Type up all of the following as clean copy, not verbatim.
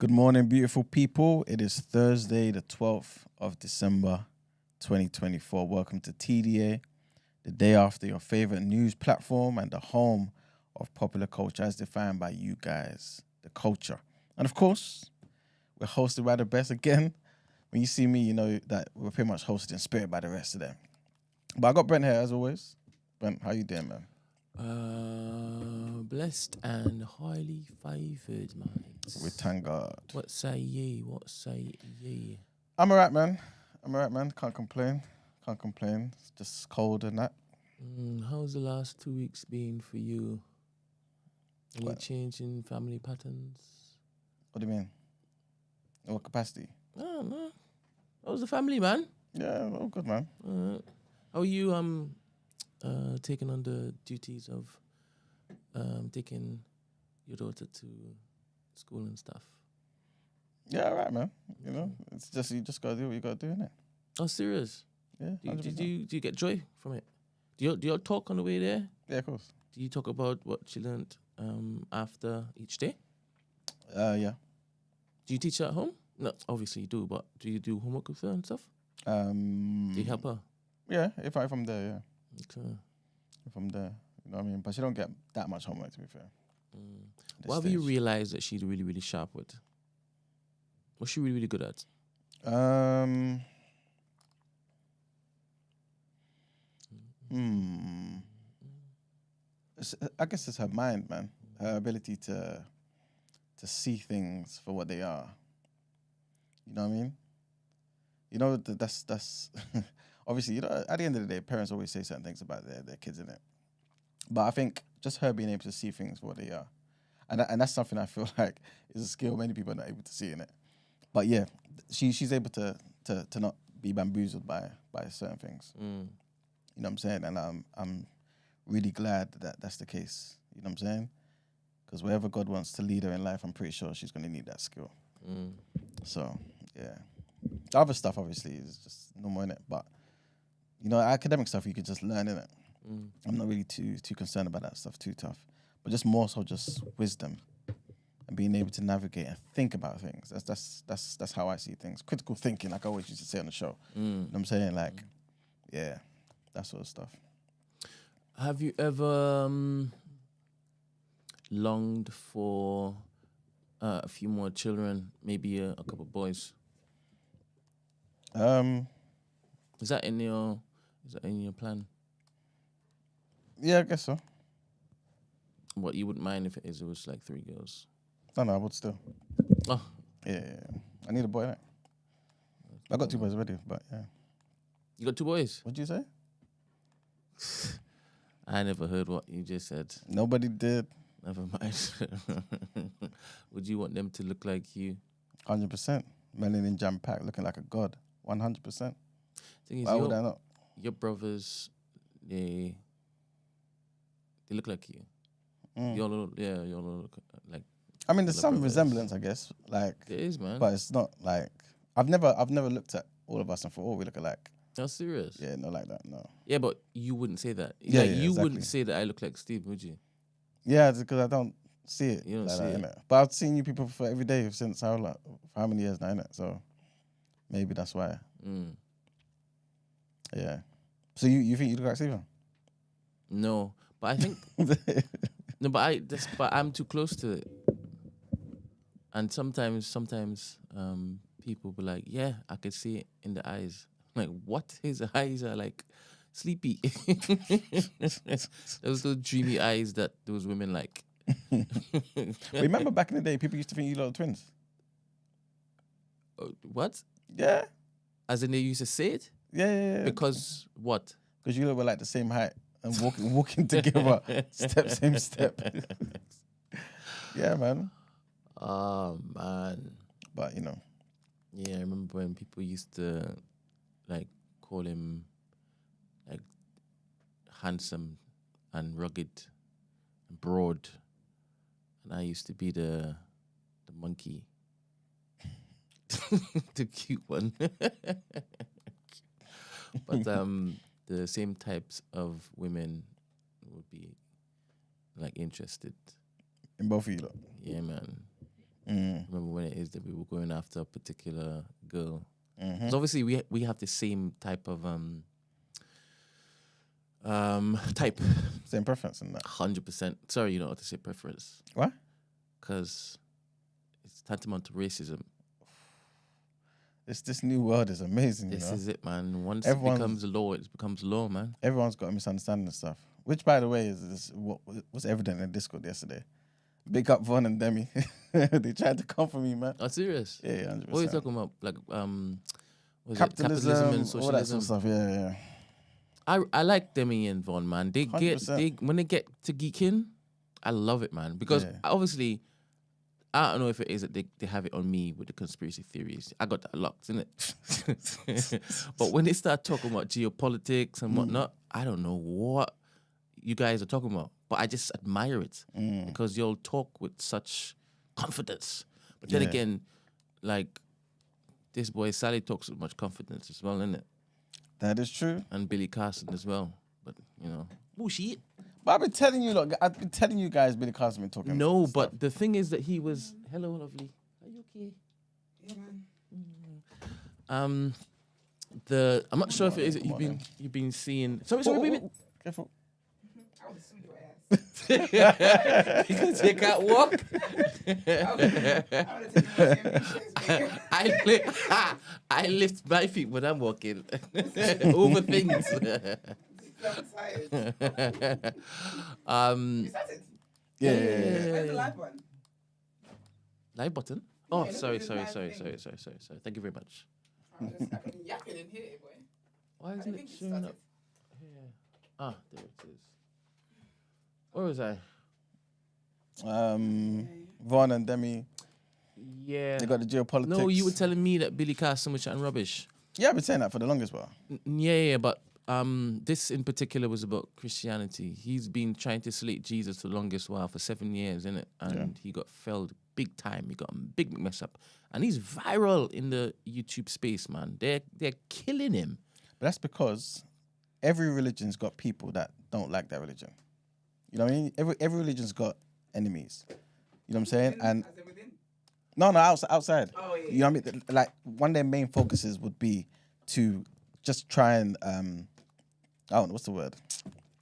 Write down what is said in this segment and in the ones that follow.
Good morning, beautiful people. It is Thursday, the 12th of December, 2024. Welcome to TDA, the day after your favorite news platform and the home of popular culture as defined by you guys, the culture. And of course, we're hosted by the best again. When you see me, you know that we're pretty much hosted in spirit by the rest of them. But I got Brent here as always. Brent, how you doing, man? Blessed and highly favoured, mate. We thank God. What say ye? What say ye? I'm alright, man. Can't complain. It's just cold and that. How's the last 2 weeks been for you? Any What? change in family patterns? What do you mean? In what capacity? No. How's the family, man? Yeah, all good, man. How are you taking on the duties of taking your daughter to school and stuff? Yeah, all right, man. You know, it's just you just gotta do what you gotta do, innit? Oh, serious? Yeah. Do you get joy from it? Do you talk on the way there? Yeah, of course. Do you talk about what you learned after each day? Yeah. Do you teach her at home? No, obviously you do, but do you do homework with her and stuff? Do you help her? Yeah, if I'm there, yeah. Okay. If I'm there, you know what I mean. But she don't get that much homework, to be fair. What have you realized that she's really, really sharp with? What's she really, really good at? I guess it's her mind, man. Her ability to see things for what they are. You know what I mean? You know, that's obviously, you know, at the end of the day, parents always say certain things about their kids, innit? But I think just her being able to see things for what they are. And that's something I feel like is a skill many people are not able to see in it. But yeah, she's able to not be bamboozled by certain things. You know what I'm saying? And I'm really glad that that's the case. You know what I'm saying? Because wherever God wants to lead her in life, I'm pretty sure she's going to need that skill. So, yeah. The other stuff, obviously, is just normal, innit? But, you know, academic stuff, you could just learn, innit? I'm not really too concerned about that stuff, too tough. But just more so just wisdom and being able to navigate and think about things. That's how I see things. Critical thinking, like I always used to say on the show. You know what I'm saying? Like, yeah, that sort of stuff. Have you ever longed for a few more children, maybe a couple of boys? Is that in your plan? Yeah, I guess so. What, you wouldn't mind if it was like 3 girls? No, I would still. Oh. Yeah. I need a boy, innit? I got 2 boys already, but yeah. You got 2 boys? What'd you say? I never heard what you just said. Nobody did. Never mind. Would you want them to look like you? 100%. Melanin jam-packed, looking like a god. 100%. Thing is, why would I not? Your brothers, they look like you. You all look like. I mean, there's some brothers. resemblance, I guess. Like, There is, man. but it's not like I've never looked at all of us and thought, oh, we look alike. No, serious. Yeah, not like that. No. Yeah, but you wouldn't say that. Yeah, like, yeah, you exactly. wouldn't say that I look like Steve, would you? Yeah, because I don't see it. You don't like see that, it. innit? But I've seen you people for every day since for how many years now, innit? So maybe that's why. Yeah. So you think you look like Steven? No, but I think no, but I'm too close to it. And sometimes people be like, yeah, I could see it in the eyes. I'm like, what? His eyes are like sleepy. Those dreamy eyes that those women like. Remember back in the day, people used to think you lot were twins. What? Yeah. As in they used to say it? Yeah. Because what? Because you lot were like the same height and walking together, same step. Yeah, man. Oh, man. But, you know. Yeah, I remember when people used to, like, call him, like, handsome and rugged and broad. And I used to be the monkey. The cute one. But the same types of women would be, like, interested. In both of you lot? Yeah, man. Remember when it is that we were going after a particular girl? Mm-hmm. Because obviously we have the same type of type. Same preference in that. 100%. Sorry, you don't have to say preference. What? Because it's tantamount to racism. This new world is amazing. This you know? is it, man. Once Everyone's- it becomes law, it becomes law, man. Everyone's got a misunderstanding of stuff. Which, by the way, is what was evident in Discord yesterday. Big up Von and Demi. They tried to come for me, man. Oh, serious? Yeah, 100%. What are you talking about? Like, was Capitalism, it capitalism and all that sort socialism? of stuff. Yeah. I like Demi and Von, man. They 100%. when they get to geeking, I love it, man. Because Yeah. obviously, I don't know if it is that they have it on me with the conspiracy theories. I got that locked, innit? But when they start talking about geopolitics and whatnot, I don't know what you guys are talking about. But I just admire it because you'll talk with such confidence. But then Yeah. again, like this boy Sally talks with much confidence as well, innit? That is true. And Billy Carson as well. But you know, bullshit. But I've been telling you, look, I've been telling you guys, Billy Carson been talking. No, stuff. but the thing is that he was. Hello, lovely. Are you okay? Yeah, man. I'm not sure if it is that you've been seeing. Sorry. Careful. I would sue your ass. Because you can't walk. I would have taken my shoes. I lift my feet when I'm walking over things. So excited. Um, Is that it? Yeah. Where's the live one? live button. Oh, Yeah, sorry. look at the live thing. Thank you very much. I'm just yapping in here, boy. Why I isn't think it it showing started. up here? Ah, there it is. Where was I? Von and Demi, Yeah. they got the geopolitics. No, you were telling me that Billy Carson was chatting rubbish. Yeah, I've been saying that for the longest while. Yeah, but this in particular was about Christianity. He's been trying to slate Jesus for the longest while, for 7 years, innit? And he got felled big time. He got a big mess up. And he's viral in the YouTube space, man. They're killing him. But that's because every religion's got people that don't like that religion. You know what I mean? Every religion's got enemies. You know what I'm saying? And As in within? no, outside. Oh, yeah. You know what I mean? Like one of their main focuses would be to just try and I don't know what's the word.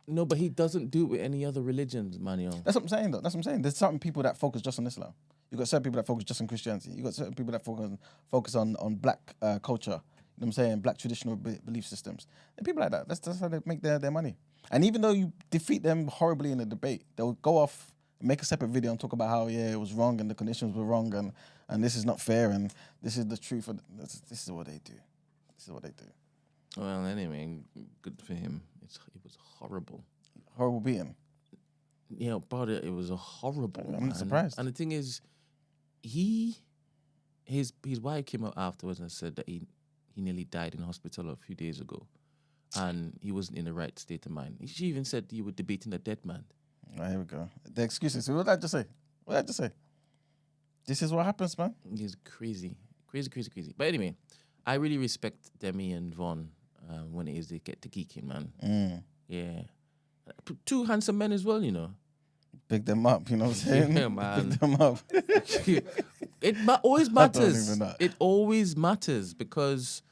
No, but he doesn't do it with any other religions, Manuel. That's what I'm saying, though. That's what I'm saying. There's certain people that focus just on Islam. You got certain people that focus just on Christianity. You got certain people that focus on black culture. You know what I'm saying? Black traditional belief systems. And people like that. That's how they make their money. And even though you defeat them horribly in a debate, they'll go off, make a separate video and talk about how it was wrong and the conditions were wrong and this is not fair and this is the truth. This is what they do. This is what they do. Well, anyway, good for him. It was horrible. Horrible beating. Yeah, brother, it was a horrible. I'm man. surprised. And the thing is, his wife came out afterwards and said that he nearly died in hospital a few days ago, and he wasn't in the right state of mind. She even said you were debating a dead man. Right, here we go. The excuses. What did I just say? This is what happens, man. He's crazy. But anyway, I really respect Demi and Von when it is they get to geeking, man. Yeah. Two handsome men as well, you know. Pick them up, you know what I'm saying? Yeah, man. Pick them up. It always matters. even know. It always matters because,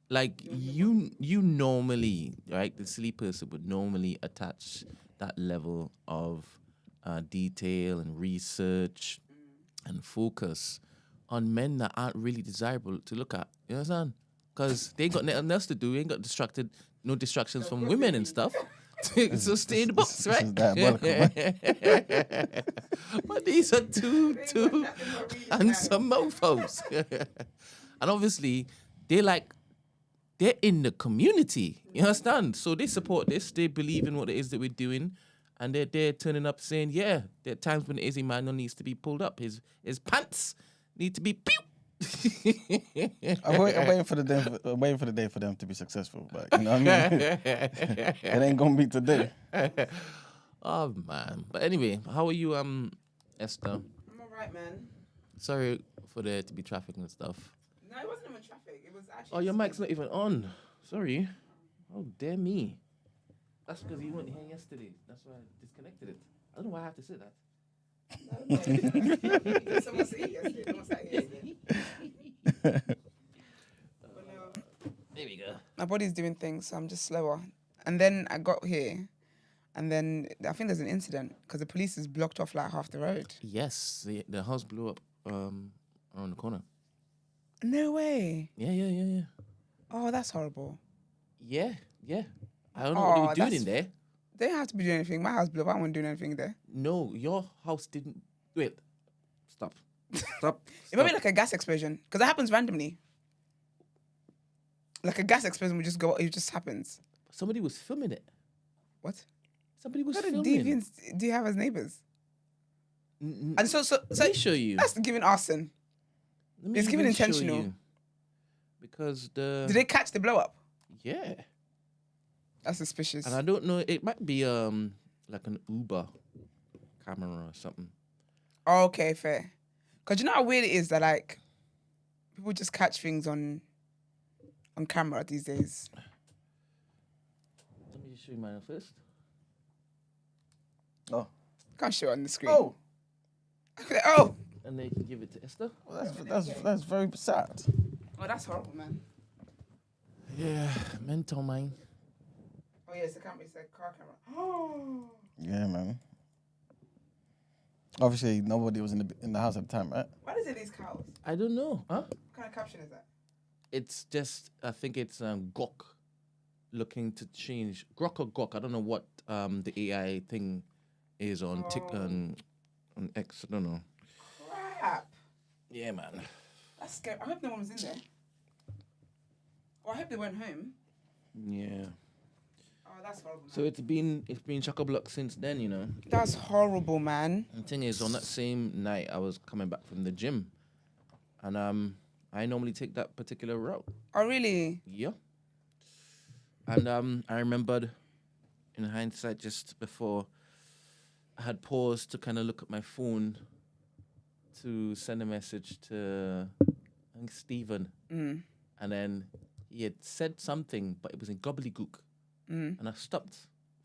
like, you normally, right, the sleep person would normally attach that level of detail and research and focus on men that aren't really desirable to look at. You understand? Because they ain't got nothing else to do. They ain't got no distractions from women and stuff. So stay in the box, This right? is diabolical, man. But these are two handsome mofos. And obviously, they're in the community. You understand? So they support this. They believe in what it is that we're doing. And they're turning up saying, yeah, there are times when the Izzy man needs to be pulled up. His pants need to be pew. I'm waiting for the day for them to be successful, but you know what I mean. It ain't gonna be today. Oh man! But anyway, how are you, Esther? I'm alright, man. Sorry for there to be traffic and stuff. No, it wasn't even traffic. It was actually. Oh, your mic's not even on. Sorry. Oh, damn me. That's because you weren't here yesterday. That's why I disconnected it. I don't know why I have to say that. Someone said yesterday. No one said yesterday. There we go. My body's doing things, so I'm just slower. And then I got here, and then I think there's an incident because the police has blocked off like half the road. Yes, the house blew up around the corner. No way. Yeah. Oh, that's horrible. Yeah. I don't know what they were doing in there. They don't have to be doing anything. My house blew up. I wasn't doing anything there. No, your house didn't. Wait. Stop. It might be like a gas explosion because that happens randomly. Like a gas explosion would just go. It just happens. Somebody was filming it. What? Somebody was What filming. deviants do you have as neighbors? And so Let me show you. that's giving arson. It's giving even show intentional. you. Because the. Did they catch the blow up? Yeah. That's suspicious. And I don't know. It might be like an Uber camera or something. Oh, okay, fair. Because you know how weird it is that like people just catch things on camera these days. Let me just show you mine first. Oh. Can't show it on the screen. Oh. Oh. And then you can give it to Esther. Well, that's very sad. Oh, that's horrible, man. Yeah, mental mine. Oh yeah, it's a camera. It's a car camera. Oh. Yeah, man. Obviously, nobody was in the house at the time, right? What is it? These cows? I don't know. Huh? What kind of caption is that? It's just, I think it's Gok looking to change. Grok or Gok. I don't know what the AI thing is on on X. I don't know. Crap. Yeah, man. That's scary. I hope no one was in there. Or I hope they went home. Yeah. Oh, that's horrible. Man. So it's been chock-a-block since then, you know. That's horrible, man. The thing is, on that same night, I was coming back from the gym, and I normally take that particular route. Oh, really? Yeah. And I remembered, in hindsight, just before I had paused to kind of look at my phone to send a message to, I think, Stephen. Mm. And then he had said something, but it was in gobbledygook. Mm. And I stopped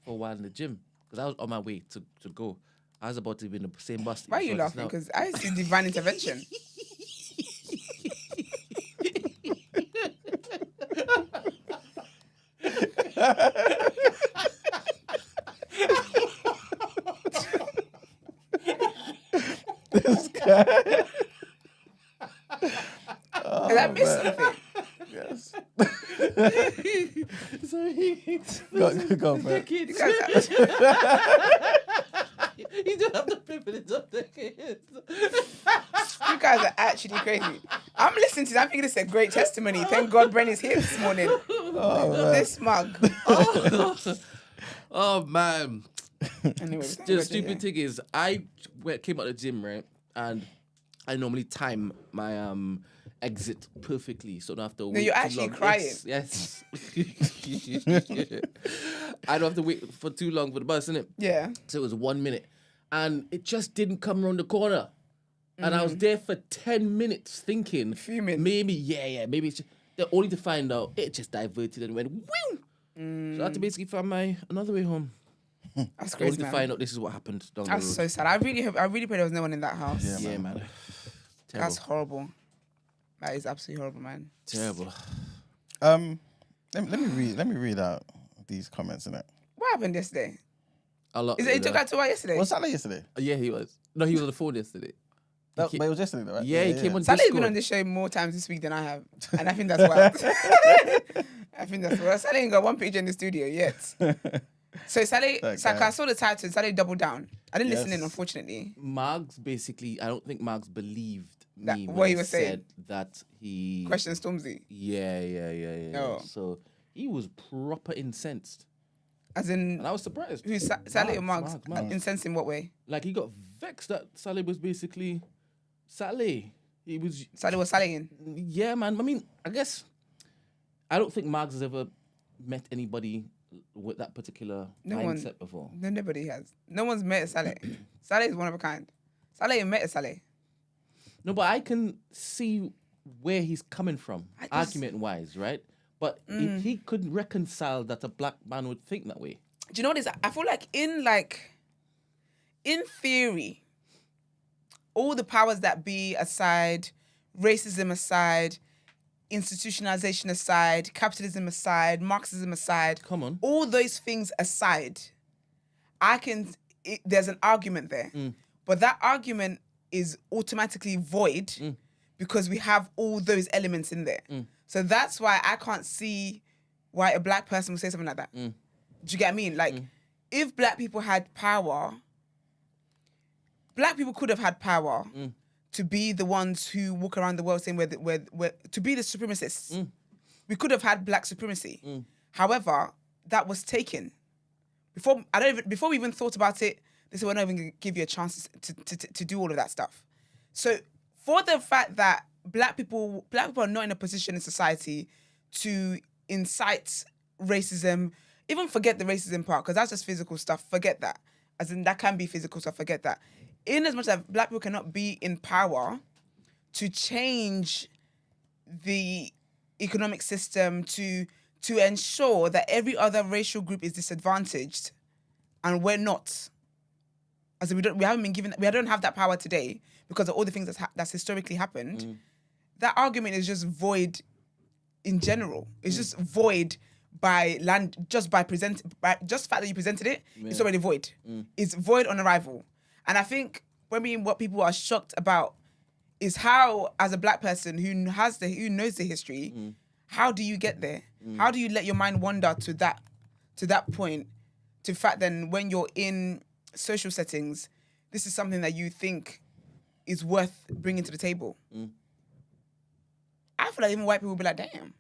for a while in the gym because I was on my way to go. I was about to be in the same bus. Why are you laughing? Because I see divine intervention. This guy. Did I miss something? Yes. Sorry. Go, man. You guys You don't have the privilege of the kids. You guys are actually crazy. I'm listening to that. I'm thinking this is a great testimony. Thank God Brent is here this morning. Oh, man. This mug. Oh man. Anyway, The stupid thing is, I came out of the gym, right? And I normally time my exit perfectly, so I don't have to wait you're too actually long. crying. Yes. I don't have to wait for too long for the bus, innit? Yeah. So it was 1 minute. And it just didn't come around the corner. And I was there for 10 minutes thinking, Fuming. maybe it's just, only to find out it just diverted and went, whew! So I had to basically find another way home. That's Only crazy, to man. find out this is what happened down That's the so road. sad. I really pray there was no one in that house. Yeah, man. Terrible. That's horrible. That is absolutely horrible, man. Terrible. Let me read out these comments in it. What happened yesterday? A lot. Is it he took out to her yesterday? Was Salah yesterday? Yeah, he was. No, he was on the phone yesterday. But it was yesterday, though, right? Yeah, he came on Salah's Discord. been on this show more times this week than I have. And I think that's why. I think that's why. Salah ain't got one picture in the studio yet. So Saleh, Saka, I saw the title, Saleh doubled down. I didn't listen in, unfortunately. Margs basically, I don't think Margs believed me What when he I was saying? said that he... Question Stormzy. Yeah. Oh. So he was proper incensed. As in, And I was surprised. who's Saleh or Marks? Margs. Incensed in what way? Like, he got vexed that Saleh was basically... Saleh. He was... Saleh was Saleh in. Yeah, man. I mean, I guess... I don't think Margs has ever met anybody with that particular mindset before. No, nobody has. No one's met Saleh. Saleh is one of a kind. Saleh ain't met Saleh. No, but I can see where he's coming from, argument-wise, right? But if he couldn't reconcile that a black man would think that way. Do you know what it is? I feel like in theory, all the powers that be aside, racism aside, institutionalization aside, capitalism aside, Marxism aside, Come on. all those things aside, there's an argument there. But that argument is automatically void because we have all those elements in there. So that's why I can't see why a black person would say something like that. Do you get what I mean? Like, if black people had power, black people could have had power to be the ones who walk around the world saying we're to be the supremacists. We could have had black supremacy. However, that was taken. Before we even thought about it, they said we're not even going to give you a chance to do all of that stuff. So for the fact that black people are not in a position in society to incite racism, even forget the racism part, because that's just physical stuff, forget that. As in, that can be physical stuff, forget that. In as much as black people cannot be in power to change the economic system, to ensure that every other racial group is disadvantaged, and we're not. As in, we don't have that power today because of all the things that's historically happened. That argument is just void in general. It's just void just the fact that you presented it, it's already void. It's void on arrival. And I think what people are shocked about is how, as a black person who knows the history, how do you get there? How do you let your mind wander to that point? To fact then when you're in social settings, this is something that you think is worth bringing to the table. I feel like even white people will be like, damn.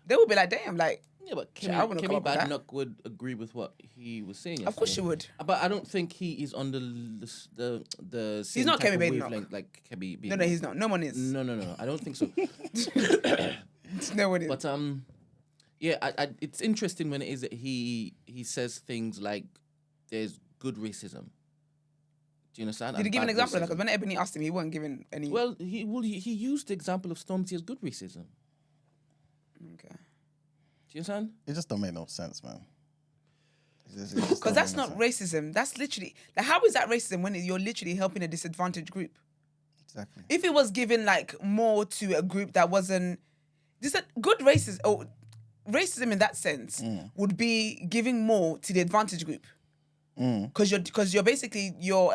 They will be like, damn, like. Yeah, but Kemi Badnock would agree with what he was saying yesterday. Of course she would. But I don't think he is on the same he's not type Kemi of Badnock. wavelength like Kemi Badnock. No, he's not. No one is. No. I don't think so. No one is. But yeah, it's interesting when it is that he says things like there's good racism. Do you understand? Did he give an example of that? Because when Ebony asked him, he wasn't giving any. Well, he used the example of Stormzy as good racism. Okay. Do you understand? It just don't make no sense, man. Because that's not racism. That's literally like, how is that racism when you're literally helping a disadvantaged group? Exactly. If it was given like more to a group that wasn't, good racism or racism in that sense would be giving more to the advantaged group. Because you're basically your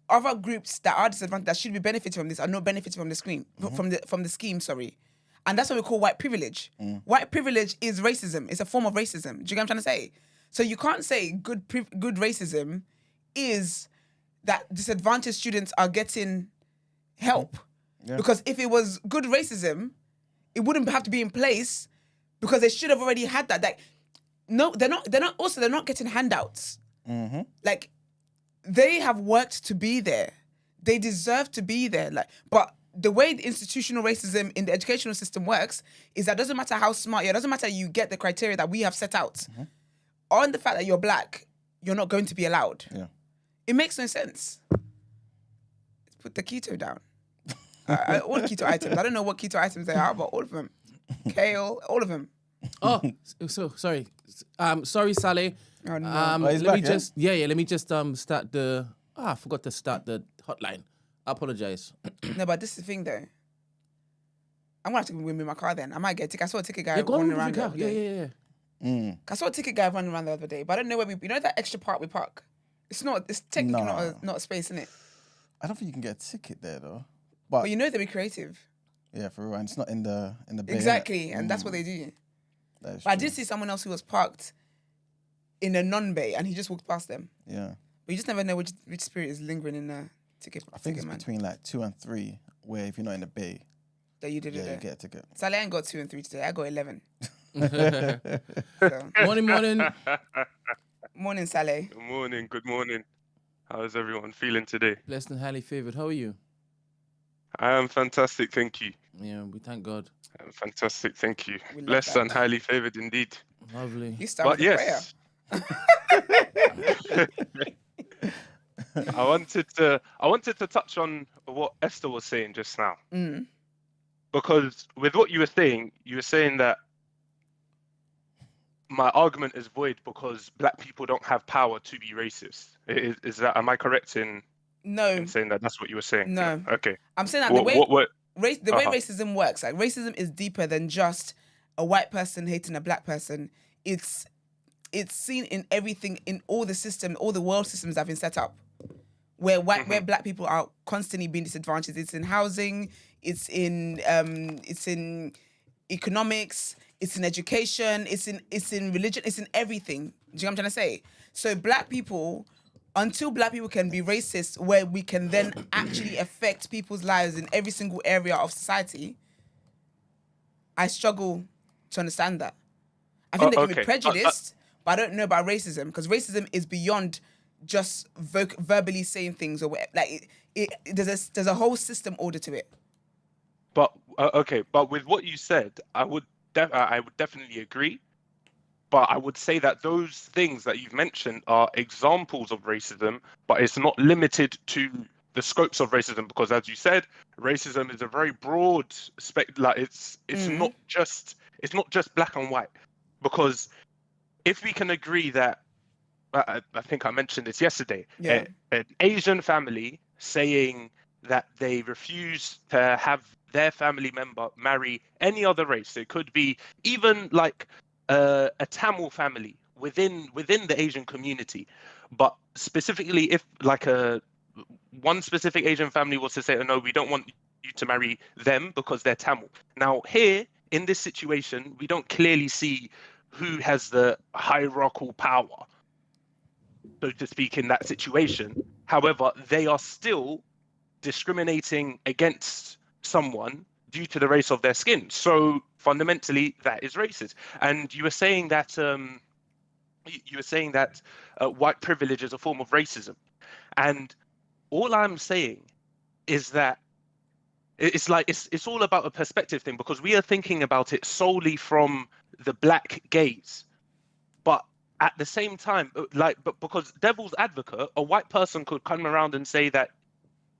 other groups that are disadvantaged that should be benefiting from this are not benefiting from the scheme from the scheme. Sorry. And that's what we call white privilege. White privilege is racism. It's a form of racism. Do you get what I'm trying to say? So you can't say good racism is that disadvantaged students are getting help. Yeah. Because if it was good racism, it wouldn't have to be in place because they should have already had that. Like, no, they're not getting handouts. Like, they have worked to be there. They deserve to be there. But the way the institutional racism in the educational system works is that it doesn't matter how smart you are, it doesn't matter you get the criteria that we have set out. On the fact that you're black, you're not going to be allowed. Yeah. It makes no sense. Let's put the keto down. All keto items. I don't know what keto items they are, but all of them. Kale, all of them. Oh, so sorry. Sorry, Saleh. Oh, no. Let me just start the. I forgot to start the hotline. I apologize. No, but this is the thing though. I'm gonna have to go with my car then. I might get a ticket. I saw a ticket guy running around the other day. Yeah. I saw a ticket guy running around the other day, but I don't know where you know that extra part we park? It's technically not a space, isn't it? I don't think you can get a ticket there though. But you know they'll be creative. Yeah, for real. And it's not in the bay. Exactly, and that's what they do. But I did see someone else who was parked in a non-bay and he just walked past them. Yeah. But you just never know which spirit is lingering in the ticket. I think it's between like 2 and 3, where if you're not in the bay, that you did it there. You get a ticket. Saleh ain't got 2 and 3 today. I got 11. Morning. Morning, Saleh. Good morning. How is everyone feeling today? Blessed and highly favored. How are you? I am fantastic, thank you. Yeah, we thank God. I'm fantastic, thank you. Blessed and highly favored indeed. Lovely. You start with yes. I wanted to touch on what Esther was saying just now. Because with what you were saying that my argument is void because black people don't have power to be racist. Is that, am I correct in No, saying that? That's what you were saying? no. Okay. I'm saying that What way Uh-huh. racism works, like racism is deeper than just a white person hating a black person. It's seen in everything, in all the system, all the world systems that have been set up, where black people are constantly being disadvantaged. It's in housing, it's in economics, it's in education, it's in religion, it's in everything. Do you know what I'm trying to say? So black people, until black people can be racist, where we can then actually affect people's lives in every single area of society, I struggle to understand that. I think they can be Okay. prejudiced, but I don't know about racism, because racism is beyond just verbally saying things or whatever. Like there's a whole system order to it. But okay, but with what you said, I would definitely agree. But I would say that those things that you've mentioned are examples of racism, but it's not limited to the scopes of racism, because as you said, racism is a very broad spectrum. Like it's not just black and white. Because if we can agree that, I think I mentioned this yesterday, Yeah. an Asian family saying that they refuse to have their family member marry any other race. It could be even like a Tamil family within the Asian community, but specifically if like one specific Asian family was to say, oh, no, we don't want you to marry them because they're Tamil. Now here in this situation, we don't clearly see who has the hierarchical power, so to speak, in that situation. However, they are still discriminating against someone due to the race of their skin. So fundamentally, that is racist. And you were saying that white privilege is a form of racism. And all I'm saying is that it's like it's all about a perspective thing, because we are thinking about it solely from the black gaze. But at the same time, but because devil's advocate, a white person could come around and say that,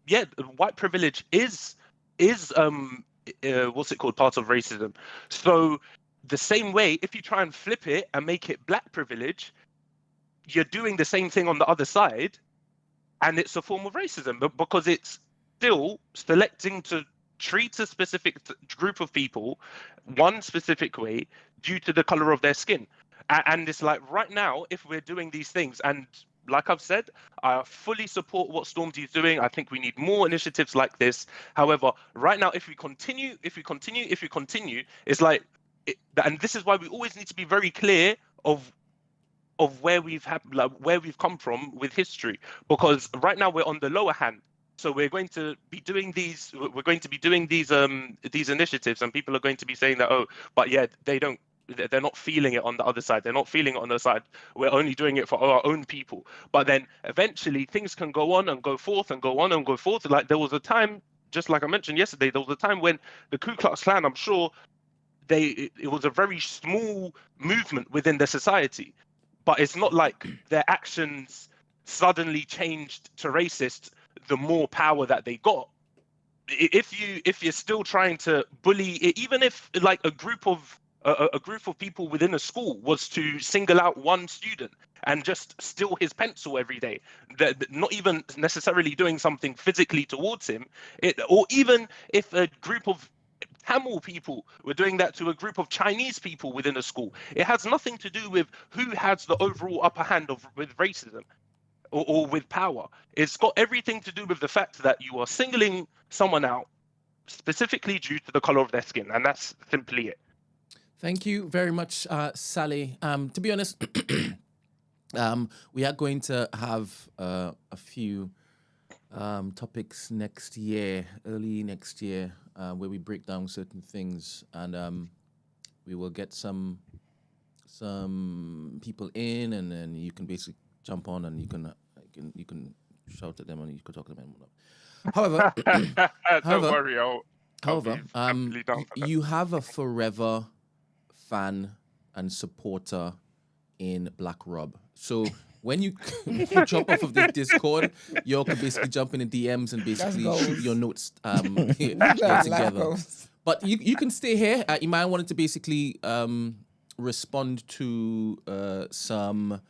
yeah, white privilege is what's it called, part of racism. So the same way, if you try and flip it and make it black privilege, you're doing the same thing on the other side, and it's a form of racism, but because it's still selecting to treat a specific group of people one specific way due to the color of their skin. And it's like right now, if we're doing these things, and like I've said, I fully support what Stormzy is doing. I think we need more initiatives like this. However, right now, if we continue, it's like, and this is why we always need to be very clear of where we've come from with history, because right now we're on the lower hand. So we're going to be doing these initiatives, and people are going to be saying that, oh, but yeah, they're not feeling it on the other side. They're not feeling it on the side. We're only doing it for our own people. But then eventually things can go on and go forth and go on and go forth. Like there was a time, just like I mentioned yesterday, there was a time when the Ku Klux Klan, I'm sure it was a very small movement within the society, but it's not like their actions suddenly changed to racist the more power that they got. If you're still trying to bully, even if like a group of people within a school was to single out one student and just steal his pencil every day, not even necessarily doing something physically towards him, or even if a group of Tamil people were doing that to a group of Chinese people within a school, it has nothing to do with who has the overall upper hand with racism or with power. It's got everything to do with the fact that you are singling someone out specifically due to the color of their skin, and that's simply it. Thank you very much, Sally. To be honest, we are going to have a few topics next year, early next year, where we break down certain things, and we will get some people in, and then you can basically jump on, and you can shout at them, and you can talk to them. However, Don't worry, however, you have a forever fan and supporter in Black Rob. So when you jump off of the Discord, you all can basically jump in the DMs and basically shoot your notes together. But you can stay here. Iman wanted to basically respond to some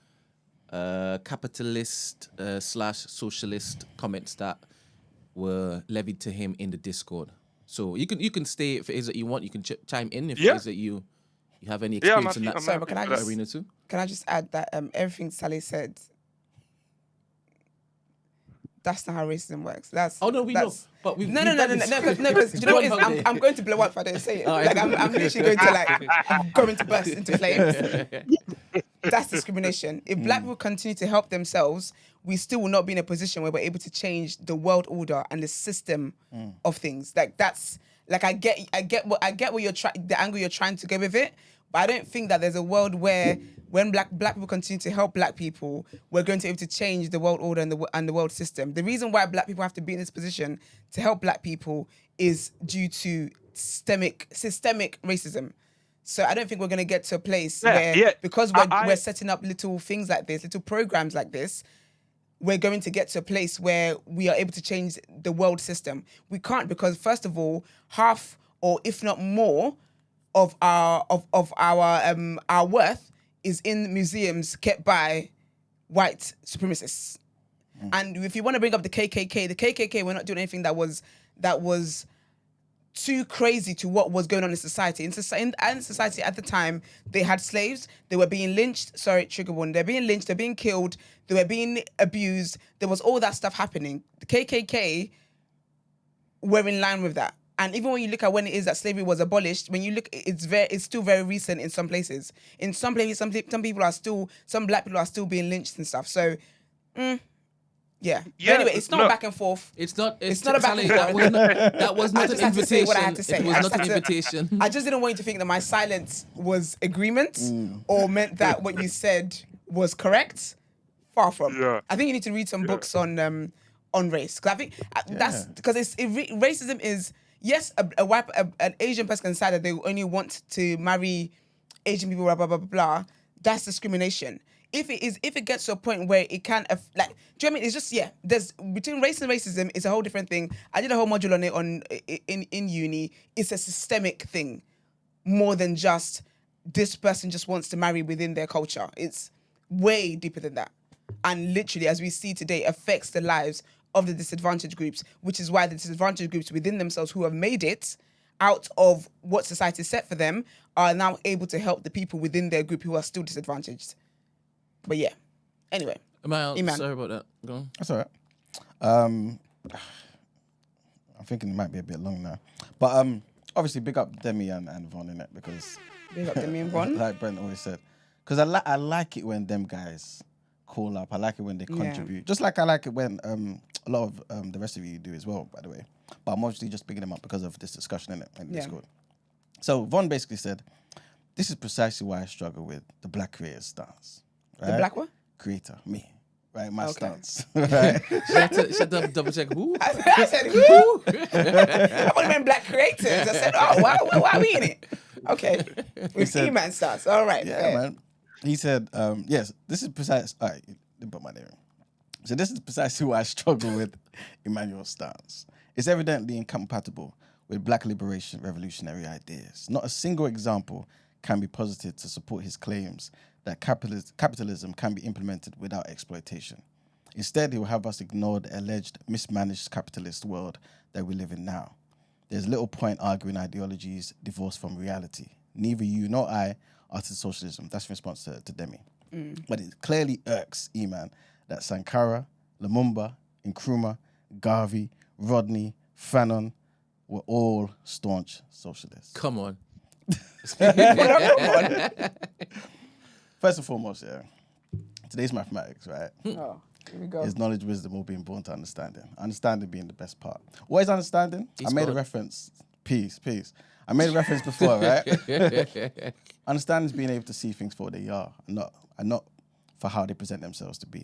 capitalist slash socialist comments that were levied to him in the Discord. So you can stay if it is that you want. You can chime in if it is that you have any experience in that. Sorry, but can I just arena too? Can I just add that everything Sally said, that's not how racism works. That's know, but we've no. Because you know what is, I'm going to blow up if I don't say it. Like I'm literally going to going to burst into flames. That's discrimination. If black people continue to help themselves, we still will not be in a position where we're able to change the world order and the system of things. Like that's like I get what you're trying, the angle you're trying to go with it, but I don't think that there's a world where when black people continue to help black people, we're going to be able to change the world order and the world system. The reason why black people have to be in this position to help black people is due to systemic racism. So I don't think we're going to get to a place where because we're setting up little things like this, little programs like this, we're going to get to a place where we are able to change the world system. We can't, because first of all, half or if not more of our worth is in museums kept by white supremacists. And if you want to bring up the KKK were not doing anything that was too crazy to what was going on in society. In society at the time, they had slaves. They were being lynched. Sorry, trigger warning. They're being lynched. They're being killed. They were being abused. There was all that stuff happening. The KKK were in line with that. And even when you look at when it is that slavery was abolished, when you look, it's still very recent in some places. In some places, some black people are still being lynched and stuff. So, yeah. But anyway, it's not back and forth. It's not a back and forth. That was not an invitation. What I had to say. It was not an invitation. I just didn't want you to think that my silence was agreement or meant that what you said was correct. Far from. Yeah. I think you need to read some books on race. Because I think that's because racism is. Yes, an Asian person can decide that they only want to marry Asian people, blah, blah, blah, blah, blah. That's discrimination. If it gets to a point where it can, do you know what I mean? It's just, there's, between race and racism, it's a whole different thing. I did a whole module on it in uni. It's a systemic thing, more than just this person just wants to marry within their culture. It's way deeper than that. And literally, as we see today, affects the lives of the disadvantaged groups, which is why the disadvantaged groups within themselves who have made it out of what society set for them are now able to help the people within their group who are still disadvantaged. But anyway. Iman. Sorry about that. Go on. That's all right. I'm thinking it might be a bit long now. But obviously big up Demi and Von in it, because... Big up Demi and Von? Like Brent always said. Because I like it when them guys call up. I like it when they contribute. Just like I like it when a lot of the rest of you do as well, by the way. But I'm obviously just picking them up because of this discussion in Discord. So Von basically said, this is precisely why I struggle with the black creator stance. Right? The black what? Creator, me. Right, my stance. Right? Should I double check who? I said who? I want to mean black creators. I said, why are we in it? Okay. With E-Man stance. All right. Yeah, fair. man. He said, yes, this is precise. All right, didn't put my name in. So this is precisely why I struggle with Emmanuel's stance. It's evidently incompatible with black liberation revolutionary ideas. Not a single example can be posited to support his claims that capitalism can be implemented without exploitation. Instead, he will have us ignore the alleged mismanaged capitalist world that we live in now. There's little point arguing ideologies divorced from reality. Neither you nor I are to socialism. That's in response to Demi. But it clearly irks E-Man that Sankara, Lumumba, Nkrumah, Garvey, Rodney, Fanon were all staunch socialists. Come on. First and foremost, today's mathematics, right? Oh, here we go. Is knowledge, wisdom, all being born to understanding. Understanding being the best part. What is understanding? I made a reference. Peace. I made a reference before, right? Understanding is being able to see things for what they are and not for how they present themselves to be.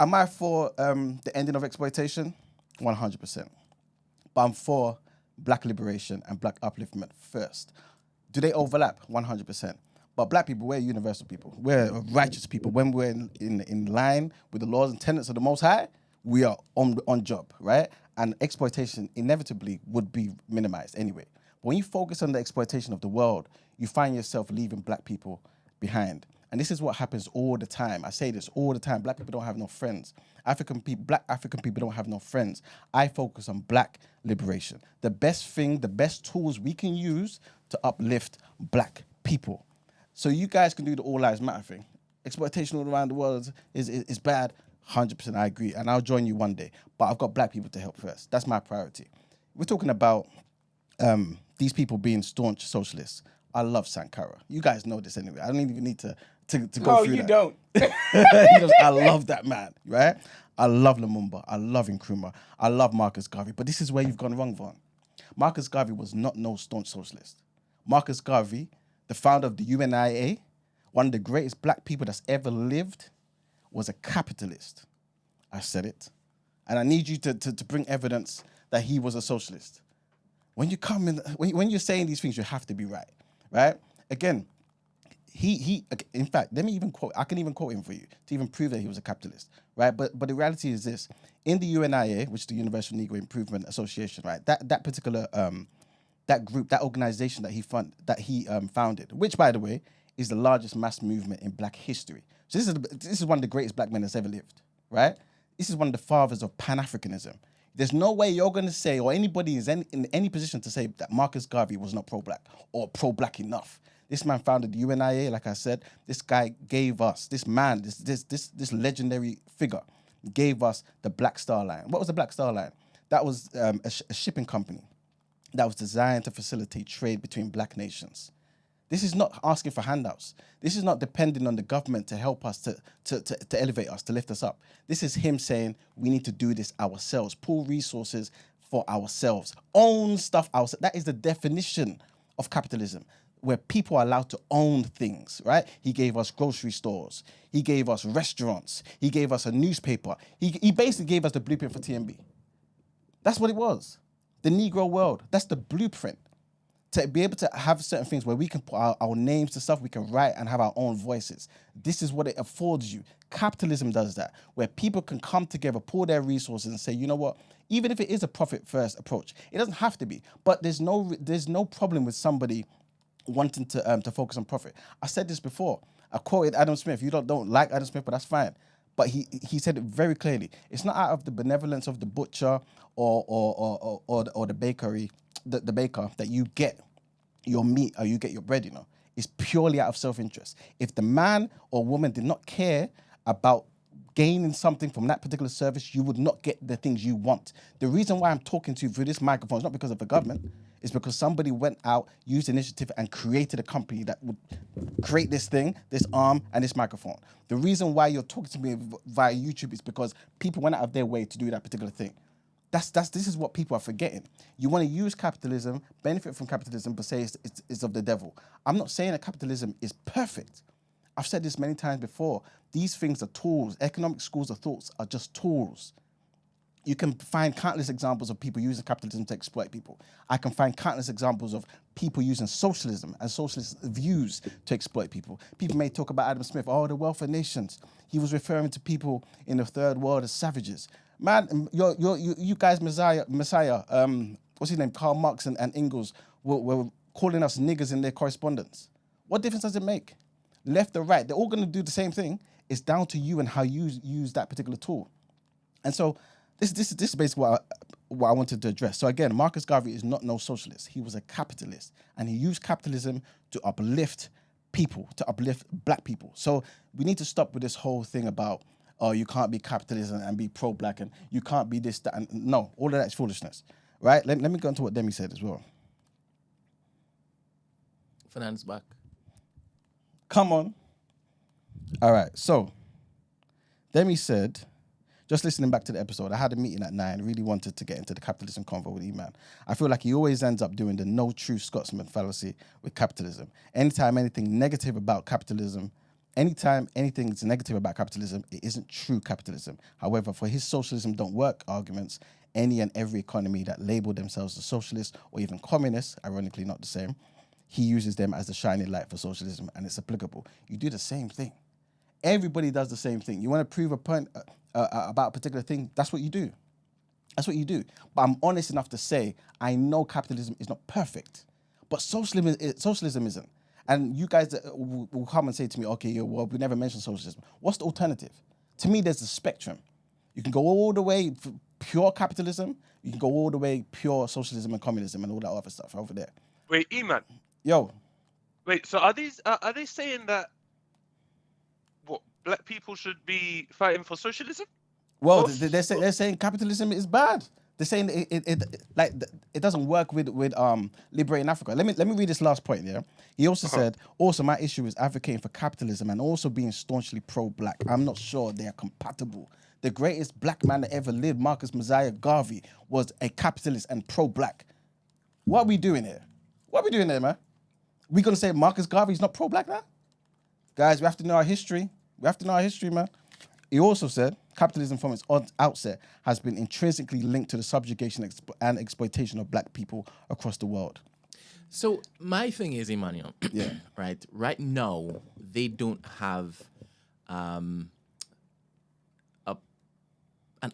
Am I for the ending of exploitation? 100%. But I'm for black liberation and black upliftment first. Do they overlap? 100%. But black people, we're universal people. We're righteous people. When we're in line with the laws and tenets of the Most High, we are on job, right? And exploitation inevitably would be minimized anyway. But when you focus on the exploitation of the world, you find yourself leaving black people behind. And this is what happens all the time. I say this all the time. Black people don't have no friends. Black African people don't have no friends. I focus on black liberation. The best thing, the best tools we can use to uplift black people. So you guys can do the All Lives Matter thing. Exploitation all around the world is bad. 100% I agree. And I'll join you one day. But I've got black people to help first. That's my priority. We're talking about these people being staunch socialists. I love Sankara. You guys know this anyway. I don't even need to go through that. No, you don't. I love that man, right? I love Lumumba. I love Nkrumah. I love Marcus Garvey. But this is where you've gone wrong, Vaughn. Marcus Garvey was not no staunch socialist. Marcus Garvey, the founder of the UNIA, one of the greatest black people that's ever lived, was a capitalist. I said it. And I need you to bring evidence that he was a socialist. When you come in, when you're saying these things, you have to be right? Again, he in fact, let me even quote, I can even quote him for you to even prove that he was a capitalist, right? But the reality is this, in the UNIA, which is the Universal Negro Improvement Association, right? That particular, that group, that organization that he founded, which by the way, is the largest mass movement in black history. So this is one of the greatest black men that's ever lived, right? This is one of the fathers of Pan-Africanism. There's no way you're going to say, or anybody is in any position to say that Marcus Garvey was not pro-black or pro-black enough. This man founded the UNIA, like I said. This guy gave us, this legendary figure, gave us the Black Star Line. What was the Black Star Line? That was a shipping company that was designed to facilitate trade between black nations. This is not asking for handouts. This is not depending on the government to help us, to elevate us, to lift us up. This is him saying we need to do this ourselves, pull resources for ourselves, own stuff ourselves. That is the definition of capitalism, where people are allowed to own things, right? He gave us grocery stores. He gave us restaurants. He gave us a newspaper. He basically gave us the blueprint for TMB. That's what it was. The Negro world, that's the blueprint. To be able to have certain things where we can put our names to stuff, we can write and have our own voices. This is what it affords you. Capitalism does that, where people can come together, pull their resources and say, you know what, even if it is a profit-first approach, it doesn't have to be, but there's no problem with somebody wanting to focus on profit. I said this before. I quoted Adam Smith. You don't like Adam Smith, but that's fine. But he said it very clearly. It's not out of the benevolence of the butcher or the bakery, the baker, that you get your meat or you get your bread, you know. It's purely out of self-interest. If the man or woman did not care about gaining something from that particular service, you would not get the things you want. The reason why I'm talking to you through this microphone is not because of the government. It's because somebody went out, used initiative, and created a company that would create this thing, this arm, and this microphone. The reason why you're talking to me via YouTube is because people went out of their way to do that particular thing. This is what people are forgetting. You want to use capitalism, benefit from capitalism, but say it's of the devil. I'm not saying that capitalism is perfect. I've said this many times before. These things are tools. Economic schools of thoughts are just tools. You can find countless examples of people using capitalism to exploit people. I can find countless examples of people using socialism and socialist views to exploit people. People may talk about Adam Smith, the welfare nations. He was referring to people in the third world as savages. Man, you guys, Messiah, what's his name, Karl Marx and Engels were calling us niggers in their correspondence. What difference does it make? Left or right, they're all going to do the same thing. It's down to you and how you use that particular tool. And so this is basically what I wanted to address. So again, Marcus Garvey is not no socialist. He was a capitalist, and he used capitalism to uplift people, to uplift black people. So we need to stop with this whole thing about, you can't be capitalist and be pro-black, and you can't be this, that, and no, all of that's foolishness, right? Let me go into what Demi said as well. Finance back. Come on. All right, so Demi said, just listening back to the episode, I had a meeting at 9, really wanted to get into the capitalism convo with E-Man. I feel like he always ends up doing the no true Scotsman fallacy with capitalism. Anytime anything is negative about capitalism, it isn't true capitalism. However, for his socialism don't work arguments, any and every economy that label themselves as socialist or even communist, ironically not the same, he uses them as the shining light for socialism, and it's applicable. You do the same thing. Everybody does the same thing. You want to prove a point about a particular thing, that's what you do. That's what you do. But I'm honest enough to say, I know capitalism is not perfect. But socialism isn't. And you guys will come and say to me, okay, well, we never mentioned socialism. What's the alternative? To me, there's a spectrum. You can go all the way pure capitalism. You can go all the way pure socialism and communism and all that other stuff over there. Wait, E-man. Yo. Wait, so are they saying that black people should be fighting for socialism? Well, they're saying capitalism is bad. They're saying it doesn't work with liberating Africa. Let me read this last point. Yeah, he also said, also my issue is advocating for capitalism and also being staunchly pro-black. I'm not sure they are compatible. The greatest black man that ever lived, Marcus Mosiah Garvey, was a capitalist and pro-black. What are we doing here? What are we doing there, man? We gonna say Marcus Garvey's not pro-black now? Guys, we have to know our history. We have to know our history, man. He also said, capitalism from its outset has been intrinsically linked to the subjugation and exploitation of black people across the world. So my thing is, Emmanuel, right now, they don't have an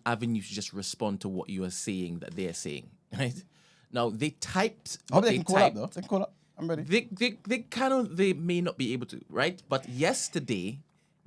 avenue to just respond to what you are saying that they are saying, right? Now, they typed... Oh, they can call up, though. They can call up. I'm ready. They may not be able to, right? But yesterday...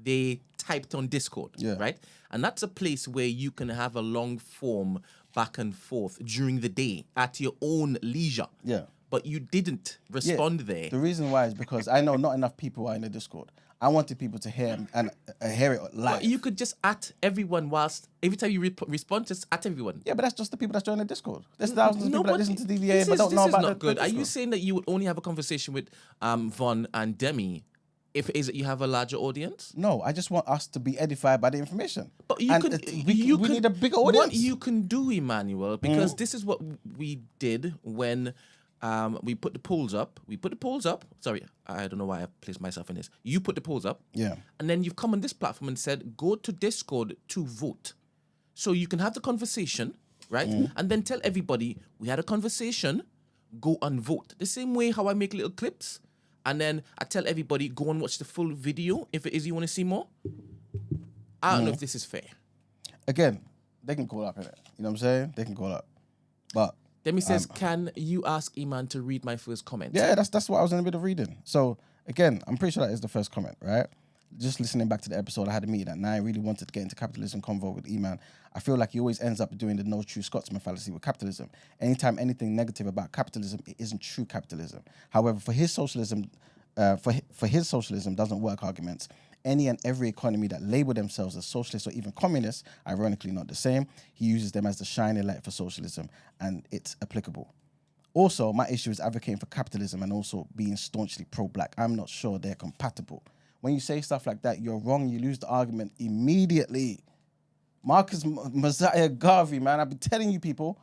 they typed on Discord, right? And that's a place where you can have a long form back and forth during the day at your own leisure. Yeah. But you didn't respond there. The reason why is because I know not enough people are in the Discord. I wanted people to hear and hear it live. But you could just at everyone whilst every time you respond, just at everyone. Yeah, but that's just the people that's joining the Discord. There's thousands of people that listen to TDA but don't know about not good. Are you saying that you would only have a conversation with Von and Demi if it is that you have a larger audience? No, I just want us to be edified by the information. But we need a bigger audience. What you can do, Emmanuel, because this is what we did when we put the polls up. Sorry, I don't know why I placed myself in this. You put the polls up. Yeah. And then you've come on this platform and said, go to Discord to vote. So you can have the conversation, right? And then tell everybody, we had a conversation, go and vote. The same way how I make little clips. And then I tell everybody, go and watch the full video if it is you want to see more. I don't know if this is fair. Again, they can call up, innit? You know what I'm saying? They can call up. But Demi says, can you ask Iman to read my first comment? Yeah, that's what I was in the middle of reading. So again, I'm pretty sure that is the first comment, right? Just listening back to the episode, I had a meeting at 9. I really wanted to get into capitalism convo with Iman. I feel like he always ends up doing the no true Scotsman fallacy with capitalism. Anytime anything negative about capitalism, it isn't true capitalism. However, for his socialism doesn't work arguments, any and every economy that label themselves as socialist or even communist, ironically not the same, he uses them as the shining light for socialism, and it's applicable. Also, my issue is advocating for capitalism and also being staunchly pro-black. I'm not sure they're compatible. When you say stuff like that, you're wrong. You lose the argument immediately. Marcus Mosiah Garvey, man, I've been telling you people.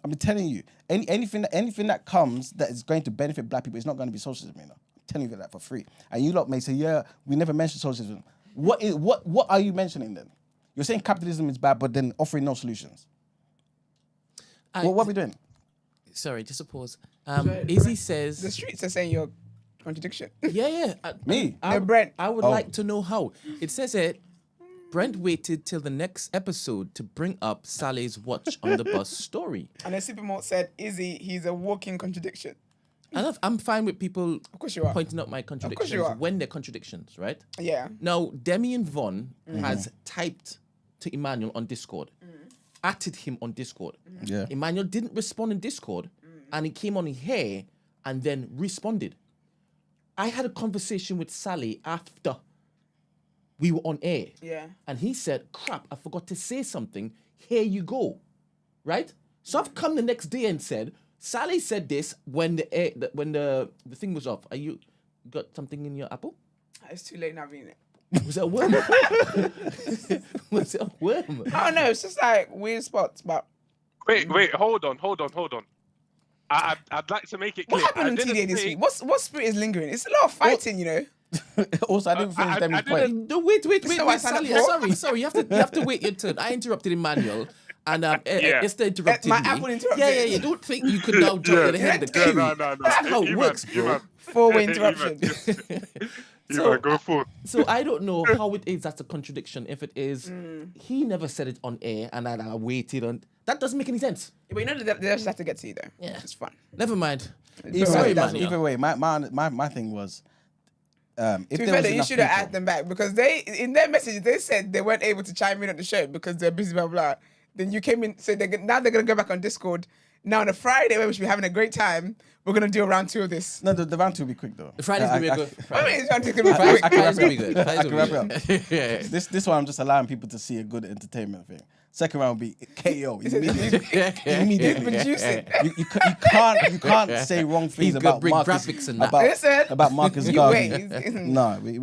I've been telling you. Anything that comes that is going to benefit black people is not going to be socialism, you know. I'm telling you that for free. And you lot may say, yeah, we never mentioned socialism. What are you mentioning then? You're saying capitalism is bad, but then offering no solutions. What are we doing? Sorry, just a pause. Izzy says... The streets are saying you're contradiction. Yeah. Me? Brent. I would like to know how. It says it. Brent waited till the next episode to bring up Sally's watch on the bus story. And then Supermalt said, Izzy, he's a walking contradiction. And I'm fine with people of course you are. pointing out my contradictions when they're contradictions, right? Yeah. Now, Demi and Von has typed to Emmanuel on Discord, atted him on Discord. Yeah. Emmanuel didn't respond in Discord, and he came on here and then responded. I had a conversation with Sally after we were on air. Yeah. And he said, crap, I forgot to say something. Here you go. Right? So I've come the next day and said, Sally said this when the thing was off. You got something in your apple? It's too late now, reading it. Was it a worm? Was it a worm? I don't know. It's just like weird spots, but... Wait, hold on. I'd like to make it clear. What happened on TDA this week? What spirit is lingering? It's a lot of fighting, you know. Also, I didn't finish Demi's point. No, wait, Sally. Sorry, you have to wait your turn. I interrupted Emmanuel, and Esther interrupted my me. apple interrupted. Yeah. Don't think you could now jump ahead of the queue. No. That's how it works, bro. Four-way interruption. man, go forth. So I don't know how it is that's a contradiction. If it is, he never said it on air, and I waited on. That doesn't make any sense. But you know they just have to get to you though. Yeah. It's fun. Never mind. Either way, my thing was. If To be there fair, was you enough should have people- asked them back because in their message they said they weren't able to chime in on the show because they're busy, blah blah. Then you came in, so now they're gonna go back on Discord. Now on a Friday where we should be having a great time, we're gonna do a round 2 of this. No, the round 2 will be quick though. The Friday's gonna be a good. I mean, it's round 2 gonna be I quick. can wrap Friday's it gonna be up. good. I Friday's can gonna wrap be it good. up. Yeah. This one I'm just allowing people to see a good entertainment thing. Second round will be KO. Immediate. You produce it. You can't say wrong things He's about gonna bring Marcus. graphics and that. Listen, About Marcus you Garvey. wait. No, we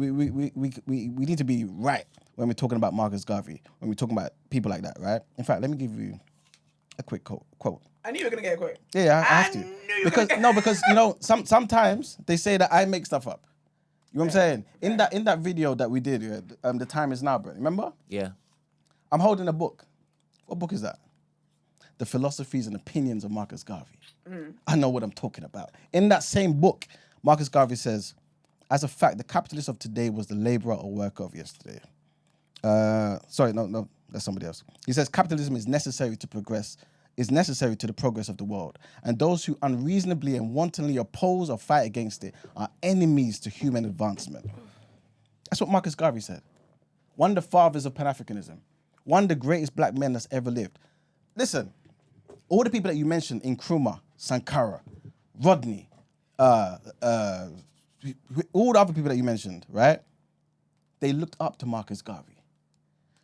need to be right when we're talking about Marcus Garvey. When we're talking about people like that, right? In fact, let me give you a quick quote. I knew you were gonna get a quote. Yeah, I have to. knew you were Because you know, sometimes they say that I make stuff up. You know what I'm saying? In that video that we did, the time is now, Brent. Remember? Yeah. I'm holding a book. What book is that? The Philosophies and Opinions of Marcus Garvey. I know what I'm talking about. In that same book, Marcus Garvey says, as a fact, the capitalist of today was the laborer or worker of yesterday. Sorry, no, that's somebody else. He says capitalism is necessary to the progress of the world. And those who unreasonably and wantonly oppose or fight against it are enemies to human advancement. That's what Marcus Garvey said. One of the fathers of Pan-Africanism. One of the greatest black men that's ever lived. Listen, all the people that you mentioned, Nkrumah, Sankara, Rodney, all the other people that you mentioned, right? They looked up to Marcus Garvey.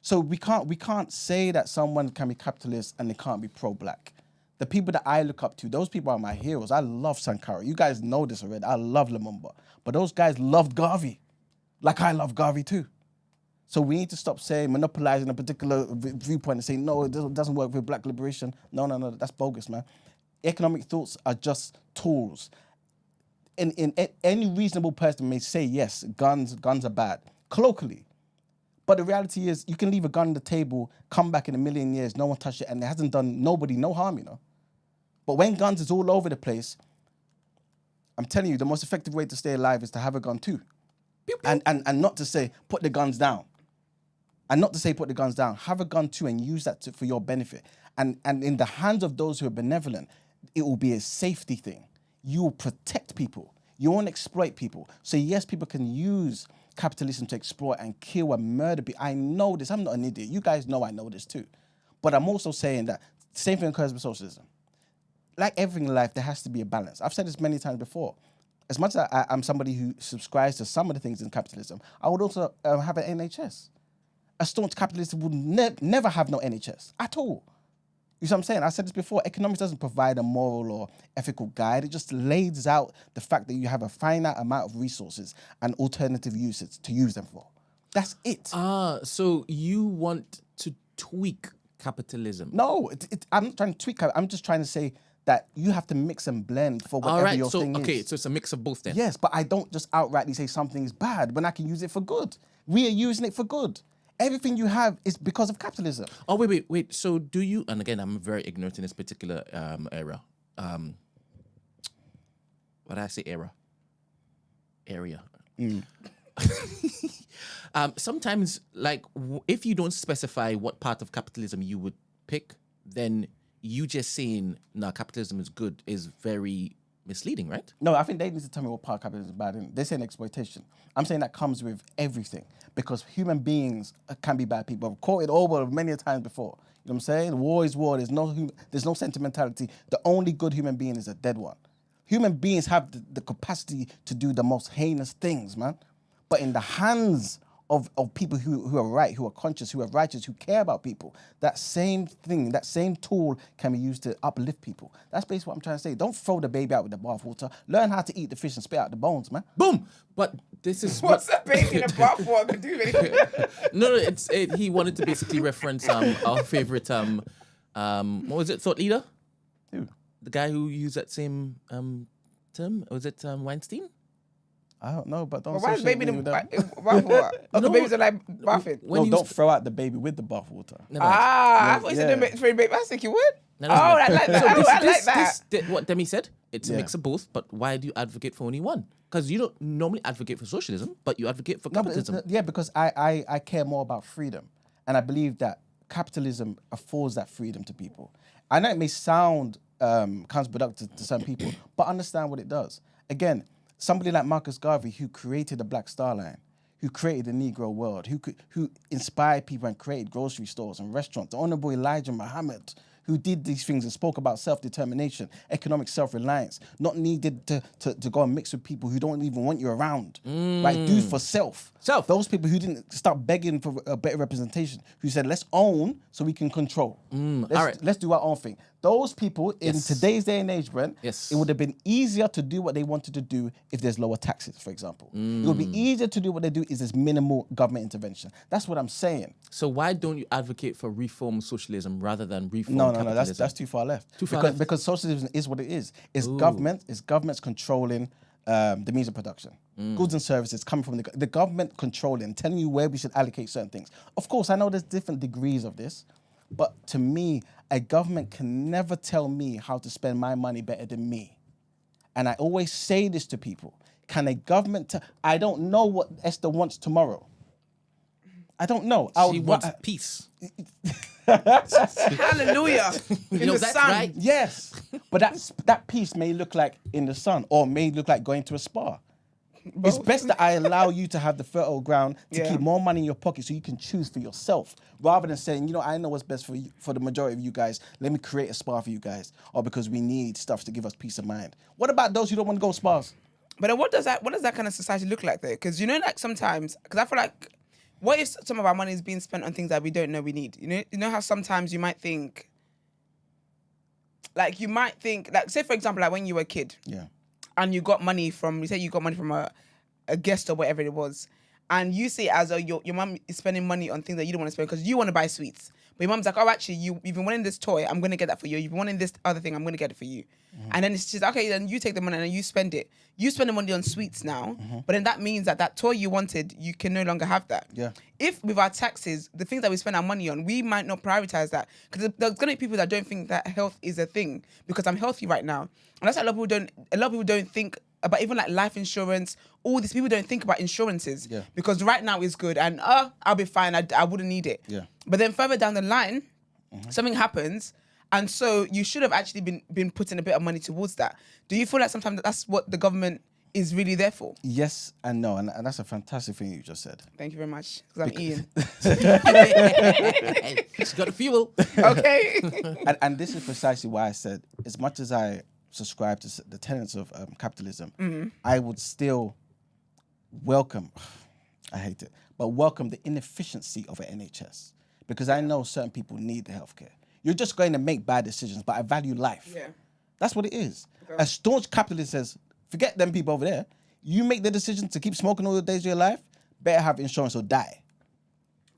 So we can't say that someone can be capitalist and they can't be pro-black. The people that I look up to, those people are my heroes. I love Sankara. You guys know this already. I love Lumumba. But those guys loved Garvey. Like I love Garvey too. So we need to stop saying, monopolizing a particular viewpoint and saying, no, it doesn't work with black liberation. No, that's bogus, man. Economic thoughts are just tools. Any reasonable person may say, yes, guns are bad, colloquially. But the reality is, you can leave a gun on the table, come back in a million years, no one touched it, and it hasn't done nobody no harm, you know. But when guns is all over the place, I'm telling you, the most effective way to stay alive is to have a gun too. And not to say, put the guns down. And not to say put the guns down, have a gun too and use that for your benefit. And in the hands of those who are benevolent, it will be a safety thing. You will protect people. You won't exploit people. So yes, people can use capitalism to exploit and kill and murder people. I know this, I'm not an idiot. You guys know I know this too. But I'm also saying that the same thing occurs with socialism. Like everything in life, there has to be a balance. I've said this many times before. As much as I'm somebody who subscribes to some of the things in capitalism, I would also have an NHS. A staunch capitalist would never have no NHS at all. You see what I'm saying? I said this before, economics doesn't provide a moral or ethical guide. It just lays out the fact that you have a finite amount of resources and alternative uses to use them for. That's it. So you want to tweak capitalism? No, I'm not trying to tweak it. I'm just trying to say that you have to mix and blend for whatever your thing is. Okay, so it's a mix of both then. Yes, but I don't just outrightly say something is bad when I can use it for good. We are using it for good. Everything you have is because of capitalism. Oh, wait. So do you, and again, I'm very ignorant in this particular area. What did I say, area? Sometimes, like, if you don't specify what part of capitalism you would pick, then you just saying, no, capitalism is good is very misleading, right? No, I think they need to tell me what part of capitalism is bad. They're saying exploitation. I'm saying that comes with everything because human beings can be bad people. I've quoted Orwell many times before. You know what I'm saying? War is war. There's no sentimentality. The only good human being is a dead one. Human beings have the capacity to do the most heinous things, man. But in the hands of people who are right, who are conscious, who are righteous, who care about people, that same thing, that same tool can be used to uplift people. That's basically what I'm trying to say. Don't throw the baby out with the bathwater. Learn how to eat the fish and spit out the bones, man. Boom! But this is What's that baby in the bathwater to do with it? No, he wanted to basically reference our favorite what was it, thought leader? Who? The guy who used that same term. Was it Weinstein? I don't know, but don't Why is associate baby me in the with that. bathwater? Oh, the No. babies are like bathing. When No, he don't was- throw out the baby with the bathwater. Never mind. I thought you said Yeah. the baby. I was thinking, what? That doesn't Oh, matter. I like that. So I like that. what Demi said, it's a Yeah. mix of both, but why do you advocate for only one? Because you don't normally advocate for socialism, but you advocate for No, but capitalism. because I care more about freedom. And I believe that capitalism affords that freedom to people. I know it may sound counterproductive to some people, but understand what it does. Again, somebody like Marcus Garvey, who created the Black Star Line, who created the Negro world, who inspired people and created grocery stores and restaurants, the Honorable Elijah Muhammad, who did these things and spoke about self-determination, economic self-reliance, not needed to go and mix with people who don't even want you around, right? Do for self. Self. Those people who didn't start begging for a better representation, who said, let's own so we can control. Let's do our own thing. Those people in today's day and age, Brent, Yes. it would have been easier to do what they wanted to do if there's lower taxes, for example. It would be easier to do what they do if there's minimal government intervention. That's what I'm saying. So why don't you advocate for reform socialism rather than reform No, capitalism? that's too far left. Too far left. Because socialism is what it is. It's government's controlling the means of production. Goods and services coming from the government controlling, telling you where we should allocate certain things. Of course, I know there's different degrees of this, but to me, a government can never tell me how to spend my money better than me. And I always say this to people. Can a government I don't know what Esther wants tomorrow. I don't know. She wants peace. Hallelujah. In You know, the that's sun. right. Yes, but that piece may look like in the sun or may look like going to a spa. It's best that I allow you to have the fertile ground to Yeah. keep more money in your pocket so you can choose for yourself rather than saying, you know, I know what's best for you, for the majority of you guys. Let me create a spa for you guys or because we need stuff to give us peace of mind. What about those who don't want to go spas? But then what does that kind of society look like though? Because you know, like sometimes, because I feel like, what if some of our money is being spent on things that we don't know we need? You know how sometimes you might think, like say for example, like when you were a kid, Yeah. and you got money from a guest or whatever it was, and you see it as though your mum is spending money on things that you don't want to spend because you want to buy sweets. But your mum's like, oh, actually, you've been wanting this toy, I'm going to get that for you. You've been wanting this other thing, I'm going to get it for you. And then it's just, okay, then you take the money and you spend it. You spend the money on sweets now, but then that means that toy you wanted, you can no longer have that. Yeah. If with our taxes, the things that we spend our money on, we might not prioritize that. Because there's going to be people that don't think that health is a thing because I'm healthy right now. And that's why a lot of people don't think about even like life insurance. All these people don't think about insurances because right now is good and I'll be fine. I wouldn't need it. Yeah. But then further down the line, something happens, and so you should have actually been putting a bit of money towards that. Do you feel like sometimes that's what the government is really there for? Yes and no, and that's a fantastic thing you just said. Thank you very much, because I'm eating. She's got the fuel. Okay. And this is precisely why I said, as much as I subscribe to the tenets of capitalism, I would still welcome, I hate it, but welcome the inefficiency of an NHS. Because I know certain people need the healthcare. You're just going to make bad decisions, but I value life. Yeah. That's what it is. A staunch capitalist says, forget them people over there. You make the decision to keep smoking all the days of your life, better have insurance or die.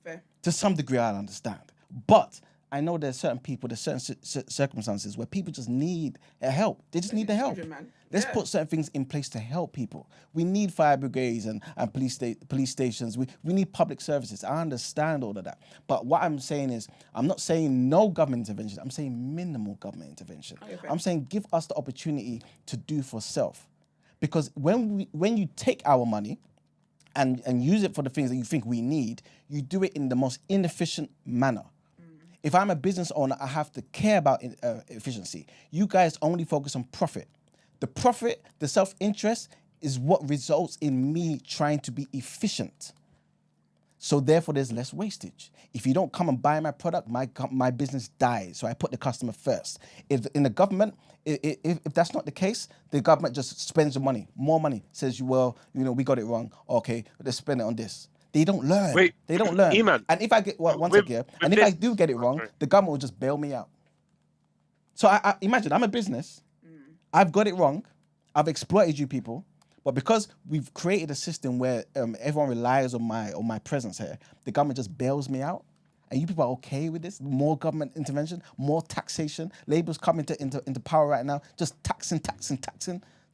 Fair. To some degree, I understand. But I know there's certain people, there's certain circumstances where people just need help. They just need the help. Man. Let's Yeah. put certain things in place to help people. We need fire brigades and police stations. We need public services. I understand all of that. But what I'm saying is, I'm not saying no government intervention. I'm saying minimal government intervention. Okay. I'm saying give us the opportunity to do for self. Because when you take our money and use it for the things that you think we need, you do it in the most inefficient manner. If I'm a business owner, I have to care about efficiency. You guys only focus on profit. The profit, the self-interest is what results in me trying to be efficient. So therefore, there's less wastage. If you don't come and buy my product, my business dies. So I put the customer first. If in the government, if that's not the case, the government just spends the money, more money, says, well, we got it wrong. Okay, let's spend it on this. They don't learn. Wait, they don't learn. E-man, And if I get and if I do get it wrong, the government will just bail me out. So I imagine I'm a business. I've got it wrong. I've exploited you people. But because we've created a system where everyone relies on my presence here, the government just bails me out. And you people are okay with this? More government intervention, more taxation. Labour's coming into power right now, just taxing,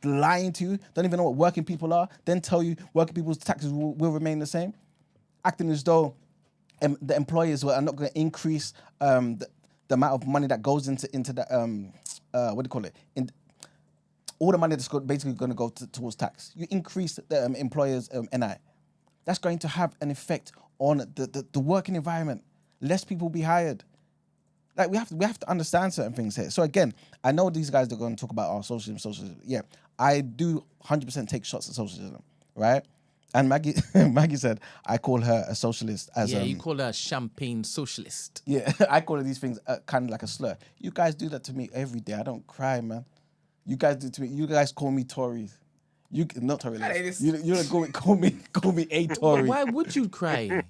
lying to you, don't even know what working people are, then tell you working people's taxes will remain the same. Acting as though the employers are not going to increase the amount of money that goes into the what do you call it? All the money that's basically going to go towards tax. You increase the employers' NI. That's going to have an effect on the working environment. Less people will be hired. Like we have to understand certain things here. So again, I know these guys are going to talk about socialism. Yeah, I do 100% take shots at socialism, right? And Maggie said I call her a socialist. You call her a champagne socialist. Yeah, I call her these things kind of like a slur. You guys do that to me every day. I don't cry, man. You guys do it to me. You guys call me Tories. You not Tory. You don't call me a Tory. Why would you cry?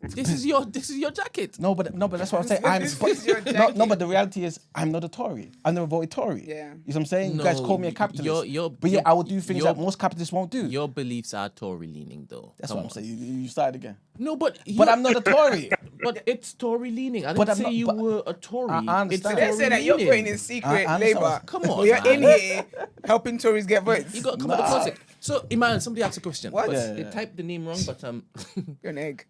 This is your jacket. No, but that's what I'm saying. But the reality is I'm not a Tory. I never voted Tory. Yeah. You know what I'm saying? No, you guys call me a capitalist. But I will do things that most capitalists won't do. Your beliefs are Tory leaning, though. That's what I'm saying. You started again. No, but I'm not a Tory. But it's Tory leaning. I didn't say you were a Tory. I understand. They say that you're putting in secret Labour. Come on, but you're in here helping Tories get votes. You got to come out of the closet. So, Iman, somebody asked a question. What? They typed the name wrong, but You're an egg.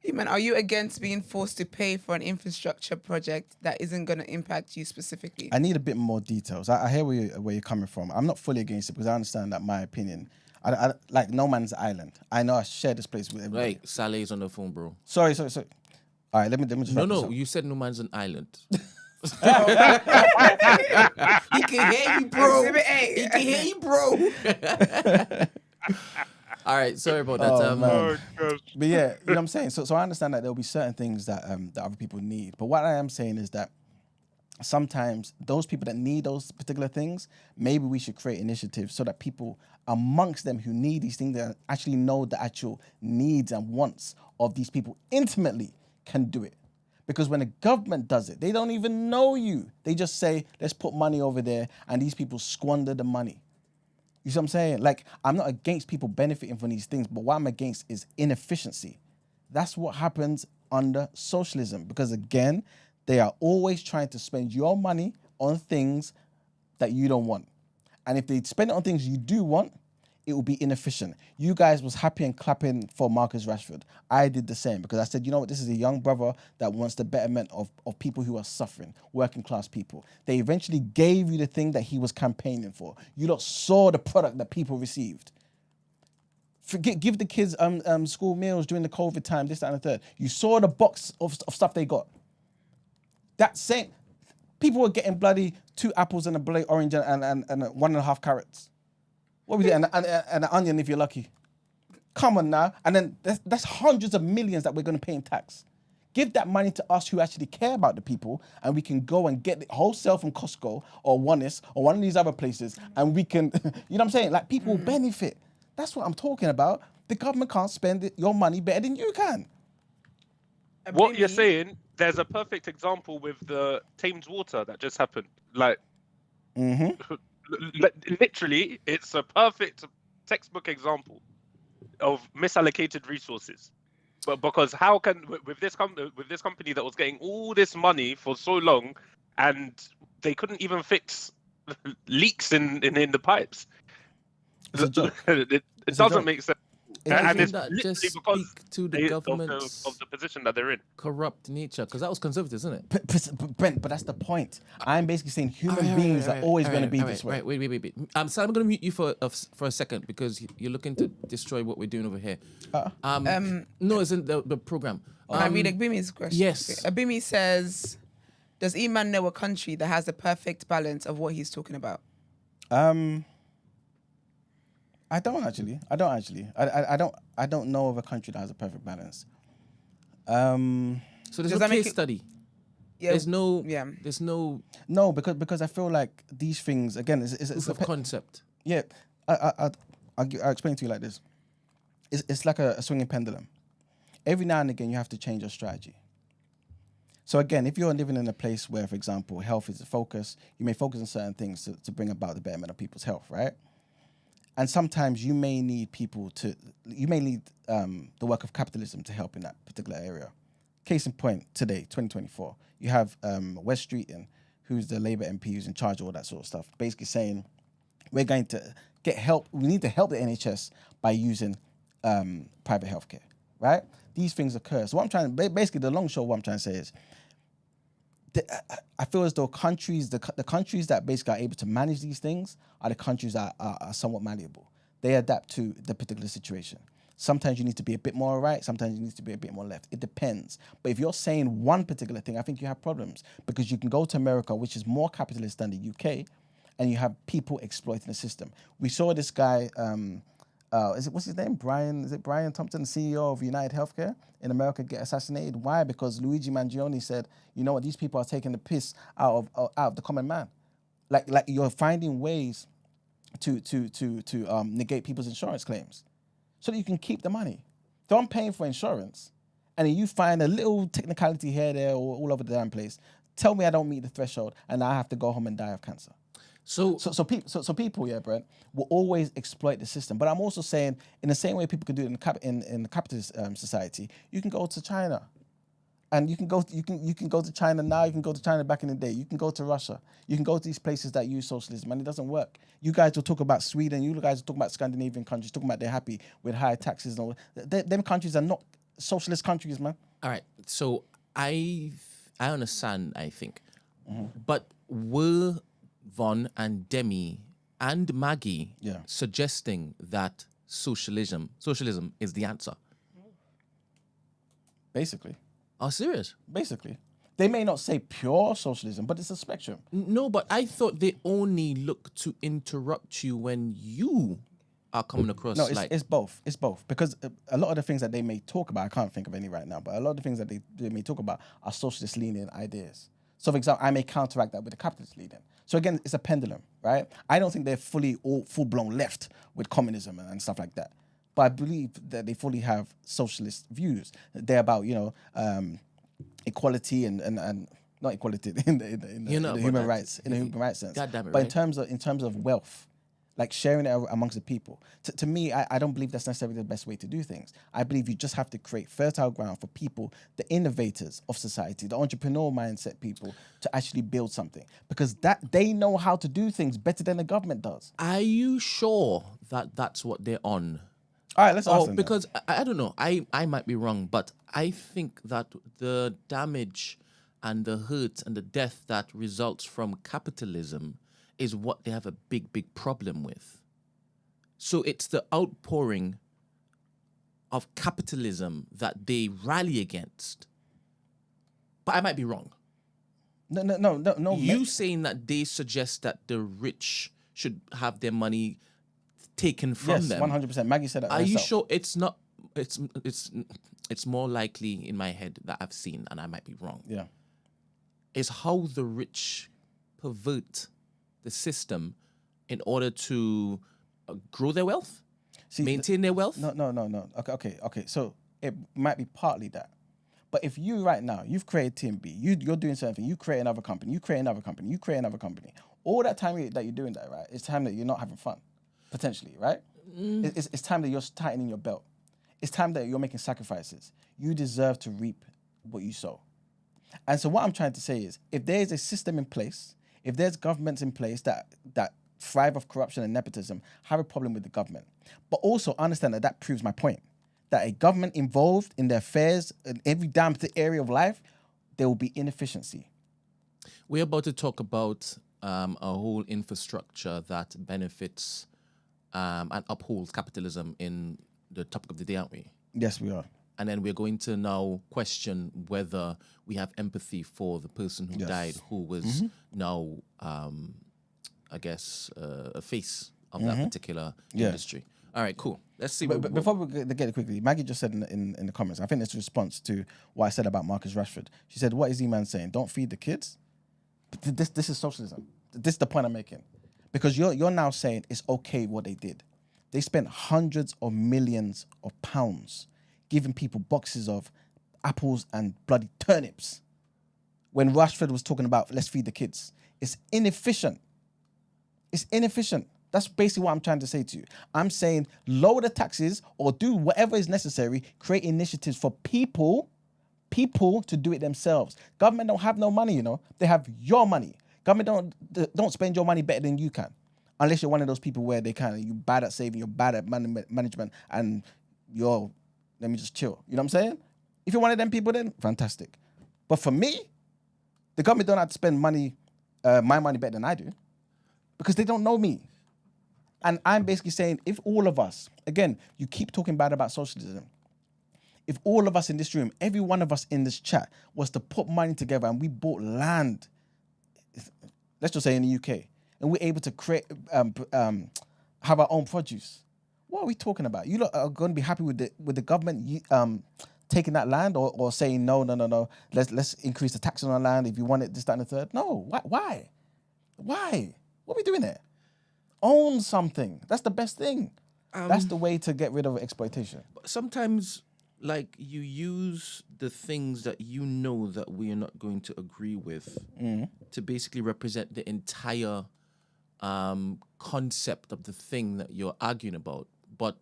Iman, are you against being forced to pay for an infrastructure project that isn't going to impact you specifically? I need a bit more details. I hear where you're coming from. I'm not fully against it because I understand that my opinion. I like no man's island. I know I share this place with everybody. Wait, Saleh's on the phone, bro. Sorry. All right, let me just. No, you said no man's an island. He can hear you, bro. He can hear you, bro. All right, sorry about that. But yeah, you know what I'm saying? So I understand that there'll be certain things that other people need. But what I am saying is that sometimes those people that need those particular things, maybe we should create initiatives so that people amongst them who need these things that actually know the actual needs and wants of these people intimately can do it. Because when the government does it, they don't even know you. They just say, let's put money over there, and these people squander the money. You see what I'm saying? Like, I'm not against people benefiting from these things, but what I'm against is inefficiency. That's what happens under socialism. Because again, they are always trying to spend your money on things that you don't want. And if they spend it on things you do want, it will be inefficient. You guys was happy and clapping for Marcus Rashford. I did the same because I said, you know what, this is a young brother that wants the betterment of people who are suffering, working class people. They eventually gave you the thing that he was campaigning for. You lot saw the product that people received. Give the kids school meals during the COVID time, this, that, and the third. You saw the box of stuff they got. That same, people were getting bloody 2 apples and a bloody orange and 1.5 carrots. What was it? And an onion if you're lucky. Come on now. And then that's hundreds of millions that we're going to pay in tax. Give that money to us who actually care about the people, and we can go and get it wholesale from Costco or Oneness or one of these other places, and we can, you know what I'm saying? Like, people will benefit. That's what I'm talking about. The government can't spend your money better than you can. What you're saying, there's a perfect example with the Thames Water that just happened. Like, literally, it's a perfect textbook example of misallocated resources. But because how can with this company that was getting all this money for so long, and they couldn't even fix leaks in the pipes? It doesn't make sense. And it's that literally just because speak to the government of the position that they're in. Corrupt nature, because that was conservative, isn't it? Brent, but that's the point. I'm basically saying human beings are always going to be this way. Wait. So I'm going to mute you for a second because you're looking to destroy what we're doing over here. No, it's in the program. Can I read Agbimi's question? Yes. Okay. Agbimi says, does Iman know a country that has the perfect balance of what he's talking about? I don't actually. I don't know of a country that has a perfect balance. So there's no case study. Yeah. There's no. Yeah. There's no. No, because I feel like these things again. It's a concept. Yeah, I'll explain it to you like this. It's like a swinging pendulum. Every now and again, you have to change your strategy. So again, if you're living in a place where, for example, health is a focus, you may focus on certain things to bring about the betterment of people's health, right? And sometimes you may need the work of capitalism to help in that particular area. Case in point, today, 2024, you have Wes Streeton, who's the Labour MP who's in charge of all that sort of stuff, basically saying, we're going to get help. We need to help the NHS by using private healthcare, right? These things occur. So basically the long show, what I'm trying to say is, I feel as though the countries that basically are able to manage these things are the countries that are somewhat malleable. They adapt to the particular situation. Sometimes you need to be a bit more right. Sometimes you need to be a bit more left. It depends. But if you're saying one particular thing, I think you have problems, because you can go to America, which is more capitalist than the UK, and you have people exploiting the system. We saw this guy, what's his name? Brian Thompson, CEO of UnitedHealthcare in America, get assassinated. Why? Because Luigi Mangione said, you know what, these people are taking the piss out of the common man. Like you're finding ways to negate people's insurance claims so that you can keep the money. So I'm paying for insurance, and then you find a little technicality here, there, or all over the damn place. Tell me I don't meet the threshold, and I have to go home and die of cancer. So people, yeah, Brent, will always exploit the system. But I'm also saying, in the same way people can do it in the capitalist society, you can go to China, and you can go to China now. You can go to China back in the day. You can go to Russia. You can go to these places that use socialism, and it doesn't work. You guys will talk about Sweden. You guys will talk about Scandinavian countries, talking about they're happy with higher taxes and all. Them countries are not socialist countries, man. All right. So I understand, I think, but were Von and Demi and Maggie suggesting that socialism is the answer? Basically. Oh, serious? Basically. They may not say pure socialism, but it's a spectrum. No, but I thought they only look to interrupt you when you are coming across. No, it's both. It's both. Because a lot of the things that they may talk about, I can't think of any right now, but a lot of the things that they may talk about are socialist leaning ideas. So, for example, I may counteract that with the capitalist leaning. So again, it's a pendulum, right? I don't think they're full-blown left with communism and stuff like that. But I believe that they fully have socialist views. They're about, equality and not equality in the human rights sense. God damn it, but right? in terms of wealth, like sharing it amongst the people. To me, I don't believe that's necessarily the best way to do things. I believe you just have to create fertile ground for people, the innovators of society, the entrepreneurial mindset people, to actually build something, because that they know how to do things better than the government does. Are you sure that that's what they're on? All right, let's ask them. Because I don't know. I might be wrong, but I think that the damage and the hurt and the death that results from capitalism is what they have a big, big problem with. So it's the outpouring of capitalism that they rally against. But I might be wrong. No. You saying that they suggest that the rich should have their money taken from them. 100%. Maggie said that. Are you sure it's not? It's more likely in my head that I've seen, and I might be wrong. Yeah. Is how the rich pervert the system in order to grow their wealth, maintain their wealth. No. Okay. So it might be partly that. But if you right now, you've created TMB, you're doing something, you create another company, you create another company, you create another company. All that time that you're doing that, right, it's time that you're not having fun. Potentially, right? It's time that you're tightening your belt. It's time that you're making sacrifices. You deserve to reap what you sow. And so what I'm trying to say is, if there is a system in place, if there's governments in place that thrive off corruption and nepotism, have a problem with the government. But also understand that proves my point. That a government involved in the affairs in every damn area of life, there will be inefficiency. We're about to talk about a whole infrastructure that benefits and upholds capitalism in the topic of the day, aren't we? Yes, we are. And then we're going to now question whether we have empathy for the person who died, who was now, I guess, a face of that particular industry. All right, cool. Let's see. But before we get it quickly, Maggie just said in the comments, I think it's a response to what I said about Marcus Rashford. She said, what is E-Man saying? Don't feed the kids? But this is socialism. This is the point I'm making. Because you're now saying it's okay what they did. They spent hundreds of millions of pounds giving people boxes of apples and bloody turnips when Rashford was talking about let's feed the kids. It's inefficient. It's inefficient. That's basically what I'm trying to say to you. I'm saying lower the taxes or do whatever is necessary, create initiatives for people to do it themselves. Government don't have no money, They have your money. Government don't spend your money better than you can. Unless you're one of those people where you're bad at saving, you're bad at management, and let me just chill. You know what I'm saying? If you're one of them people, then fantastic. But for me, The government don't have to spend money, my money better than I do, because they don't know me. And I'm basically saying, if all of us, again, you keep talking bad about socialism. If all of us in this room, every one of us in this chat was to put money together and we bought land, let's just say in the UK, and we're able to create, have our own produce, what are we talking about? You lot are going to be happy with the government taking that land or saying no, let's increase the tax on our land if you want it, this, that, and the third? No, why? What are we doing there? Own something. That's the best thing. That's the way to get rid of exploitation. But sometimes, like, you use the things that you know that we are not going to agree with to basically represent the entire concept of the thing that you're arguing about. But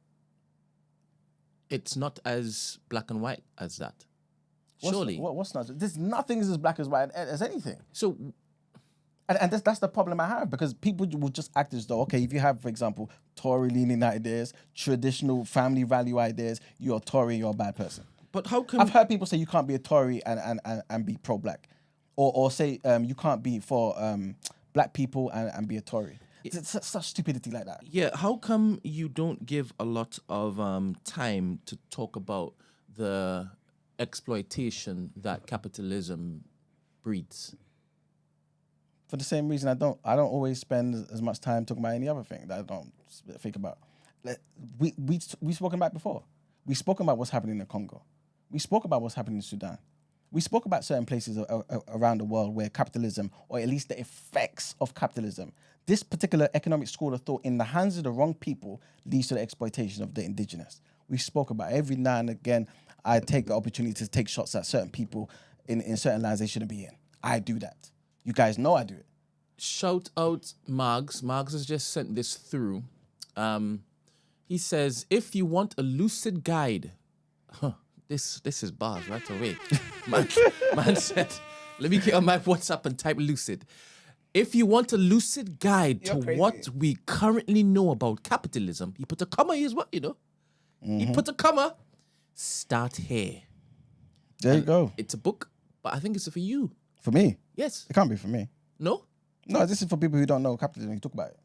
it's not as black and white as that. Surely. What's not? There's nothing is as black as white as anything. So... And that's the problem I have, because people will just act as though, okay, if you have, for example, Tory-leaning ideas, traditional family value ideas, you're a Tory, you're a bad person. But how come... I've heard people say you can't be a Tory and be pro-black. Or say you can't be for black people and be a Tory. It's such stupidity like that. Yeah, how come you don't give a lot of time to talk about the exploitation that capitalism breeds? For the same reason, I don't always spend as much time talking about any other thing that I don't think about. We spoken about before. We spoke about what's happening in the Congo. We spoke about what's happening in Sudan. We spoke about certain places around the world where capitalism, or at least the effects of capitalism, this particular economic school of thought in the hands of the wrong people leads to the exploitation of the indigenous. We spoke about every now and again, I take the opportunity to take shots at certain people in certain lands they shouldn't be in. I do that. You guys know I do it. Shout out Margs. Margs has just sent this through. He says, if you want a lucid guide, this is bars right away. Man said, let me get on my WhatsApp and type lucid. If you want a lucid guide to what we currently know about capitalism, he put a comma here as well, you know. He put a comma. Start here. There you go. It's a book, but I think it's for you. For me? Yes. It can't be for me. No? No, this is for people who don't know capitalism. You talk about it.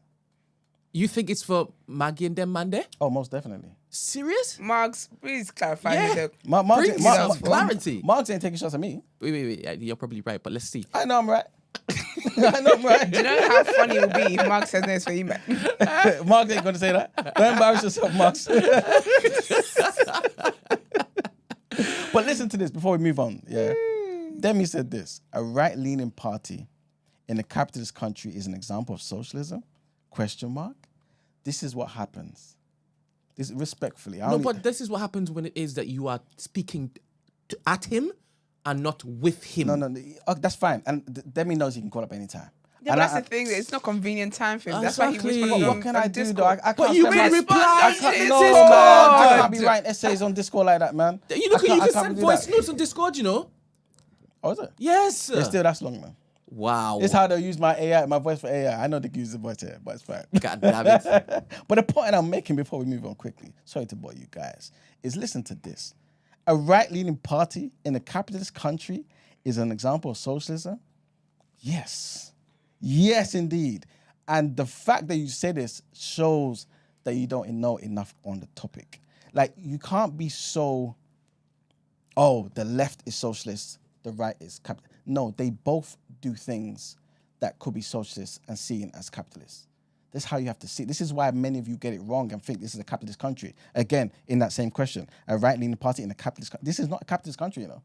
You think it's for Maggie and them man there? Oh, most definitely. Serious? Marks, please clarify. Yeah. Clarity. Marks ain't taking shots at me. Wait. You're probably right, but let's see. I know I'm right. I know I'm right. Do you know how funny it would be if Mark says this for you, man? Mark ain't going to say that. Don't embarrass yourself, Marks. But listen to this before we move on. Yeah. Demi said this: a right-leaning party in a capitalist country is an example of socialism? ? This is what happens. This respectfully. But this is what happens when it is that you are speaking at him and not with him. No, that's fine. And Demi knows he can call up anytime. Yeah, but that's the thing. It's not convenient time for him. That's why he Exactly. was. What can I do though? I can't. But you spend will my- reply. I can't, It's no, Discord. man. I can't be writing essays on Discord like that, man. You look, I you can can't send do voice that. notes on Discord, you know. Oh, is it? Yes. Yeah, still that's long, man. Wow. It's how they'll use my AI, my voice for AI. I know they can use the voice here, but it's fine. God damn it. But the point I'm making before we move on quickly, sorry to bore you guys, is listen to this. A right-leaning party in a capitalist country is an example of socialism? Yes. Yes, indeed. And the fact that you say this shows that you don't know enough on the topic. Like, you can't be so, the left is socialist, the right is capitalist. No, they both do things that could be socialist and seen as capitalist. This is how you have to see. This is why many of you get it wrong and think this is a capitalist country. Again, in that same question, a right-leaning party in a capitalist country. This is not a capitalist country, you know.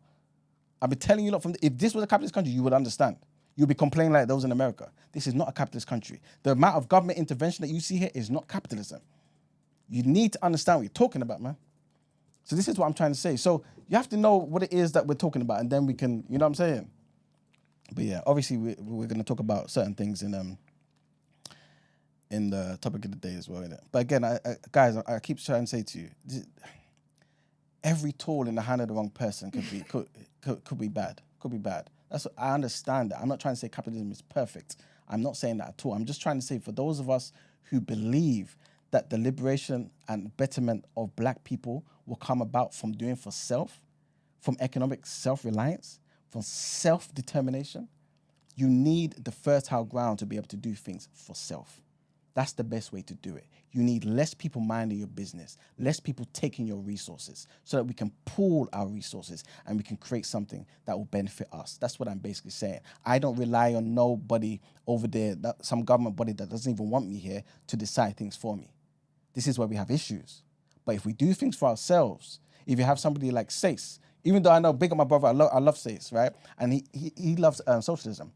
I've been telling you, if this was a capitalist country, you would understand. You'll be complaining like those in America. This is not a capitalist country. The amount of government intervention that you see here is not capitalism. You need to understand what you're talking about, man. So this is what I'm trying to say. So you have to know what it is that we're talking about, and then we can, you know what I'm saying? But yeah, obviously we're going to talk about certain things in the topic of the day as well, innit? But again, guys, I keep trying to say to you, every tool in the hand of the wrong person could be bad. Could be bad. That's what, I understand that. I'm not trying to say capitalism is perfect. I'm not saying that at all. I'm just trying to say for those of us who believe that the liberation and betterment of black people will come about from doing for self, from economic self-reliance, from self-determination, You need the fertile ground to be able to do things for self. That's the best way to do it. You need less people minding your business, less people taking your resources, so that we can pool our resources and we can create something that will benefit us. That's what I'm basically saying. I don't rely on nobody over there, some government body that doesn't even want me here, to decide things for me. This is where we have issues. But if we do things for ourselves, if you have somebody like Sace, even though I know, big up my brother, I love Sace, right? And he loves socialism.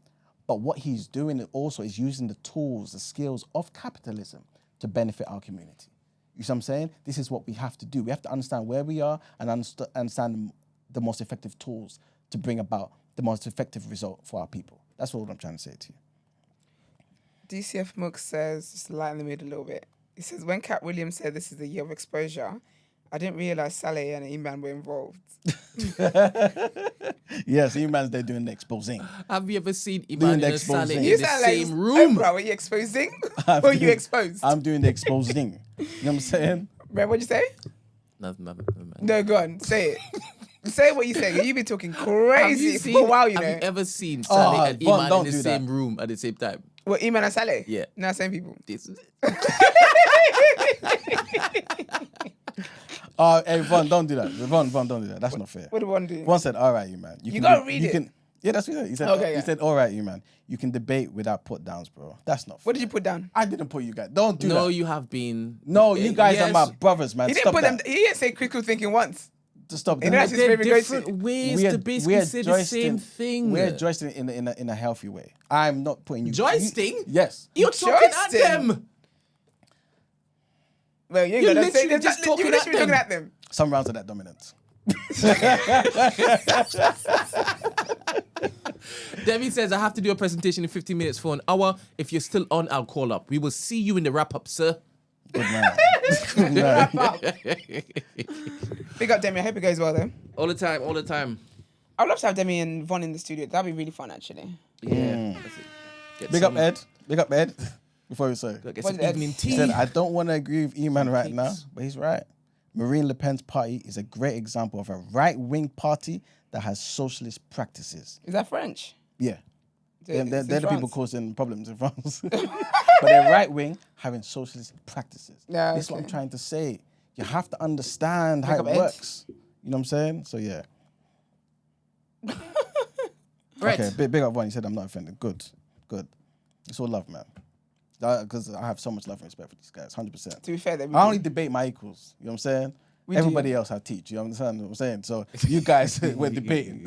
But what he's doing also is using the tools, the skills of capitalism to benefit our community. You see what I'm saying? This is what we have to do. We have to understand where we are and understand the most effective tools to bring about the most effective result for our people. That's what I'm trying to say to you. DCF Mook says, just lighten the mood a little bit. He says, when Cat Williams said this is the year of exposure, I didn't realise Saleh and Iman were involved. Yes, Iman's there doing the exposing. Have you ever seen Iman and Saleh in You the sound same like room? Oprah, were you exposing? Or you exposed? I'm doing the exposing. You know what I'm saying? Brent, what'd you say? Nothing. No, go on, say it. Say what you're saying. You've been talking crazy for a while, you know. Have you ever seen Saleh and Von, Iman don't in the do same that. room at the same time? What, Iman and Saleh? Yeah. No, same people. This is Hey, Von, don't do that. Von, don't do that. That's not fair. What do one do? Von said, all right, you man. You gotta read it. Yeah, that's what he said. He said, Okay, yeah. he said, all right, you man. You can debate without put downs, bro. That's not fair. What did you put down? I didn't put you guys. Don't do no, that. you have been. No, you guys are Yes. my brothers, man. He didn't Stop put that. them. He didn't say critical thinking once. Just stop He that. didn't There are His favorite different go-to. ways to basically say the same thing. We're joisting it in a healthy way. I'm not putting you. Joisting? Yes. You're talking at Joisting? them. Well, you ain't You're gonna say literally just talking you're literally at them. talking at them. Some rounds of that dominance. Debbie says, I have to do a presentation in 15 minutes for an hour. If you're still on, I'll call up. We will see you in the wrap-up, sir. Good man. Good man. Big up Demi. I hope it goes well though. All the time. I'd love to have Demi and Von in the studio. That'd be really fun, actually. Yeah. Get Big some- up, Ed. Big up, Ed. Before we say. Get What some did Ed evening He tea. said, I don't want to agree with E-Man right now, Peeps. but he's right. Marine Le Pen's party is a great example of a right-wing party that has socialist practices. Is that French? Yeah. They're It's the in people France. causing problems in France. But they're right-wing, having socialist practices. Yeah, This is what okay. I'm trying to say. You have to understand how Pick it up Ed. works. You know what I'm saying? So, yeah. Right. Okay, big up one. You said I'm not offended. Good. It's all love, man. Because I have so much love and respect for these guys, 100%. To be fair, I only debate my equals. You know what I'm saying? Everybody else I teach. You understand what I'm saying? So you guys were debating.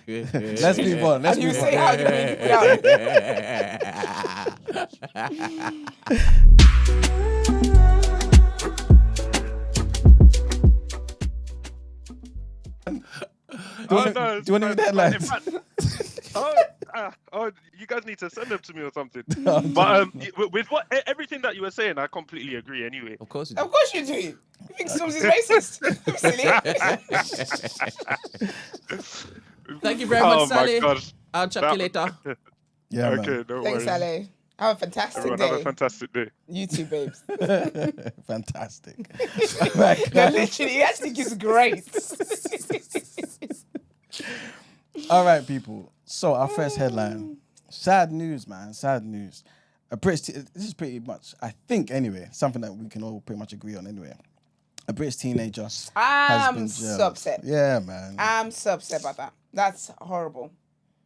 Let's move on. Let's And you move say on. how you Do you want to read the headlines? You guys need to send them to me or something. No, But with what everything that you were saying, I completely agree. Anyway, Of course you do. Of course you do. You think Sums is racist? Silly. Thank you very much, oh my Sally. god. I'll chat to you later. Yeah, Okay, man. no Thanks, worries. Ale. Have a fantastic Everyone day. have a fantastic day. You too, babes. Fantastic. Right, No, literally, he actually gives grace. all right, people. So our first headline. Sad news, man. Sad news. This is pretty much, I think anyway, something that we can all pretty much agree on anyway. A British teenager has I'm been so jailed. upset. Yeah, man. I'm so upset about that. That's horrible.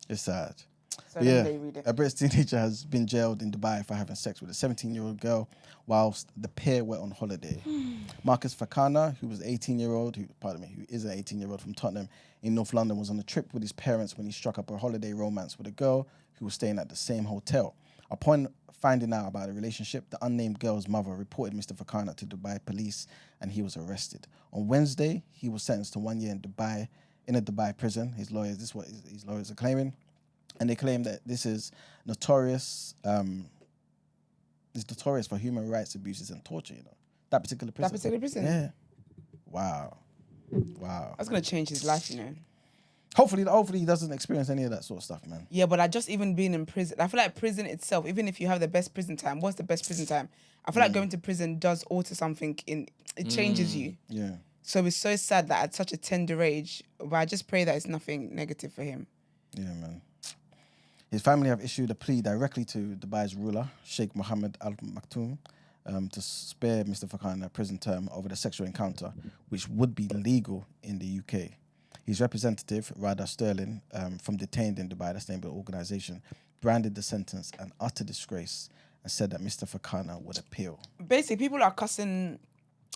It's sad. So Yeah, let me read it. a British teenager has been jailed in Dubai for having sex with a 17-year-old girl whilst the pair were on holiday. Marcus Fakana, who is an 18-year-old from Tottenham in North London, was on a trip with his parents when he struck up a holiday romance with a girl who was staying at the same hotel. Upon finding out about the relationship, the unnamed girl's mother reported Mr. Fakana to Dubai police and he was arrested. On Wednesday, he was sentenced to 1 year in a Dubai prison. This is what his lawyers are claiming. And they claim that this is notorious. It's notorious for human rights abuses and torture. You know that particular prison. That particular prison? Yeah. Wow. That's going to change his life, you know. Hopefully he doesn't experience any of that sort of stuff, man. Yeah, but I just even being in prison, I feel like prison itself, even if you have the best prison time, what's the best prison time? I feel like going to prison does alter something it changes you. Yeah. So it's so sad that at such a tender age, but I just pray that it's nothing negative for him. Yeah, man. His family have issued a plea directly to Dubai's ruler, Sheikh Mohammed Al Maktoum, to spare Mr. Fakana a prison term over the sexual encounter, which would be legal in the UK. His representative, Rada Sterling, from Detained in Dubai, that's the name of the organisation, branded the sentence an utter disgrace and said that Mr. Fakana would appeal. Basically, people are cussing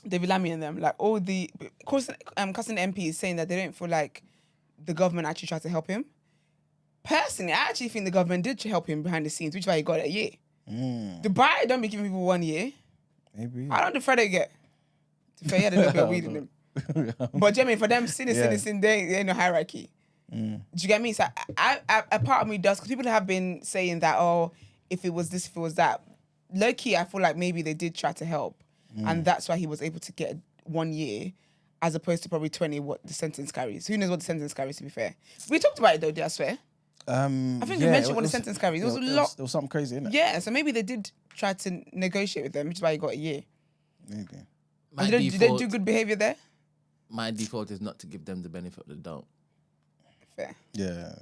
David Lammy and them, like all the cussing MPs, saying that they don't feel like the government actually tried to help him. Personally, I actually think the government did help him behind the scenes, which is why he got a year. Dubai don't be giving people 1 year. Maybe. I don't know the Friday get. To fair, he had a little bit of weed in him. But Jimmy, for them, sin, there ain't no hierarchy. Do you get me? So a part of me does, because people have been saying that, oh, if it was this, if it was that. Low key, I feel like maybe they did try to help. And that's why he was able to get 1 year, as opposed to probably 20, what the sentence carries. Who knows what the sentence carries, to be fair. We talked about it though, I swear. I think we mentioned what the sentence carries. It was a lot. It was something crazy, innit? Yeah, so maybe they did try to negotiate with them, which is why he got a year. Maybe. Did they do good behaviour there? My default is not to give them the benefit of the doubt. Fair. Yeah.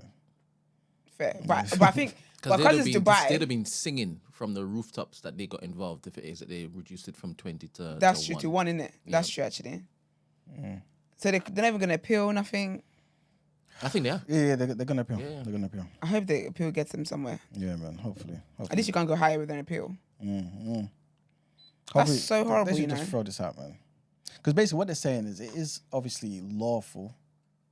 Fair. But I think, because it's Dubai. They'd have been singing from the rooftops that they got involved if it is that they reduced it from 20 to That's to true, 1. to 1, innit? That's true, actually. So they're never going to appeal, nothing? I think they are. Yeah, they're going to appeal. Yeah. They're going to appeal. I hope the appeal gets them somewhere. Yeah, man. Hopefully. At least you can't go higher with an appeal. That's That's so horrible, They should you know? just throw this out, man. Because basically what they're saying is it is obviously lawful,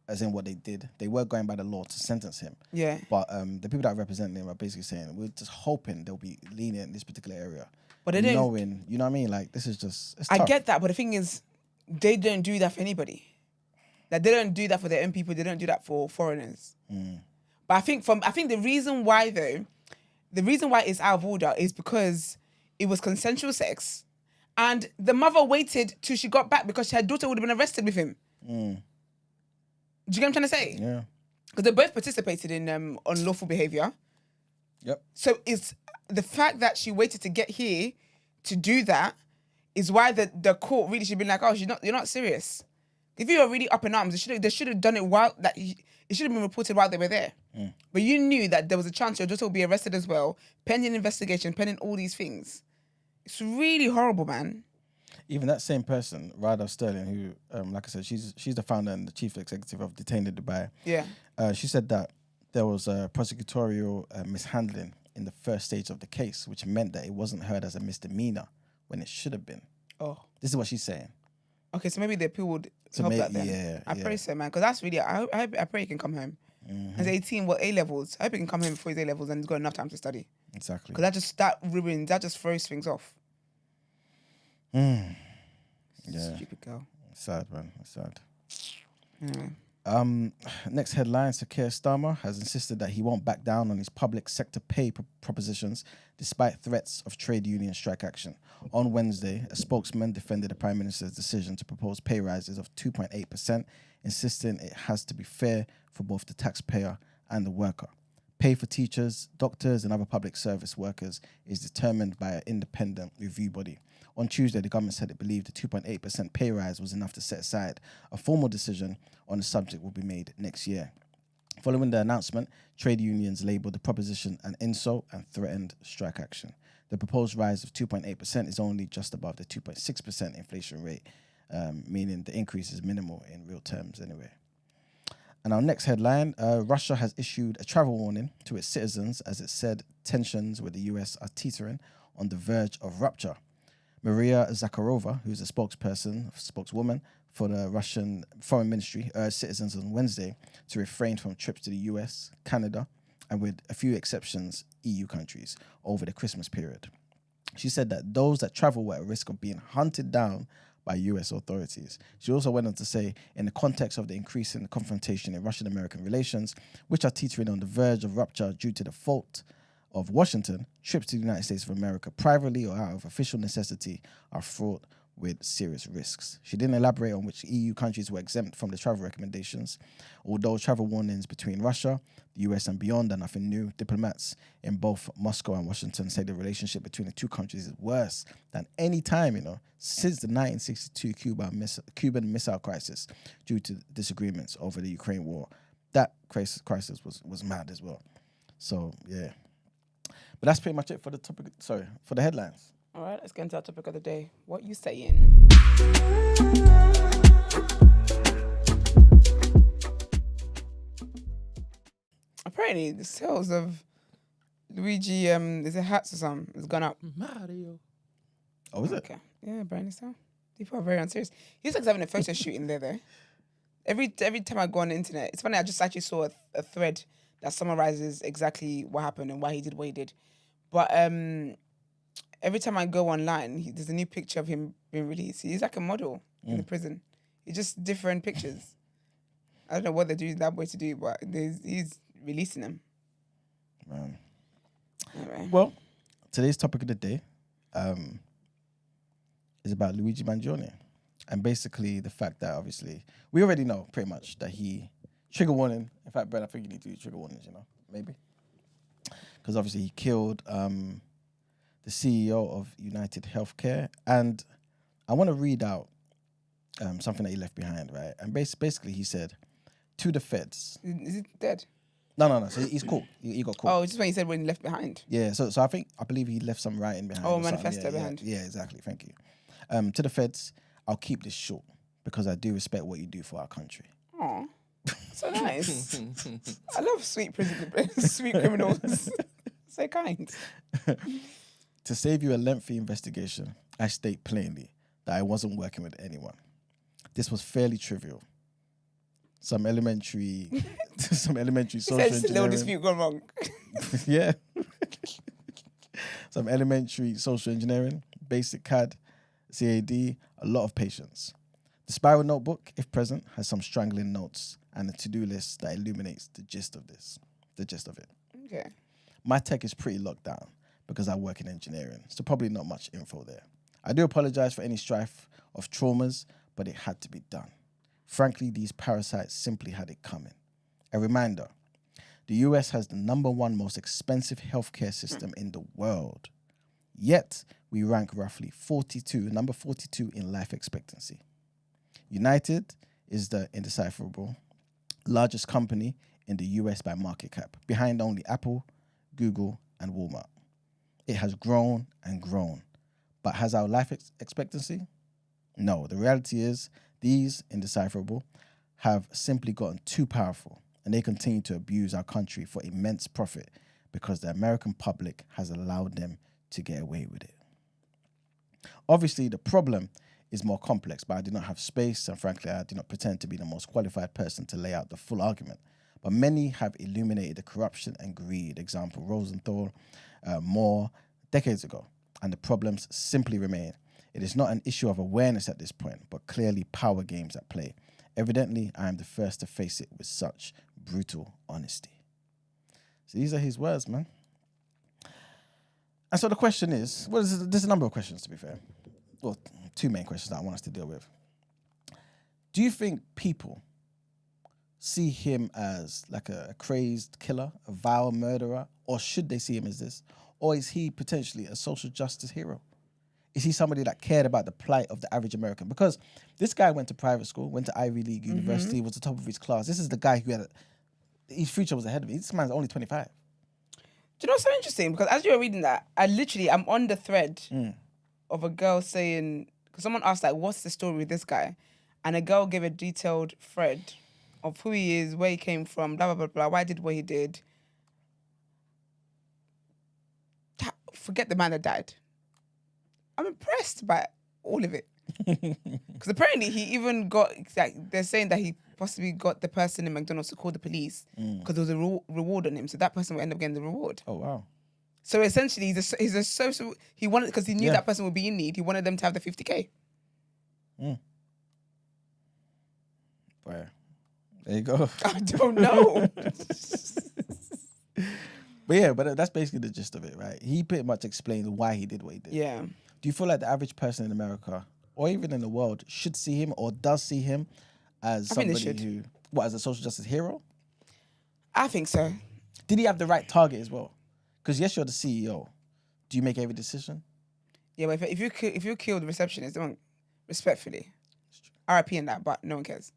as in what they did. They were going by the law to sentence him. Yeah. But the people that represent him are basically saying, we're just hoping they'll be lenient in this particular area. But they don't. Knowing, you know what I mean? Like, this is just, it's I tough. get that, but the thing is, they don't do that for anybody. Like, they don't do that for their own people. They don't do that for foreigners. But I think the reason why though, the reason why it's out of order is because it was consensual sex, and the mother waited till she got back because her daughter would have been arrested with him. Do you get what I'm trying to say? Yeah. Because they both participated in unlawful behaviour. Yep. So it's the fact that she waited to get here to do that is why the court really should be like, oh, you're not serious. If you were really up in arms, they should have done it while that it should have been reported while they were there. But you knew that there was a chance your daughter would be arrested as well, pending investigation, pending all these things. It's really horrible, man. Even that same person, Rada Sterling, who, like I said, she's the founder and the chief executive of Detained in Dubai. Yeah. She said that there was a prosecutorial mishandling in the first stage of the case, which meant that it wasn't heard as a misdemeanor when it should have been. Oh. This is what she's saying. Okay, so maybe the appeal would help that then. Yeah, I pray so, man, because that's really, I pray he can come home. He's 18, A-levels. I hope he can come home before his A-levels and he's got enough time to study. Exactly. Because that just throws things off. Yeah. Stupid girl. Sad, man. It's sad. Yeah. Next headline, Sir Keir Starmer has insisted that he won't back down on his public sector pay propositions despite threats of trade union strike action. On Wednesday, a spokesman defended the Prime Minister's decision to propose pay rises of 2.8%, insisting it has to be fair for both the taxpayer and the worker. Pay for teachers, doctors and other public service workers is determined by an independent review body. On Tuesday, the government said it believed the 2.8% pay rise was enough to set aside. A formal decision on the subject will be made next year. Following the announcement, trade unions labelled the proposition an insult and threatened strike action. The proposed rise of 2.8% is only just above the 2.6% inflation rate, meaning the increase is minimal in real terms anyway. And our next headline, Russia has issued a travel warning to its citizens as it said tensions with the US are on the verge of rupture. Maria Zakharova, who's a spokeswoman for the Russian Foreign Ministry, urged citizens on Wednesday to refrain from trips to the US, Canada, and with a few exceptions, EU countries over the Christmas period. She said that those that travel were at risk of being hunted down by US authorities. She also went on to say, in the context of the increasing confrontation in Russian-American relations, which are teetering on the verge of rupture due to the fault of Washington, trips to the United States of America, privately or out of official necessity, are fraught with serious risks. She didn't elaborate on which EU countries were exempt from the travel recommendations. Although travel warnings between Russia, the US and beyond are nothing new, diplomats in both Moscow and Washington say the relationship between the two countries is worse than any time, since the 1962 Cuban Missile Crisis due to disagreements over the Ukraine war. That crisis was mad as well. So yeah, but that's pretty much it for the topic. Sorry, for the headlines. All right, let's get into our topic of the day. What you saying? Apparently, the sales of Luigi, is it hats or something, has gone up. Mario. Oh, is it? Okay. Yeah, apparently so. People are very unserious. He's like having a photo shoot in there, though. Every time I go on the internet, it's funny, I just actually saw a thread that summarizes exactly what happened and why he did what he did. But every time I go online, there's a new picture of him being released. He's like a model in the prison. It's just different pictures. I don't know what they're doing that way to do, but he's releasing them. Man. Anyway. Well, today's topic of the day is about Luigi Mangione. And basically the fact that obviously we already know pretty much that he trigger warning. In fact, Brent, I think you need to do trigger warnings, maybe. Because obviously he killed the CEO of UnitedHealthcare. And I want to read out something that he left behind, right? And basically he said to the feds. Is it dead? No. So he's caught. He got caught. Oh, just when you said when he left behind. Yeah. So I believe he left some writing behind. Oh, or manifesto something. behind. Yeah, exactly. Thank you. To the feds, I'll keep this short because I do respect what you do for our country. Aw, so nice. I love sweet criminals. So kind. To save you a lengthy investigation, I state plainly that I wasn't working with anyone. This was fairly trivial. Some elementary social Says little engineering. dispute gone wrong. Yeah. Some elementary social engineering, basic CAD, CAD, a lot of patience. The spiral notebook, if present, has some strangling notes and a to-do list that illuminates the gist of it. Okay. My tech is pretty locked down because I work in engineering, so probably not much info there. I do apologize for any strife of traumas, but it had to be done. Frankly, these parasites simply had it coming. A reminder, the US has the #1 most expensive healthcare system in the world. Yet, we rank roughly number 42 in life expectancy. United is the indecipherable largest company in the US by market cap, behind only Apple, Google, and Walmart. It has grown and grown, but has our life expectancy? No, the reality is these indecipherable have simply gotten too powerful, and they continue to abuse our country for immense profit because the American public has allowed them to get away with it. Obviously, the problem is more complex, but I do not have space, and frankly, I do not pretend to be the most qualified person to lay out the full argument. But many have illuminated the corruption and greed, example Rosenthal, Moore, decades ago, and the problems simply remain. It is not an issue of awareness at this point, but clearly power games at play. Evidently, I am the first to face it with such brutal honesty. So these are his words, man. And so the question is, there's a number of questions, to be fair. Well, two main questions that I want us to deal with. Do you think people see him as like a crazed killer, a vile murderer, or should they see him as this? Or is he potentially a social justice hero? Is he somebody that cared about the plight of the average American? Because this guy went to private school, went to Ivy League university, was the top of his class. This is the guy who his future was ahead of him. This man's only 25. Do you know what's so interesting? Because as you were reading that, I'm on the thread of a girl saying, because someone asked, like, what's the story with this guy? And a girl gave a detailed thread of who he is, where he came from, blah, blah, blah, blah, why he did what he did. Forget the man that died. I'm impressed by all of it. Because apparently he even got, like, they're saying that he possibly got the person in McDonald's to call the police because there was a reward on him. So that person will end up getting the reward. Oh, wow. So essentially, he's a social, he wanted, because he knew that person would be in need, he wanted them to have the 50K. Where? There you go. I don't know. But that's basically the gist of it, right? He pretty much explained why he did what he did. Yeah. Do you feel like the average person in America, or even in the world, should see him or does see him as somebody who, as a social justice hero? I think so. Did he have the right target as well? Because yes, you're the CEO. Do you make every decision? Yeah, but if you kill the receptionist, don't respectfully, RIP in that, but no one cares.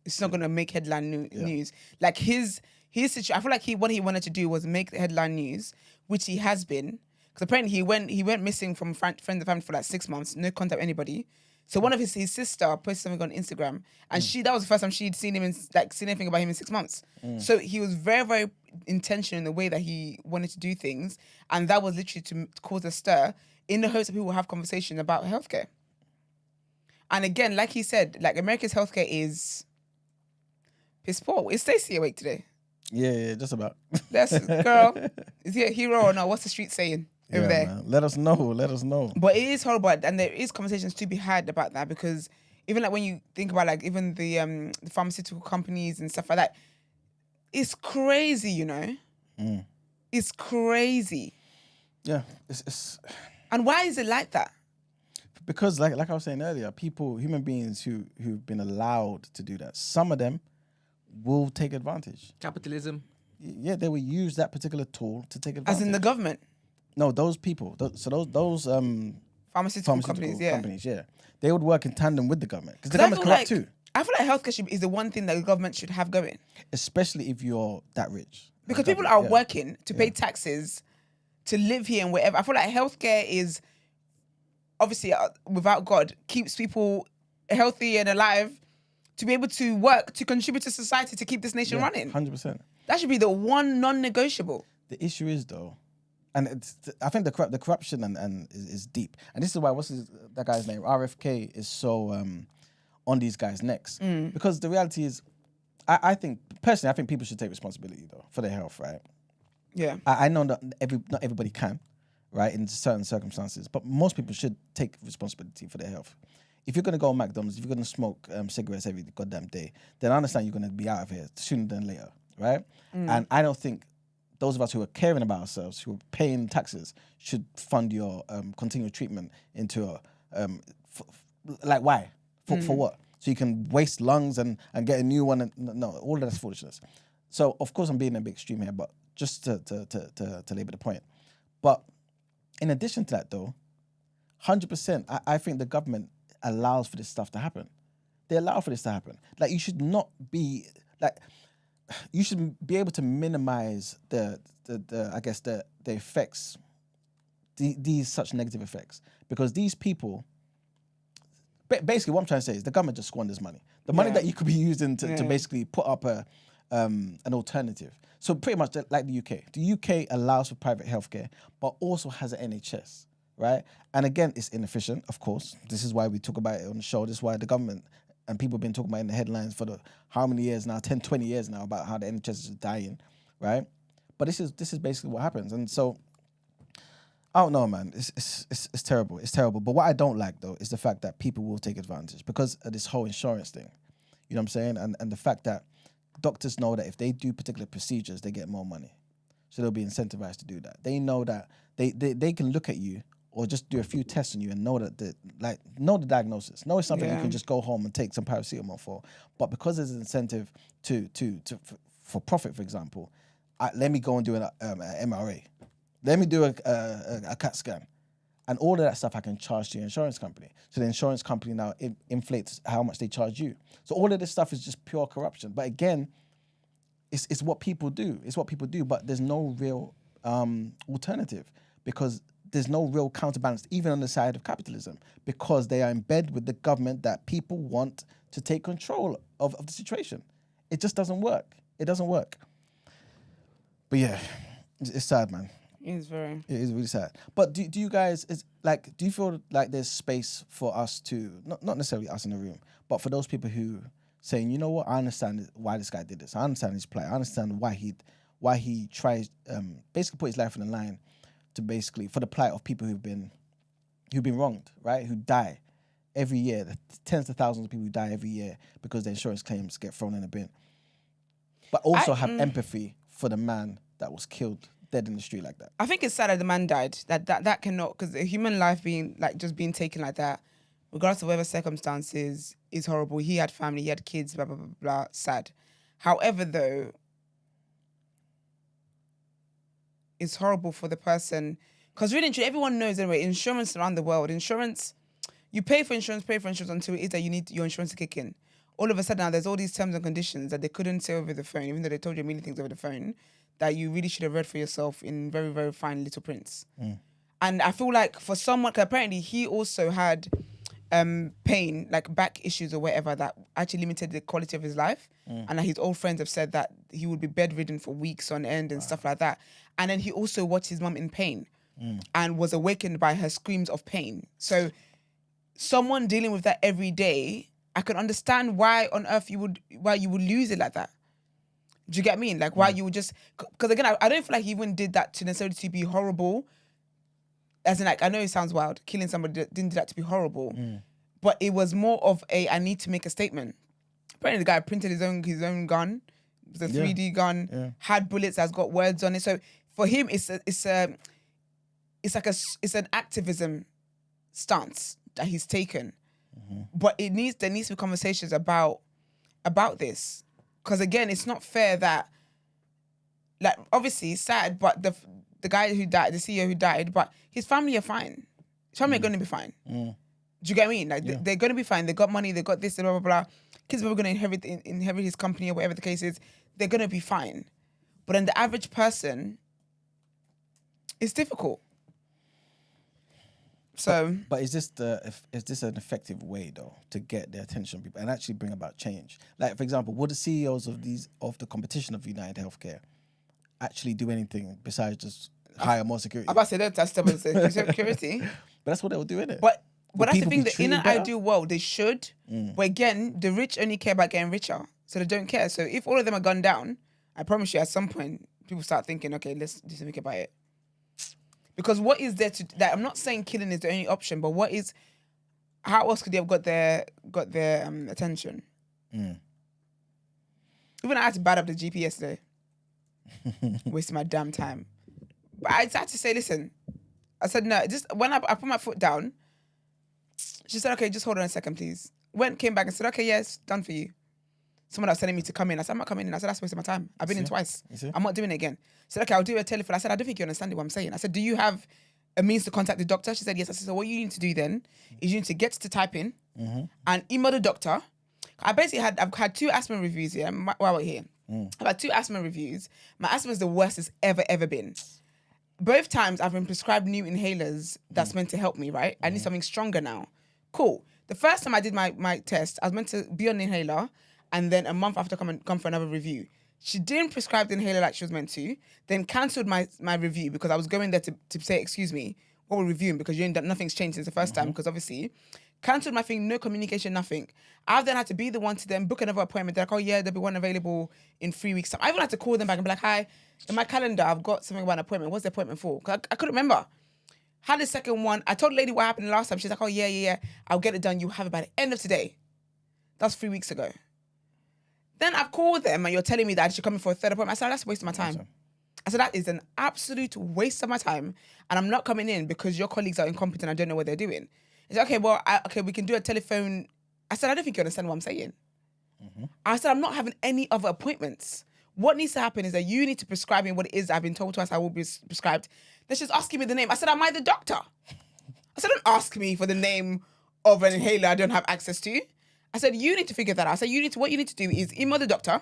It's not gonna make headline news. Like his situation. I feel like what he wanted to do was make the headline news, which he has been. Because apparently he went missing from friends and family for like 6 months, no contact with anybody. So one of his sister posted something on Instagram, and that was the first time she'd seen him seen anything about him in 6 months. So he was very, very intentional in the way that he wanted to do things, and that was literally to cause a stir in the hopes that people will have conversation about healthcare. And again, like he said, like America's healthcare is piss poor. Is Stacey awake today? Yeah, just about. That's girl. Is he a hero or not? What's the street saying over there? Man. Let us know. But it is horrible, and there is conversations to be had about that, because even like when you think about like even the pharmaceutical companies and stuff like that, it's crazy, you know. It's crazy. Yeah, it's. And why is it like that? Because like I was saying earlier, human beings who've been allowed to do that, some of them will take advantage. Capitalism. Yeah, they will use that particular tool to take advantage. As in the government? No, those people. Those Pharmaceutical companies, yeah. They would work in tandem with the government. Because the government's corrupt too. I feel like healthcare is the one thing that the government should have going. Especially if you're that rich. Because people are working to pay taxes, to live here and wherever. I feel like healthcare is, obviously, without God, keeps people healthy and alive to be able to work, to contribute to society, to keep this nation running. 100%. That should be the one non-negotiable. The issue is, though, and I think the corruption and is deep. And this is why, that guy's name? RFK is so on these guys' necks. Because the reality is, I think people should take responsibility, though, for their health, right? Yeah. I know that not everybody can, right, in certain circumstances, but most people should take responsibility for their health. If you're going to go on McDonald's, if you're going to smoke cigarettes every goddamn day, then I understand you're going to be out of here sooner than later, right? And I don't think those of us who are caring about ourselves, who are paying taxes, should fund your continual treatment into why? For what? So you can waste lungs and get a new one? No, all of that's foolishness. So, of course, I'm being a bit extreme here, but just to labor the point. But in addition to that, though, 100%, I think the government allows for this stuff to happen. They allow for this to happen. Like, you should not be you should be able to minimize the effects, these such negative effects, because these people. Basically, what I'm trying to say is the government just squanders money. The money that you could be using to basically put up an alternative. So pretty much like the UK. The UK allows for private healthcare, but also has an NHS, right? And again, it's inefficient, of course. This is why we talk about it on the show. This is why the government and people have been talking about it in the headlines for how many years now, 10, 20 years now, about how the NHS is dying, right? But this is basically what happens. And so, I don't know, man. It's terrible. It's terrible. But what I don't like, though, is the fact that people will take advantage because of this whole insurance thing. You know what I'm saying? And the fact that doctors know that if they do particular procedures, they get more money. So they'll be incentivized to do that. They know that they can look at you or just do a few tests on you and know that know the diagnosis. Know it's something you can just go home and take some paracetamol for. But because there's an incentive for profit, for example, let me go and do an MRA. Let me do a CAT scan. And all of that stuff I can charge to your insurance company. So the insurance company now inflates how much they charge you. So all of this stuff is just pure corruption. But again, it's what people do. It's what people do, but there's no real alternative because there's no real counterbalance, even on the side of capitalism, because they are in bed with the government that people want to take control of the situation. It just doesn't work. It doesn't work. But yeah, it's sad, man. It is really sad. But do you guys, do you feel like there's space for us to, not necessarily us in the room, but for those people who saying, you know what, I understand why this guy did this. I understand his plight. I understand why he tries basically put his life on the line to basically for the plight of people who've been wronged, right? Who die every year. Tens of thousands of people who die every year because their insurance claims get thrown in a bin. But also have empathy for the man that was killed dead in the street like that. I think it's sad that the man died. That cannot, because a human life being being taken like that, regardless of whatever circumstances, is horrible. He had family, he had kids, blah blah blah blah. Sad. However, though, it's horrible for the person because really, everyone knows anyway. Insurance around the world, you pay for insurance until it is that you need your insurance to kick in. all of a sudden now there's all these terms and conditions that they couldn't say over the phone, even though they told you a million things over the phone, that you really should have read for yourself in very, very fine little prints. And I feel like for someone, 'cause apparently he also had pain, like back issues or whatever, that actually limited the quality of his life. And his old friends have said that he would be bedridden for weeks on end and stuff like that. And then he also watched his mum in pain and was awakened by her screams of pain. So someone dealing with that every day, I can understand why on earth you would lose it like that. Do you get me? Like why you would just, because again, I don't feel like he even did that to necessarily to be horrible. As in, like, I know it sounds wild, killing somebody didn't do that to be horrible, but it was more of I need to make a statement. Apparently the guy printed his own gun. It was a 3D gun, had bullets that's got words on it. So for him, it's an activism stance that he's taken. But there needs to be conversations about this. Because again, it's not fair that, like, obviously it's sad, but the guy who died, the CEO who died, but his family are fine. His family are going to be fine. Do you get what I mean? Like they're going to be fine. They got money. They got this, blah blah blah. Kids are going to inherit his company or whatever the case is. They're going to be fine. But then the average person, it's difficult. So, but is this an effective way though to get the attention of people and actually bring about change? Like, for example, would the CEOs of the competition of UnitedHealthcare actually do anything besides just hire more security? I'm about to say that that's security. But that's what they would do, innit? But that's the thing. In an better? ideal world, they should. But again, the rich only care about getting richer, so they don't care. So if all of them are gunned down, I promise you, at some point, people start thinking, okay, let's do something about it. Because what is there to? Like, I'm not saying killing is the only option, but how else could they have got their attention? Even I had to bad up the GP yesterday, wasting my damn time. But I had to say, listen. I said no. Just when I put my foot down, she said, okay, just hold on a second, please. Came back and said, okay, yes, done for you. Someone else telling me to come in. I said, I'm not coming in. I said, that's wasting my time. I've been in twice. I'm not doing it again. She said, okay, I'll do a telephone. I said, I don't think you understand what I'm saying. I said, do you have a means to contact the doctor? She said, yes. I said, so what you need to do then is you need to get to type in and email the doctor. I've had 2 asthma reviews here while we're here. I've had 2 asthma reviews. My asthma is the worst it's ever been. Both times I've been prescribed new inhalers that's meant to help me, right? I need something stronger now. Cool. The first time I did my test, I was meant to be on the inhaler, and then a month after come for another review. She didn't prescribe the inhaler like she was meant to, then cancelled my review because I was going there to say, excuse me, what we're reviewing, because nothing's changed since the first time, because obviously, cancelled my thing, no communication, nothing. I've then had to be the one to then book another appointment. They're like, oh yeah, there'll be one available in 3 weeks' time. I even had to call them back and be like, hi, in my calendar, I've got something about an appointment. What's the appointment for? Because I couldn't remember. Had the second one. I told the lady what happened last time. She's like, oh yeah. I'll get it done. You'll have it by the end of today. That's 3 weeks ago. Then I've called them and you're telling me that I should come in for a third appointment. I said, that's a waste of my time. Awesome. I said, that is an absolute waste of my time. And I'm not coming in because your colleagues are incompetent. I don't know what they're doing. He said, okay, well, we can do a telephone. I said, I don't think you understand what I'm saying. I said, I'm not having any other appointments. What needs to happen is that you need to prescribe me what it is I've been told twice I will be prescribed. Then she's asking me the name. I said, am I the doctor? I said, don't ask me for the name of an inhaler I don't have access to. I said, you need to figure that out. I said, what you need to do is email the doctor,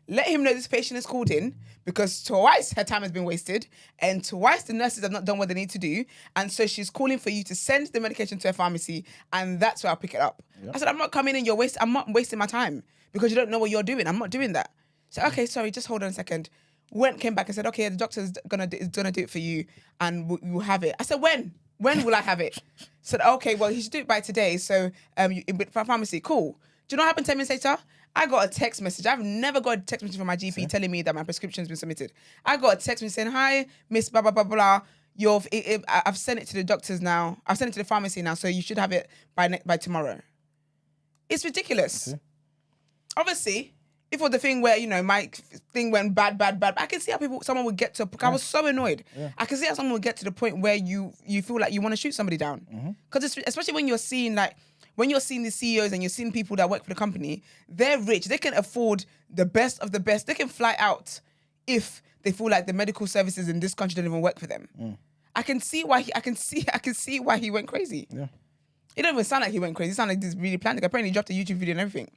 let him know this patient is called in, because twice her time has been wasted and twice the nurses have not done what they need to do. And so she's calling for you to send the medication to a pharmacy, and that's where I'll pick it up. Yep. I said, I'm not coming in, I'm not wasting my time because you don't know what you're doing. I'm not doing that. So, okay, sorry, just hold on a second. Came back and said, okay, the doctor's gonna do it for you and we'll have it. I said, when? When will I have it? Said, okay, well, he should do it by today. So, pharmacy, cool. Do you know what happened 10 minutes later? I got a text message. I've never got a text message from my GP telling me that my prescription's been submitted. I got a text message saying, hi, Miss blah, blah, blah, blah. I've sent it to the doctors now. I've sent it to the pharmacy now, so you should have it by tomorrow. It's ridiculous. Okay. Obviously, if it was the thing where, my thing went bad, I can see how someone would get to, I was so annoyed. Yeah. I can see how someone would get to the point where you feel like you want to shoot somebody down. Because especially when you're seeing the CEOs and you're seeing people that work for the company, they're rich. They can afford the best of the best. They can fly out if they feel like the medical services in this country don't even work for them. I can see why he went crazy. Yeah. It don't even sound like he went crazy. It sounded like this really planned. Like, apparently he dropped a YouTube video and everything.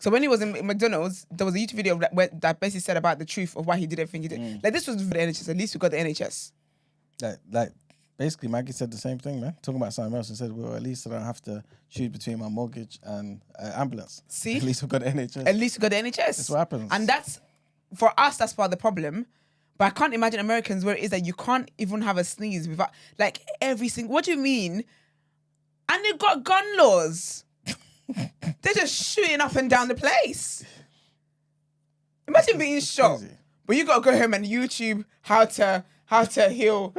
So when he was in McDonald's, there was a YouTube video that basically said about the truth of why he did everything he did. Like, this was for the NHS. At least we got the NHS. Like basically, Maggie said the same thing, man. Talking about something else and said, well, at least I don't have to choose between my mortgage and ambulance. See? At least we got the NHS. At least we got the NHS. That's what happens. And that's, for us, that's part of the problem. But I can't imagine Americans where it is that you can't even have a sneeze without, like, every single... What do you mean? And they've got gun laws. They're just shooting up and down the place. Imagine being shot, crazy. but you gotta go home and YouTube how to heal,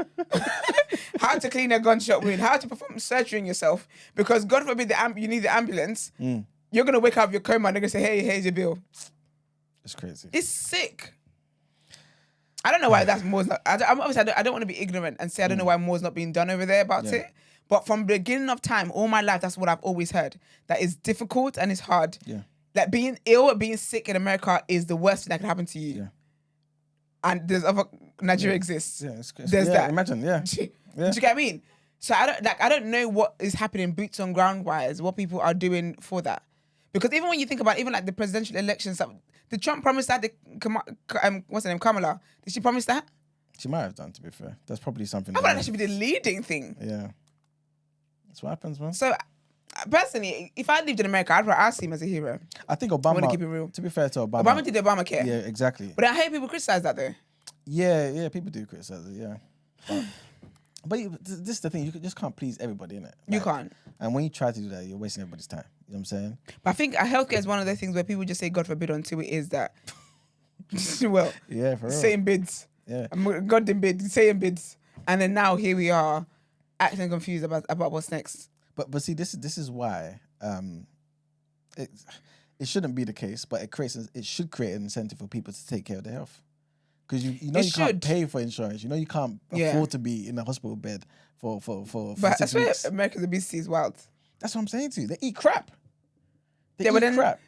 how to clean a gunshot wound, how to perform surgery on yourself. Because God forbid you need the ambulance, you're gonna wake up your coma and they're gonna say, "Hey, here's your bill." It's crazy. It's sick. I don't know why that's more's not. I don't want to be ignorant and say I don't know why more's not being done over there about it. But from the beginning of time, all my life, that's what I've always heard. That it's difficult and it's hard. Yeah. Like being ill, being sick in America is the worst thing that can happen to you. Yeah. And there's other Nigeria exists. Yeah, there's that. Imagine, Do you get what I mean? So I don't know what is happening boots on ground wise, what people are doing for that. Because even when you think about even like the presidential elections, did Trump promise that? What's her name? Kamala. Did she promise that? She might have done, to be fair. That's probably something. I thought that should be the leading thing. Yeah. That's what happens, man. So, personally, if I lived in America, I'd see him as a hero. I think Obama... I want to keep it real. To be fair to Obama... Obama did the Obamacare. Yeah, exactly. But I hate people criticize that, though. Yeah, people do criticize it, yeah. But this is the thing, you just can't please everybody, innit? You can't. And when you try to do that, you're wasting everybody's time. You know what I'm saying? But I think healthcare is one of those things where people just say, God forbid, until it is that. Well, yeah, for real. Saying bids. Yeah. God in bid, saying bids. And then now here we are, acting confused about what's next. But see, this is why it shouldn't be the case, but it should create an incentive for people to take care of their health. Because you can't pay for insurance. You know you can't afford to be in a hospital bed for 6 weeks. America's obesity is wild. That's what I'm saying to you. They eat crap. They eat crap.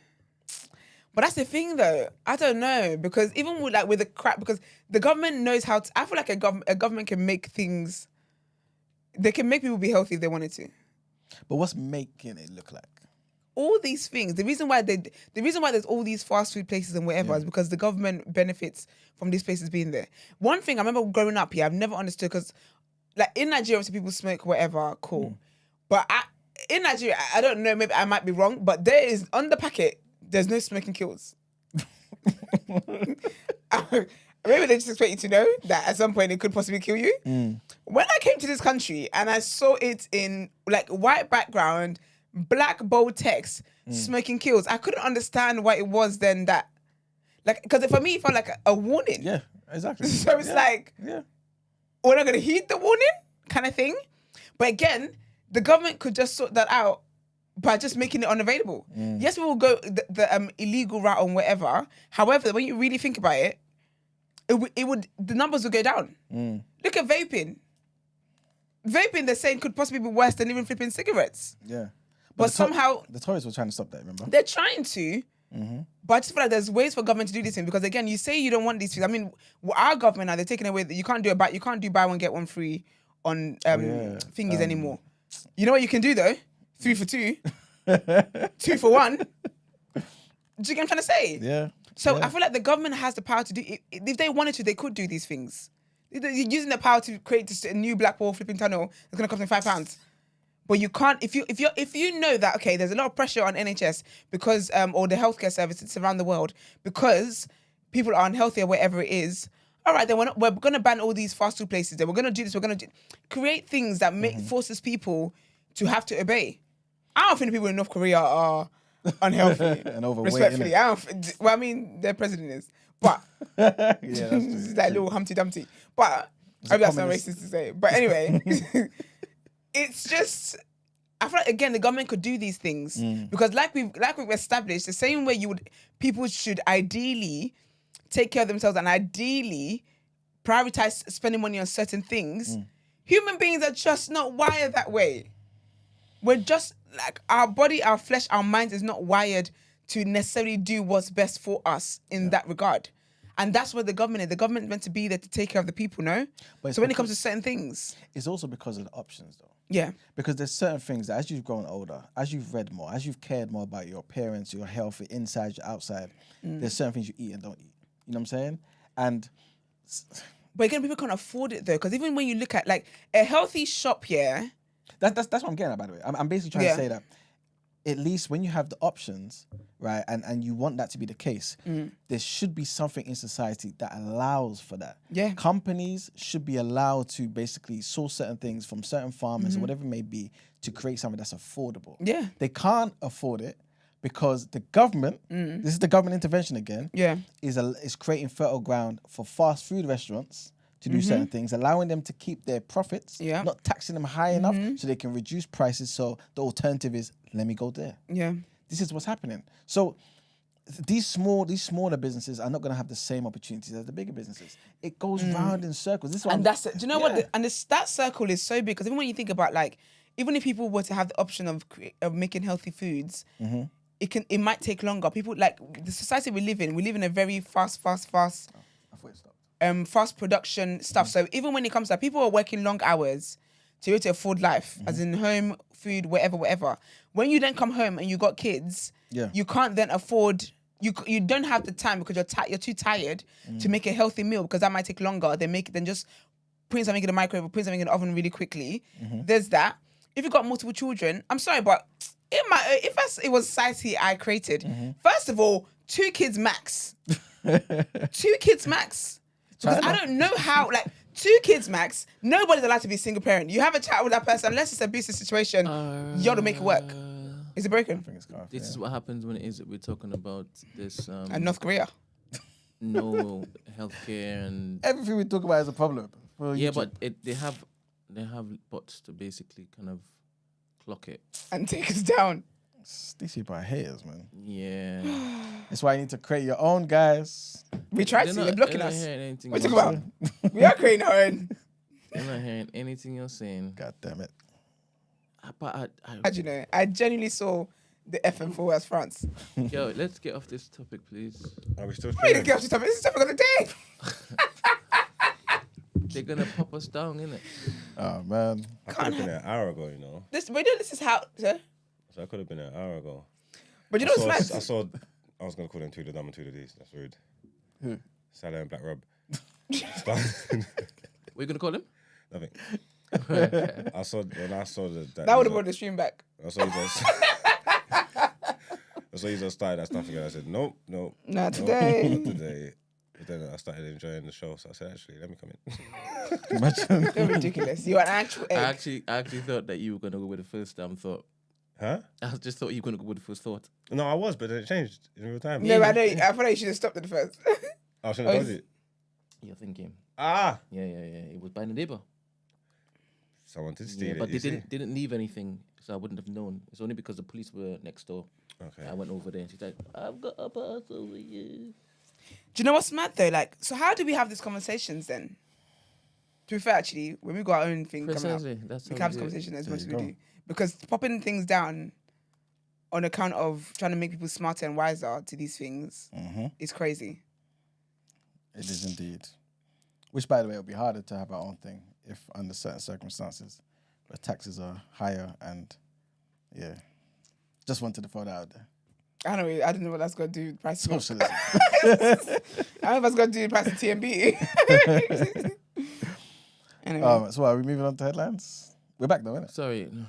But that's the thing, though. I don't know, because even with the crap, because the government knows how to. I feel like a government can make things. They can make people be healthy if they wanted to. But what's making it look like? All these things. The reason why there's all these fast food places and whatever is because the government benefits from these places being there. One thing I remember growing up here, I've never understood, because like in Nigeria, obviously people smoke whatever, cool. But in Nigeria, I don't know, maybe I might be wrong, but there is on the packet, there's no smoking kills. Maybe they just expect you to know that at some point it could possibly kill you. When I came to this country and I saw it in like white background, black bold text, smoking kills, I couldn't understand why it was then that. Like, because for me, it felt like a warning. Yeah, exactly. So it's like, we're not going to heed the warning kind of thing. But again, the government could just sort that out by just making it unavailable. Yes, we will go the illegal route or whatever. However, when you really think about it, the numbers would go down. Look at vaping. Vaping, they're saying, could possibly be worse than even flipping cigarettes. Yeah. But somehow... The Tories were trying to stop that, remember? They're trying to. But I just feel like there's ways for government to do this thing, because again, you say you don't want these things. I mean, our government now, they're taking away that you can't do buy one, get one free on thingies anymore. You know what you can do though? 3 for 2. 2 for 1. Do you get what I'm trying to say? Yeah. So I feel like the government has the power to do it. If they wanted to, they could do these things. You're using the power to create this new black wall flipping tunnel that's going to cost them £5. But you can't, if you know that, okay, there's a lot of pressure on NHS because, or the healthcare services around the world, because people are unhealthy or whatever it is, all right, then we're going to ban all these fast food places. Then we're going to do this. We're going to create things that forces people to have to obey. I don't think the people in North Korea are unhealthy. And overweight. Respectfully. I mean, their president is. But, it's that little Humpty Dumpty. But, maybe that's not racist to say. But anyway... It's just, I feel like again the government could do these things because like we've established, the same way people should ideally take care of themselves and ideally prioritize spending money on certain things. Human beings are just not wired that way. We're just like our body, our flesh, our minds is not wired to necessarily do what's best for us in that regard. And that's where the government is. The government meant to be there to take care of the people, no? But So when it comes to certain things. it's also because of the options, though. Yeah. Because there's certain things that as you've grown older, as you've read more, as you've cared more about your appearance, your health, your inside, your outside, there's certain things you eat and don't eat. You know what I'm saying? And But again, people can't afford it though. Because even when you look at like a healthy shop, yeah. that's what I'm getting at, by the way. I'm basically trying to say that at least when you have the options, right, and you want that to be the case, there should be something in society that allows for that. Yeah. Companies should be allowed to basically source certain things from certain farmers or whatever it may be to create something that's affordable. Yeah. They can't afford it because the government, this is the government intervention again, is creating fertile ground for fast food restaurants to do certain things, allowing them to keep their profits, not taxing them high enough so they can reduce prices. So the alternative is, let me go there. Yeah. This is what's happening. So these smaller businesses are not going to have the same opportunities as the bigger businesses. It goes round in circles. This is what And that's it. Do you know what? That circle is so big because even when you think about like, even if people were to have the option of making healthy foods, it might take longer. People like the society we live in a very fast. I thought it stopped. Fast production stuff. So even when it comes to people are working long hours to be able to afford life, as in home, food, whatever. When you then come home and you got kids, you can't then afford. You don't have the time because you're too tired to make a healthy meal because that might take longer than just putting something in the microwave or putting something in the oven really quickly. There's that. If you've got multiple children, I'm sorry, but it was society I created, first of all, 2 kids max. 2 kids max. Because I don't know how, like, 2 kids max, nobody's allowed to be a single parent. You have a child with that person, unless it's an abusive situation, you got to make it work. Is it broken? I think it's calf, This is what happens when it is that we're talking about this. And North Korea. No healthcare and everything we talk about is a problem. yeah, but they have bots to basically kind of clock it. And take us down. These people are haters, man. Yeah. That's why you need to create your own, guys. We tried to, they're blocking not us. hearing anything What you you're talking about? We are creating our own. They're not hearing anything you're saying. God damn it. But How do you know? I genuinely saw the FM4 as France. yo, let's get off this topic, please. Are we still Wait, streaming? this is the topic of the day. They're gonna pop us down, innit? Oh, man. I could have been an hour ago, you know. This is how, sir. So I could have been an hour ago. But you know what's I mad? saw. I was gonna call them two of the dumb and two of these. That's rude. Who? Salah and Black Rob. What are you gonna call him? Nothing. I saw the That would have brought the stream back. I saw you just started that stuff again. I said nope. Not today. Not today. But then I started enjoying the show, so I said, actually, let me come in. Imagine. You're ridiculous. You're an actual egg. I actually thought that you were gonna go with the first thought. Huh? I just thought you were gonna go with the first thought. No, I was, but then it changed in real time. No, I know. I thought you should have stopped at the first. I shouldn't have told you. You're thinking. Ah! Yeah. It was by the neighbor. Someone did steal Yeah, it. but you they see? didn't leave anything, so I wouldn't have known. It's only because the police were next door. Okay. I went over there and she's like, I've got a parcel for you. Do you know what's mad though? Like, so how do we have these conversations then? To be fair, actually, when we got our own thing coming up, Precisely. That's we how can have this do it. conversation as There much as you we go. do. Because popping things down on account of trying to make people smarter and wiser to these things is crazy. It is indeed. Which, by the way, will be harder to have our own thing if under certain circumstances where taxes are higher and, yeah. Just wanted to throw that out there. I don't know what that's got to do with price of Socialism. I don't know if that's got to do with price of TMB. Anyway. So are we moving on to headlines? We're back though, innit? Sorry, no,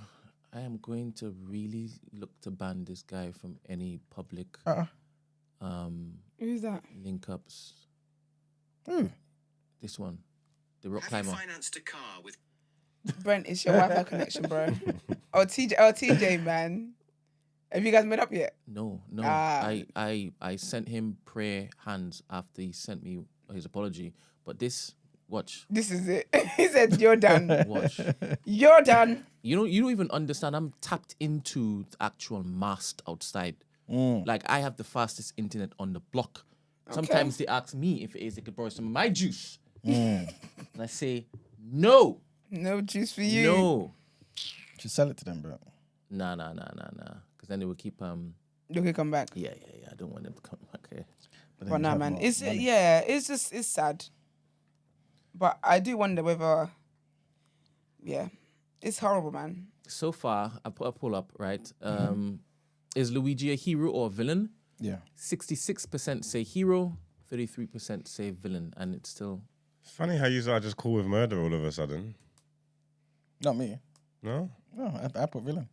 I am going to really look to ban this guy from any public Who's that? link ups. Who? This one, the rock climber. Financed a car with Brent, it's your Wi-Fi connection, bro. TJ, man. Have you guys met up yet? No. Ah. I sent him prayer hands after he sent me his apology. But watch. This is it. He said, you're done. Watch. You're done. You don't even understand. I'm tapped into the actual mast outside. Like I have the fastest internet on the block. Sometimes they ask me if it is they could borrow some of my juice. And I say, no. No juice for you. No. Should sell it to them, bro. Nah. Because then they will keep You can come back. Yeah. I don't want them to come back here. then But you nah, have man, more it's money. it's sad. But I do wonder whether, it's horrible, man. So far, I put a poll up, right? Is Luigi a hero or a villain? Yeah. 66% say hero, 33% say villain, and it's still... It's funny how you are just cool with murder all of a sudden. Not me. No? No, I put villain.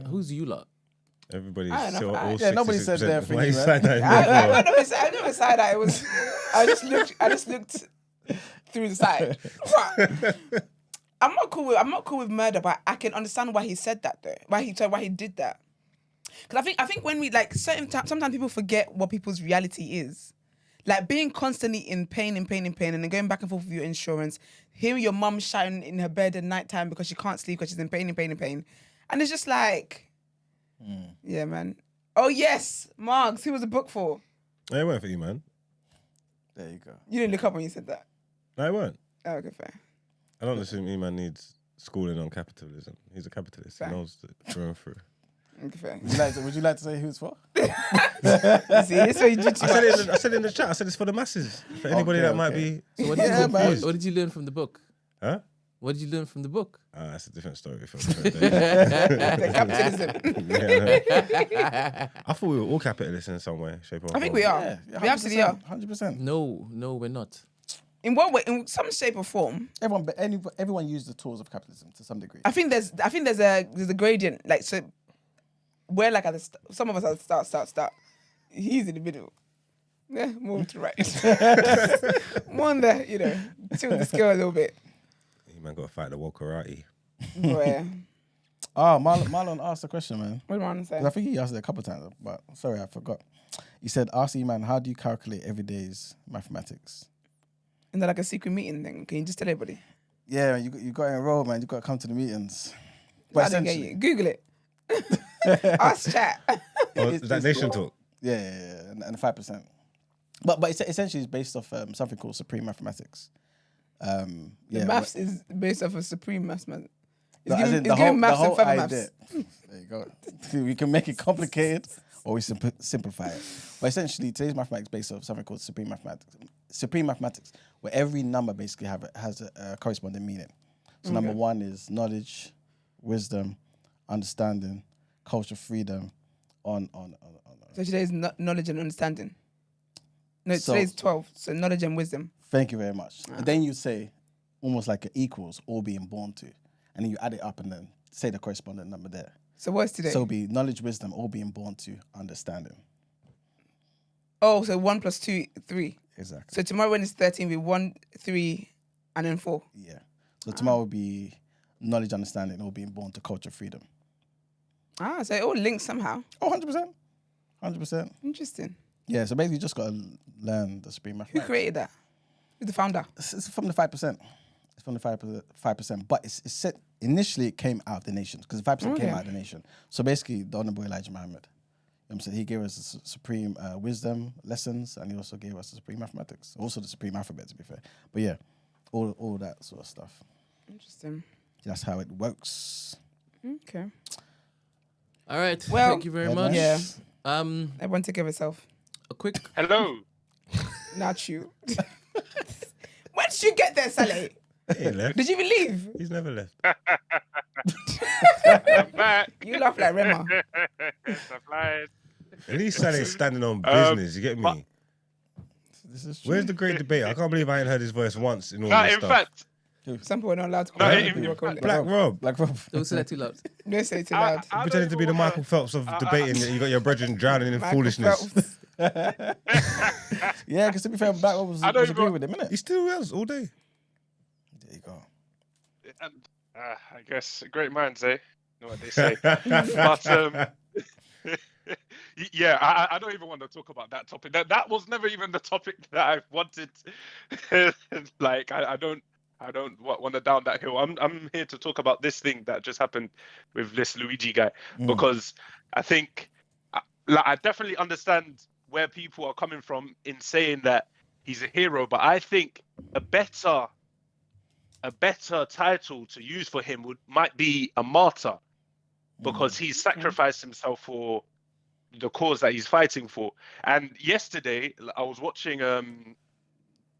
Who's you lot? Everybody's I don't know. still all Yeah, nobody 66%. said their thing, Why you man. side eyeing I never side eye. It was. I just looked through the side. But I'm not cool with murder, but I can understand why he said that though. Why he did that. Because I think when we like sometimes people forget what people's reality is. Like being constantly in pain, and then going back and forth with your insurance, hearing your mum shouting in her bed at night time because she can't sleep because she's in pain. And it's just like, yeah, man. Oh, yes, Margs, who was the book for? No, it weren't for you, man. There you go. You didn't look up when you said that. No, it weren't. Oh, okay, fair. I don't assume E-Man needs schooling on capitalism. He's a capitalist. Fair. He knows it through and through. Okay, fair. Would you like to say who it's for? You see, this is what you do too much. I said in the chat, I said it's for the masses. For anybody that might be... So what, Yeah, man. what did you learn from the book? Huh? What did you learn from the book? That's a different story. For The capitalism. Yeah, I thought we were all capitalists in some way, shape or form. I think we are. Yeah, We absolutely are. 100%. No, we're not. In what way? In some shape or form. Everyone used the tools of capitalism to some degree. I think there's a gradient. Like, so we're like at the some of us at the start. He's in the middle. Yeah, move to right. More on the, tilt the scale a little bit. Man, got to fight the woke karate. Boy, Oh, Marlon asked a question, man. what do I want to say? 'Cause I think he asked it a couple of times, but sorry, I forgot. He said, ask E-Man, how do you calculate every day's mathematics? Isn't that like a secret meeting thing? Can you just tell everybody? Yeah, you got to enroll, man. You got to come to the meetings. I didn't get you. Google it. Ask chat. Oh, is that nation talk? Yeah, and the 5%. But it's essentially it's based off something called supreme mathematics. The maths is based off of supreme mathematics. No, as in It's giving maths and further idea. maths. There you go. We can make it complicated or we simplify it. But essentially, today's mathematics is based off something called supreme mathematics. Supreme mathematics, where every number basically has a corresponding meaning. So number one is knowledge, wisdom, understanding, culture, freedom, on. So today's knowledge and understanding. No, So- today's 12. So knowledge and wisdom. Thank you very much. And then you say almost like it equals all being born to. And then you add it up and then say the corresponding number there. So what's today? So it'll be knowledge, wisdom, all being born to understanding. Oh, so 1 + 2, 3. Exactly. So tomorrow when it's 13, we 1, 3, and then 4. Yeah. So tomorrow will be knowledge, understanding, all being born to culture, freedom. So it all links somehow. Oh, 100%. 100%. Interesting. Yeah, so basically you just got to learn the supreme Who mathematics. created that? Who's the founder? It's from the 5%. It's from the 5%. But it's set, initially it came out of the nation because the 5% came out of the nation. So basically the Honorable Elijah Muhammad, you know what I'm saying? He gave us the supreme wisdom lessons and he also gave us the supreme mathematics. Also the supreme alphabet, to be fair. But yeah, all that sort of stuff. Interesting. That's how it works. Okay. All right. Well, thank you very much. Yeah. Um, Everyone take care of yourself. a quick. Hello. Not you. When did you get there, Saleh? He ain't left. Did you even leave? He's never left. I'm back. You laugh like Rema. Supplied. At least Sally's standing on business, you get me? This is true. Where's the great debate? I can't believe I ain't heard his voice once in all No, this in stuff. fact, Some people are not allowed to No, call it- people call it. Black Rob. Like Rob. Don't say that too loud. Don't say it too loud. I don't Pretending to be the even Michael wanna- Phelps of debating that you got your brethren drowning in Michael foolishness. Phelps. Yeah, because to be fair, Black Rob was I don't agreeing even- with him, innit? He still has all day. There you go. And, I guess great minds, eh? Know what they say. But yeah, I don't even want to talk about that topic. That was never even the topic that I wanted. Like I don't want to down that hill. I'm here to talk about this thing that just happened with this Luigi guy because I think I definitely understand where people are coming from in saying that he's a hero, but I think a better title to use for him might be a martyr, because he's sacrificed himself for the cause that he's fighting for. And yesterday I was watching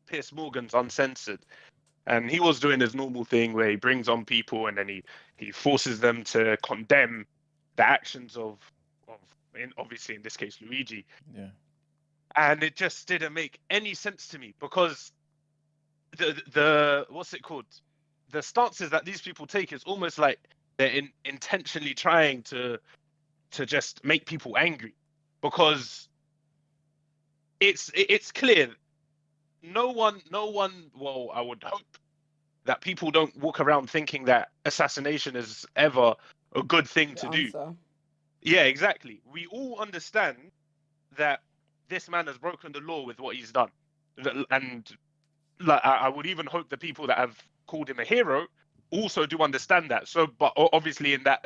Piers Morgan's Uncensored, and he was doing his normal thing where he brings on people and then he forces them to condemn the actions of obviously in this case Luigi. Yeah. And it just didn't make any sense to me, because the what's it called? The stances that these people take is almost like they're intentionally trying to just make people angry, because it's clear no one, well, I would hope that people don't walk around thinking that assassination is ever a good thing to do. Yeah, exactly. We all understand that this man has broken the law with what he's done, and like I would even hope the people that have called him a hero also do understand that. So, but obviously in that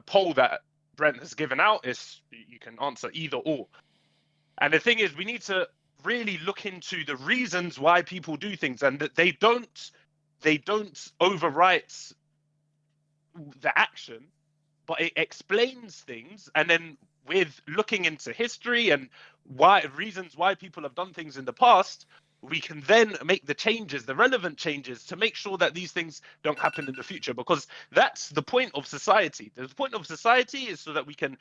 poll that Brent has given out, is you can answer either or. And the thing is, we need to really look into the reasons why people do things, and that they don't overwrite the action, but it explains things. And then with looking into history and reasons why people have done things in the past, we can then make the changes, the relevant changes, to make sure that these things don't happen in the future, because that's the point of society. The point of society is so that we can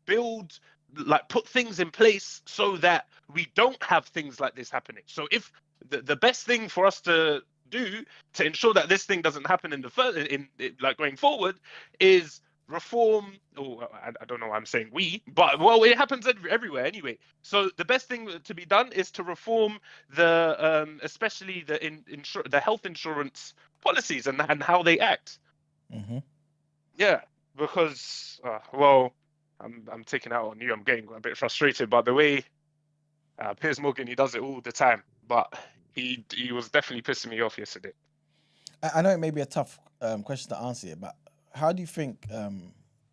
build, like put things in place so that we don't have things like this happening. So if the best thing for us to do to ensure that this thing doesn't happen in like going forward is reform, or I don't know why I'm saying we, but well, it happens everywhere anyway. So the best thing to be done is to reform the especially the health insurance policies and how they act. Mm-hmm. Yeah, because well, I'm taking out on you. I'm getting a bit frustrated by the way Piers Morgan, he does it all the time, but he was definitely pissing me off yesterday. I know it may be a tough question to answer it, but how do you think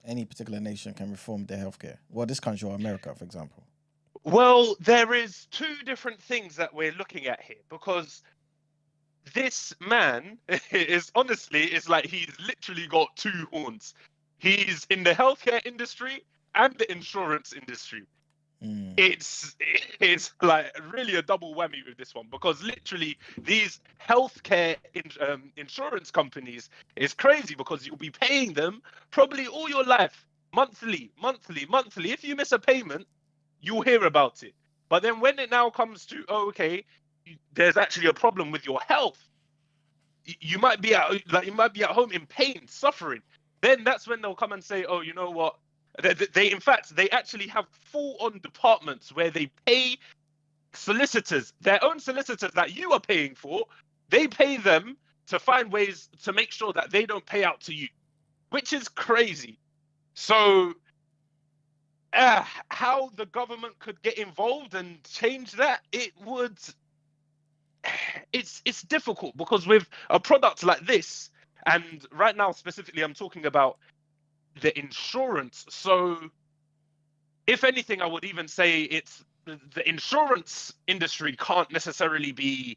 any particular nation can reform their healthcare? Well, this country or America, for example. Well, there is two different things that we're looking at here, because this man is honestly, it's like he's literally got two horns. He's in the healthcare industry and the insurance industry. It's like really a double whammy with this one, because literally these healthcare insurance companies is crazy, because you'll be paying them probably all your life, monthly. If you miss a payment, you'll hear about it. But then when it now comes to, okay, there's actually a problem with your health, you might be at home in pain, suffering. Then that's when they'll come and say, oh, you know what? They actually have full-on departments where they pay solicitors, their own solicitors that you are paying for. They pay them to find ways to make sure that they don't pay out to you, which is crazy. So how the government could get involved and change that, it's difficult, because with a product like this, and right now specifically I'm talking about the insurance. So if anything, I would even say it's the insurance industry can't necessarily be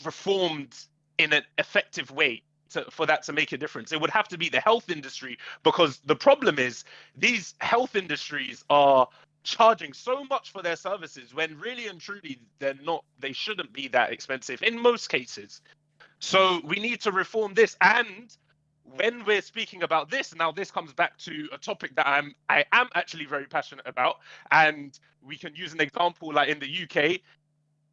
reformed in an effective way for that to make a difference. It would have to be the health industry, because the problem is these health industries are charging so much for their services when really and truly they shouldn't be that expensive in most cases. So we need to reform this. And when we're speaking about this, now this comes back to a topic that I am actually very passionate about, and we can use an example like in the UK.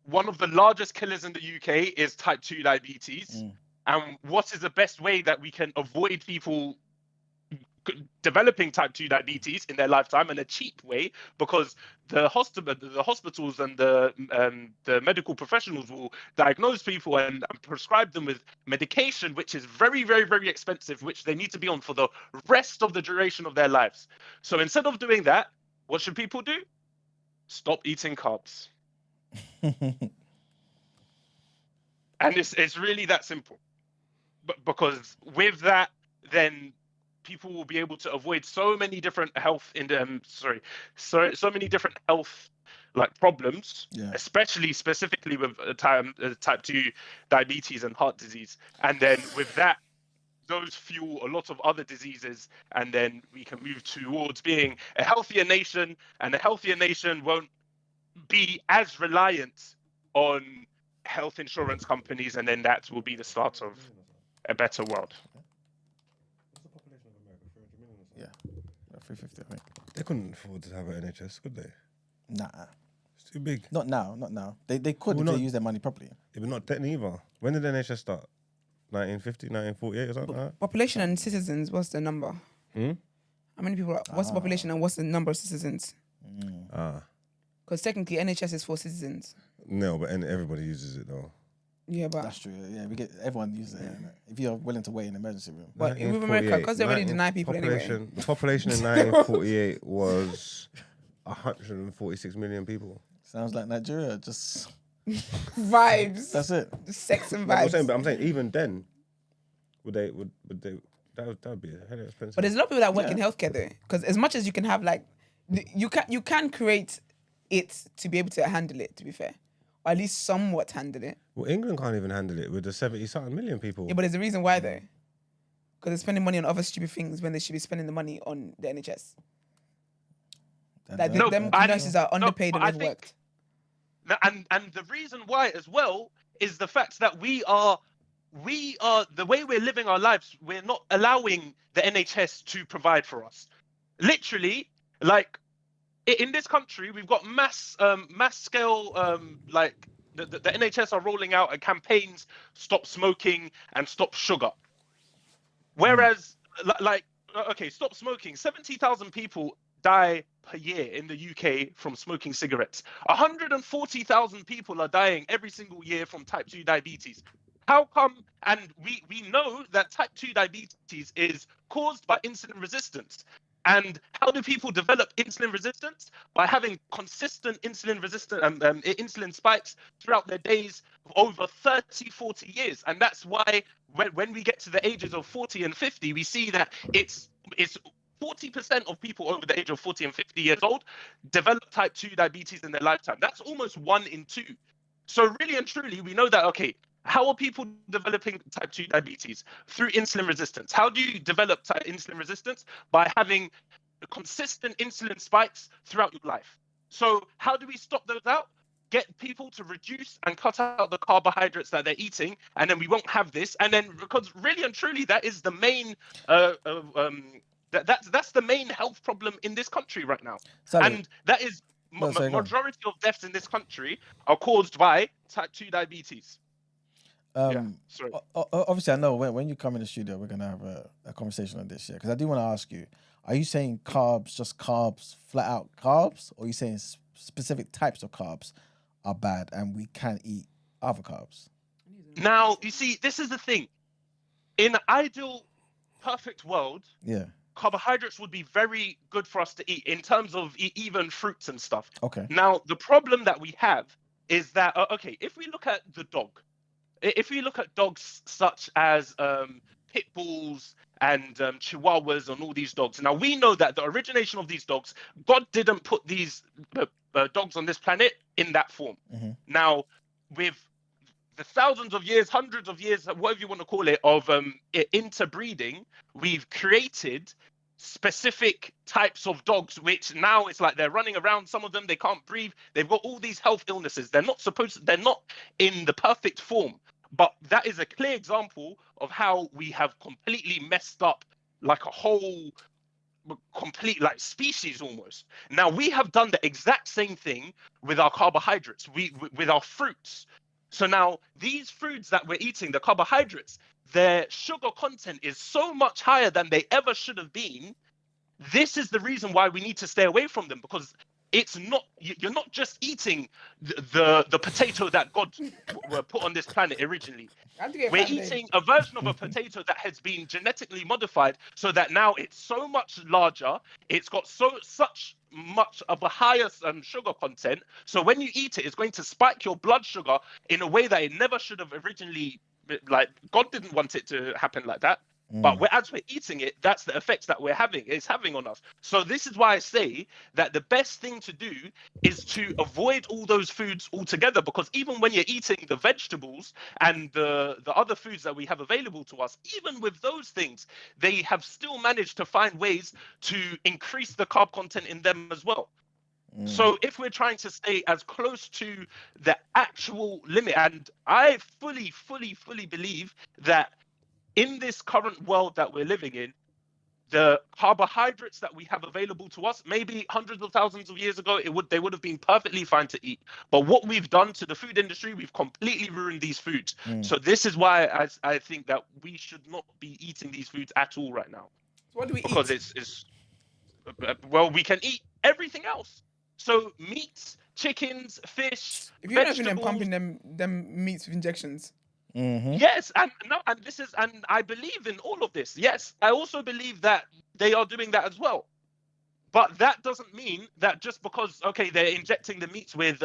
One of the largest killers in the UK is type 2 diabetes. And what is the best way that we can avoid people developing type 2 diabetes in their lifetime, in a cheap way? Because the hospitals and the medical professionals will diagnose people and prescribe them with medication, which is very, very, very expensive, which they need to be on for the rest of the duration of their lives. So instead of doing that, what should people do? Stop eating carbs. And it's really that simple. But because with that, then people will be able to avoid so many different health so many different health like problems, especially specifically with type 2 diabetes and heart disease. And then with that, those fuel a lot of other diseases, and then we can move towards being a healthier nation, and a healthier nation won't be as reliant on health insurance companies, and then that will be the start of a better world. What's the population of America? 300 million or Yeah, 350, I think. They couldn't afford to have an NHS, could they? Nah, It's too big. not now. They could if they use their money properly. Yeah, but not then either. When did the NHS start? 1950, 1948 or something like that? Population and citizens, what's the number? Hmm? How many people? What's the population and what's the number of citizens? Because technically NHS is for citizens. No, but everybody uses it though. Yeah, but That's true. Yeah, everyone uses it. innit? If you're willing to wait in the emergency room. but in America, because they already deny people anyway. The population in 1948 was 146 million people. Sounds like Nigeria. Just Vibes. that's it. The sex and But vibes. I'm saying even then, would they that would be a hell of expensive. But there's a lot of people that work in healthcare though, because as much as you can have like, you can create it to be able to handle it. To be fair, or at least somewhat handle it. Well, England can't even handle it with the 70-something million people. Yeah, but there's a reason why though, because they're spending money on other stupid things when they should be spending the money on the NHS. Like No, them I- nurses are underpaid but I and think- overworked. And the reason why as well is the fact that we are the way we're living our lives, we're not allowing the NHS to provide for us. Literally, like in this country, we've got mass scale like the NHS are rolling out campaigns, stop smoking and stop sugar. Whereas like okay, stop smoking. 70,000 people die per year in the UK from smoking cigarettes. 140,000 people are dying every single year from type 2 diabetes. How come? And we know that type 2 diabetes is caused by insulin resistance. And how do people develop insulin resistance? By having consistent insulin spikes throughout their days over 30, 40 years. And that's why when we get to the ages of 40 and 50, we see that it's 40% of people over the age of 40 and 50 years old develop type 2 diabetes in their lifetime. That's almost 1 in 2. So really and truly, we know that, okay, how are people developing type 2 diabetes? Through insulin resistance. How do you develop insulin resistance? By having consistent insulin spikes throughout your life. So how do we stop those out? Get people to reduce and cut out the carbohydrates that they're eating, and then we won't have this. And then, because really and truly, that is the main that's the main health problem in this country right now. And that is majority of deaths in this country are caused by type 2 diabetes. Sorry. Obviously, I know when you come in the studio, we're gonna have a conversation on this, because I do want to ask you: are you saying carbs, just carbs, flat out carbs, or are you saying specific types of carbs are bad and we can't eat other carbs? Now, you see, this is the thing. In an ideal, perfect world, carbohydrates would be very good for us to eat in terms of even fruits and stuff. Okay. Now, the problem that we have is that, okay, if we look at the dog, if we look at dogs such as pit bulls and chihuahuas and all these dogs, now we know that the origination of these dogs, God didn't put these dogs on this planet in that form. Now, with the thousands of years, hundreds of years, whatever you want to call it, of interbreeding, we've created specific types of dogs, which now it's like they're running around. Some of them, they can't breathe. They've got all these health illnesses. They're not in the perfect form. But that is a clear example of how we have completely messed up like a whole complete like species almost. Now we have done the exact same thing with our carbohydrates, with our fruits. So now these foods that we're eating, the carbohydrates, their sugar content is so much higher than they ever should have been. This is the reason why we need to stay away from them, because it's not, you're not just eating the potato that God put on this planet originally. We're eating a version of a potato that has been genetically modified so that now it's so much larger. It's got such much of a higher sugar content. So when you eat it, it's going to spike your blood sugar in a way that it never should have originally, like God didn't want it to happen like that. But as we're eating it, that's the effects that it's having on us. So this is why I say that the best thing to do is to avoid all those foods altogether, because even when you're eating the vegetables and the other foods that we have available to us, even with those things, they have still managed to find ways to increase the carb content in them as well. So if we're trying to stay as close to the actual limit, and I fully believe that in this current world that we're living in, the carbohydrates that we have available to us, maybe hundreds of thousands of years ago, they would have been perfectly fine to eat. But what we've done to the food industry, we've completely ruined these foods. So this is why I think that we should not be eating these foods at all right now. So what do we because eat? it's well, we can eat everything else. So meats, chickens, fish, If you're not vegetables. even pumping them meats with injections. Yes, and I believe in all of this. Yes, I also believe that they are doing that as well. But that doesn't mean that just because they're injecting the meats with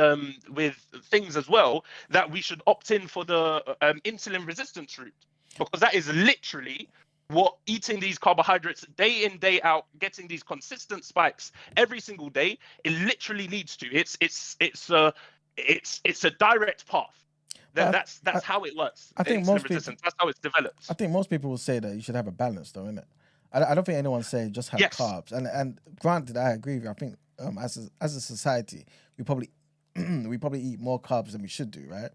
things as well, that we should opt in for the insulin resistance route, because that is literally what eating these carbohydrates day in, day out, getting these consistent spikes every single day, it literally leads to. It's a direct path. That's how it works. I think most people, that's how it's developed. I think most people will say that you should have a balance, though, innit? I don't think anyone's saying just have carbs. And granted, I agree with you. I think as a society, we probably eat more carbs than we should do, right?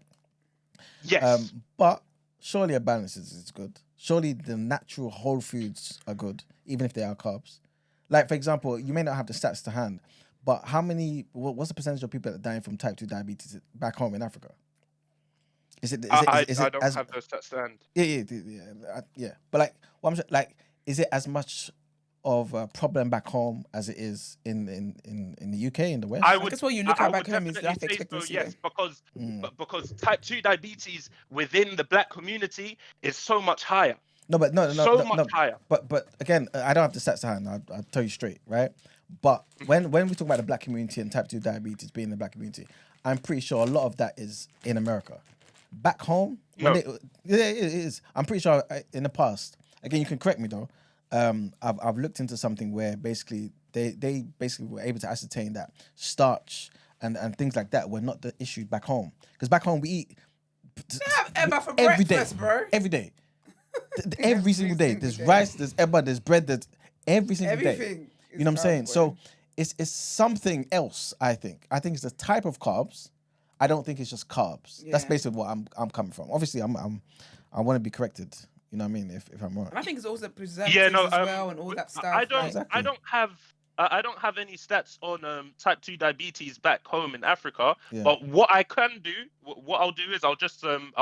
Yes. But surely a balance is good. Surely the natural whole foods are good, even if they are carbs. Like, for example, you may not have the stats to hand, but what's the percentage of people that are dying from type 2 diabetes back home in Africa? I don't have those stats to hand. Yeah. But is it as much of a problem back home as it is in the UK, in the West? I guess what you look at back home is life expectancy. Yes, because type 2 diabetes within the black community is so much higher. Much higher. But again, I don't have the stats to hand. I'll tell you straight, right? But when we talk about the black community and type 2 diabetes being in the black community, I'm pretty sure a lot of that is in America. Back home, it is. I'm pretty sure in the past, again, you can correct me though, I've looked into something where basically they basically were able to ascertain that starch and things like that were not the issue back home. Because back home we eat every day, bro. Every day. Every single day. There's rice, there's eba, there's bread, there's every single day. You know what I'm saying? So it's something else, I think. I think it's the type of carbs. I don't think it's just carbs. Yeah. That's basically what I'm coming from. Obviously, I want to be corrected. You know what I mean? If I'm wrong. And I think it's also preservatives as well and all that stuff. I don't have any stats on type 2 diabetes back home in Africa. Yeah. But what I can do, what I'll do is I'll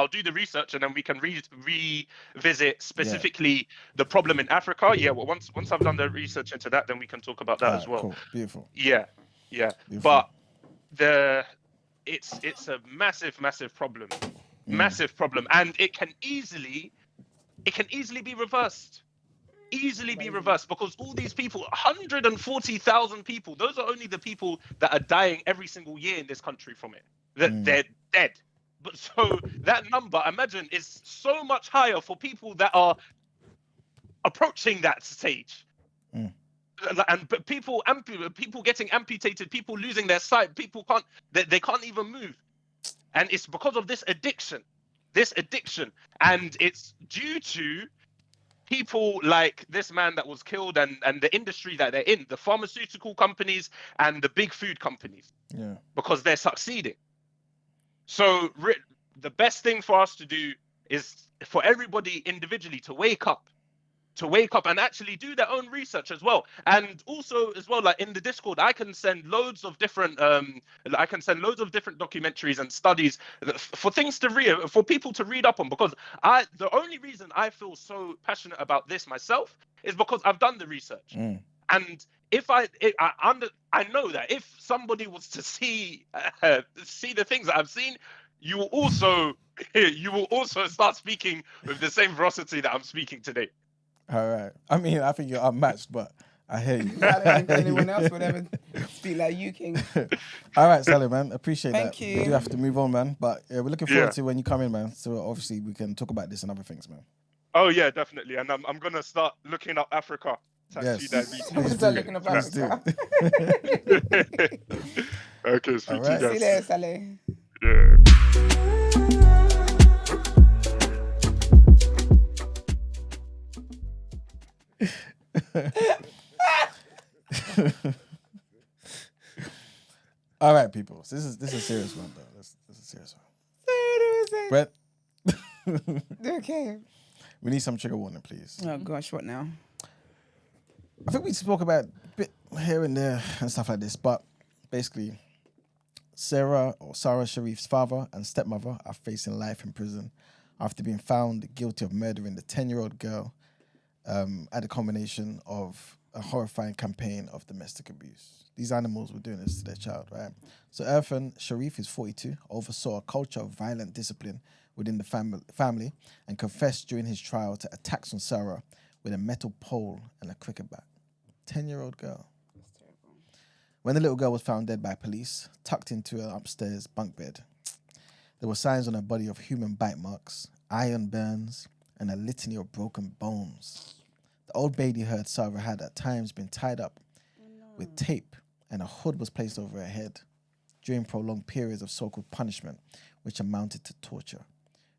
do the research and then we can revisit specifically the problem in Africa. Yeah. Well, once I've done the research into that, then we can talk about that as well. Cool. Beautiful. Yeah. Beautiful. But it's a massive problem. Massive problem, and it can easily be reversed. Be reversed, because all these people, 140,000 people, those are only the people that are dying every single year in this country from it. They're dead. But so that number, imagine, is so much higher for people that are approaching that stage. And people getting amputated, people losing their sight, people they can't even move. And it's because of this addiction. And it's due to people like this man that was killed and the industry that they're in, the pharmaceutical companies and the big food companies. Yeah. Because they're succeeding. So the best thing for us to do is for everybody individually to wake up and actually do their own research as well. And also as well, like in the Discord, I can send loads of different documentaries and studies for things to read, for people to read up on, because the only reason I feel so passionate about this myself is because I've done the research. And I know that if somebody was to see the things that I've seen, you will also start speaking with the same veracity that I'm speaking today. All right. I mean, I think you're unmatched, but I hear you. Anyone else would ever speak like you, King. All right, Sally, man. Appreciate that. Thank you. We do have to move on, man. But we're looking forward to when you come in, man. So obviously we can talk about this and other things, man. Oh yeah, definitely. And I'm gonna start looking up Africa. Type 2 Yes. diabetes. Please Start do. looking up Please do. Africa. Okay, speak All to you right. See you guys. later, Sally. Yeah. All right, people. So this is a serious one, though. This is a serious one. Brent, Okay. we need some trigger warning, please. Oh gosh, what now? I think we spoke about a bit here and there and stuff like this, but basically, Sarah Sharif's father and stepmother are facing life in prison after being found guilty of murdering the 10-year-old girl at a combination of a horrifying campaign of domestic abuse. These animals were doing this to their child, right? So Irfan Sharif is 42, oversaw a culture of violent discipline within the family and confessed during his trial to attacks on Sarah with a metal pole and a cricket bat. 10-year-old girl. That's terrible. When the little girl was found dead by police, tucked into an upstairs bunk bed, there were signs on her body of human bite marks, iron burns, and a litany of broken bones. The old baby heard Sarah had at times been tied up with tape, and a hood was placed over her head during prolonged periods of so-called punishment, which amounted to torture.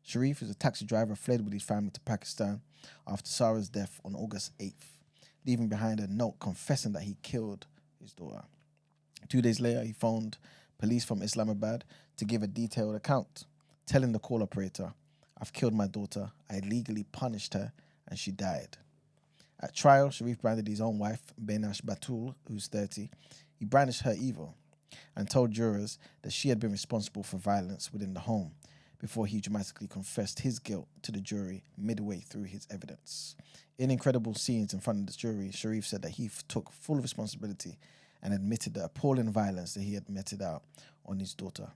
Sharif, who's a taxi driver, fled with his family to Pakistan after Sarah's death on August 8th, leaving behind a note confessing that he killed his daughter. 2 days later, he phoned police from Islamabad to give a detailed account, telling the call operator, "I've killed my daughter, I legally punished her, and she died." At trial, Sharif branded his own wife, Benash Batul, who's 30. He brandished her evil and told jurors that she had been responsible for violence within the home before he dramatically confessed his guilt to the jury midway through his evidence. In incredible scenes in front of the jury, Sharif said that he took full responsibility and admitted the appalling violence that he had meted out on his daughter.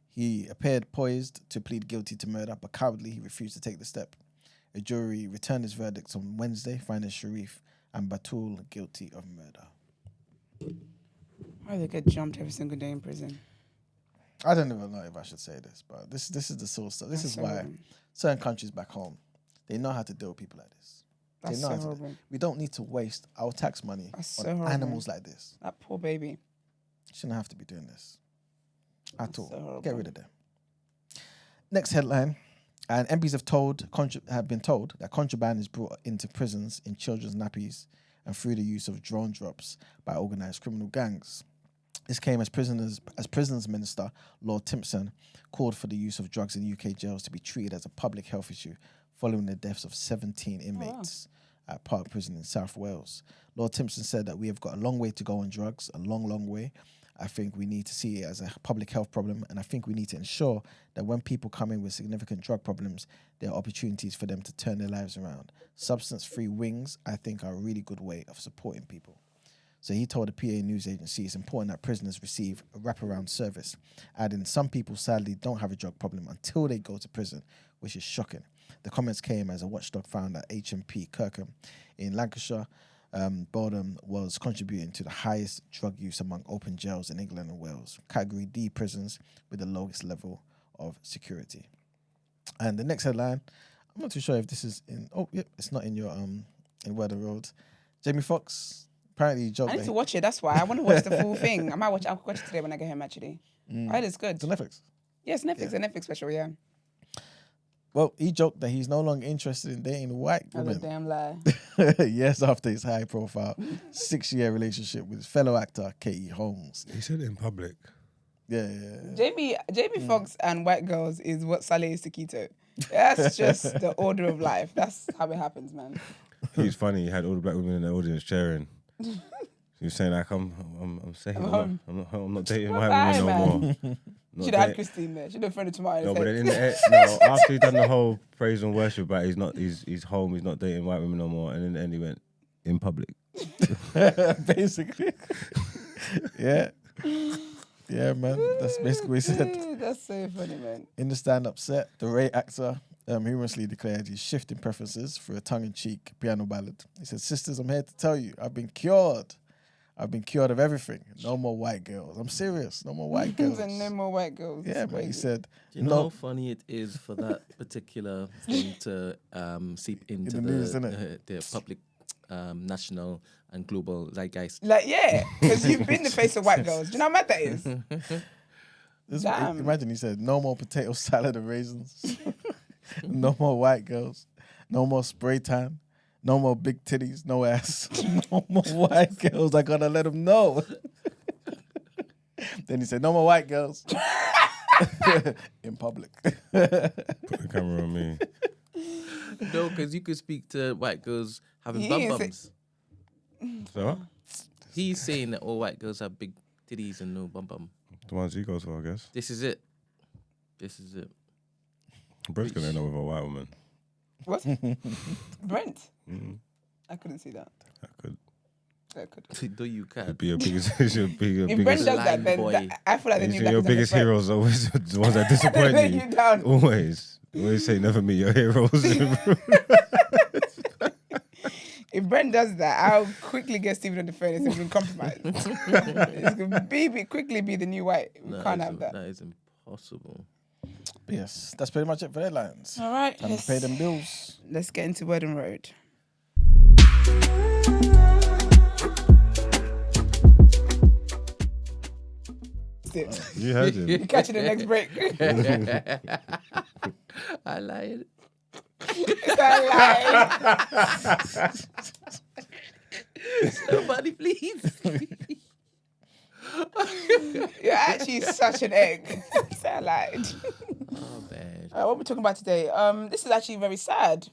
He appeared poised to plead guilty to murder, but cowardly he refused to take the step. A jury returned his verdicts on Wednesday, finding Sharif and Batul guilty of murder. Why do they get jumped every single day in prison? I don't even know if I should say this, but this is the source. This That's is so why horrible. certain countries back home, they know how to deal with people like this. That's They know so how to. horrible. We don't need to waste our tax money That's on so horrible. animals like this. That poor baby. Shouldn't have to be doing this at That's all. so horrible. Get rid of them. Next headline. And MPs have been told that contraband is brought into prisons in children's nappies and through the use of drone drops by organised criminal gangs. This came as Prisons Minister Lord Timpson called for the use of drugs in UK jails to be treated as a public health issue following the deaths of 17 inmates at Park Prison in South Wales. Lord Timpson said that we have got a long way to go on drugs, a long, long way. I think we need to see it as a public health problem, and I think we need to ensure that when people come in with significant drug problems, there are opportunities for them to turn their lives around. Substance-free wings, I think, are a really good way of supporting people. So he told the PA news agency it's important that prisoners receive a wraparound service, adding some people sadly don't have a drug problem until they go to prison, which is shocking. The comments came as a watchdog found that HMP Kirkham in Lancashire, Borden was contributing to the highest drug use among open jails in England and Wales, Category D prisons with the lowest level of security. And the next headline, I'm not too sure if this is in. Oh, yep, it's not in your in Word of Road. Jamie Foxx apparently joked. I need to watch it. That's why I want to watch the full thing. I might watch. I'll watch it today when I get home. Actually, I heard it's good. It's on Netflix. Yes, Netflix. A Netflix special. Yeah. Well, he joked that he's no longer interested in dating white That's a women. damn lie. Years after his high-profile 6-year relationship with fellow actor Katie Holmes. He said it in public. Yeah. Jamie Foxx and white girls is what Saleh is to keto. That's just the order of life. That's how it happens, man. He's funny. He had all the black women in the audience cheering. He was saying like, I'm saying, I'm not dating white women no more. Should have had Christine there. Should have thrown it tomorrow. No, but then in the after he done the whole praise and worship, but he's home, he's not dating white women no more, and in the end he went in public. Basically. Yeah. Yeah, man. That's basically what he said. That's so funny, man. In the stand-up set, the Ray actor humorously declared his shifting preferences for a tongue-in-cheek piano ballad. He said, "Sisters, I'm here to tell you, I've been cured. I've been cured of everything. No more white girls. I'm serious. No more white girls. And no more white girls. Yeah, but he said, Do you know how funny it is for that particular thing to seep into the news, innit? the public, national and global zeitgeist? Like, yeah, because you've been the face of white girls. Do you know how mad that is? Damn. Imagine he said, no more potato salad and raisins. No more white girls. No more spray tan. No more big titties. No ass. No more white girls. I gotta let him know. Then he said, no more white girls. In public. Put the camera on me. No, because you could speak to white girls having bum bums. So what? He's saying that all white girls have big titties and no bum bum. The ones he goes for, I guess. This is it. This is it. Brent's gonna end up with a white woman. What? Brent? Mm-hmm. I couldn't see that. I could. I could. Do you can? It'd be your biggest. It'd be your If Brent biggest. does that, then boy. I feel like the new Your biggest heroes are always the ones that disappoint let you. you down. Always. You always say never meet your heroes. If Brent does that, I'll quickly get Stephen on the phone and say we've been compromised. It's going to quickly be the new white. We can't have that. That is impossible. But yes, that's pretty much it for headlines. All right. Time to pay them bills. Let's get into Word and Road. You heard him. You catch you the next break. I lied. Somebody, please. You're actually such an egg. So I lied. Oh, bad. What we're talking about today, this is actually very sad.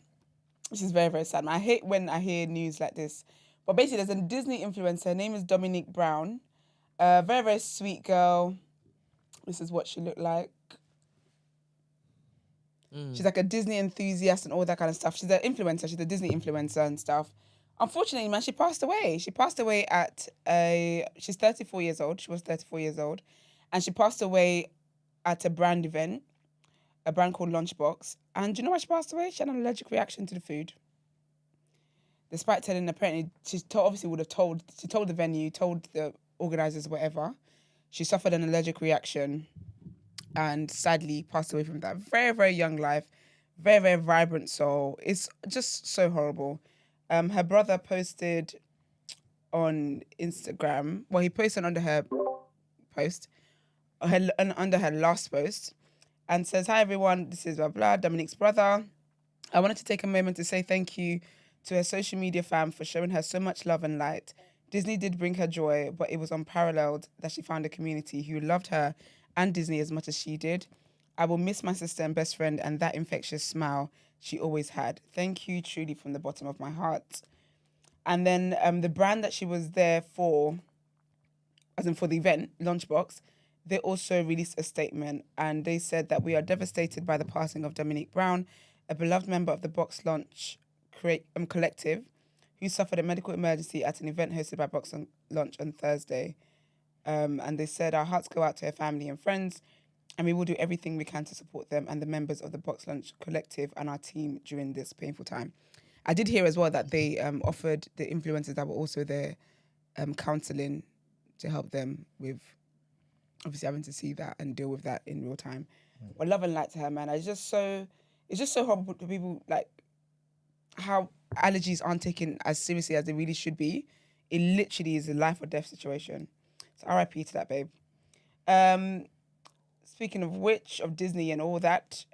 This is very, very sad. I hate when I hear news like this. But basically, there's a Disney influencer. Her name is Dominique Brown. Very, very sweet girl. This is what she looked like. She's like a Disney enthusiast and all that kind of stuff. She's an influencer. She's a Disney influencer and stuff. Unfortunately, man, she passed away. She passed away she's 34 years old. She was 34 years old. And she passed away at a brand event, a brand called Lunchbox. And do you know why she passed away? She had an allergic reaction to the food. Despite telling, apparently, she told the venue, told the organisers, whatever. She suffered an allergic reaction and sadly passed away from that. Very, very young life. Very, very vibrant soul. It's just so horrible. Her brother posted on Instagram. Well, he posted under her post, under her last post, and says, "Hi everyone, this is blah blah, Dominique's brother. I wanted to take a moment to say thank you to her social media fam for showing her so much love and light. Disney did bring her joy, but it was unparalleled that she found a community who loved her and Disney as much as she did. I will miss my sister and best friend and that infectious smile she always had. Thank you truly from the bottom of my heart." And then the brand that she was there for, as in for the event, Lunchbox, they also released a statement and they said that we are devastated by the passing of Dominique Brown, a beloved member of the Box Lunch Collective, who suffered a medical emergency at an event hosted by Box Lunch on Thursday. And they said, our hearts go out to her family and friends, and we will do everything we can to support them and the members of the Box Lunch Collective and our team during this painful time. I did hear as well that they offered the influencers that were also there counselling to help them with obviously having to see that and deal with that in real time. Well, love and light to her, man. It's just so horrible to people, like how allergies aren't taken as seriously as they really should be. It literally is a life or death situation. So RIP to that, babe. Speaking of which, of Disney and all that,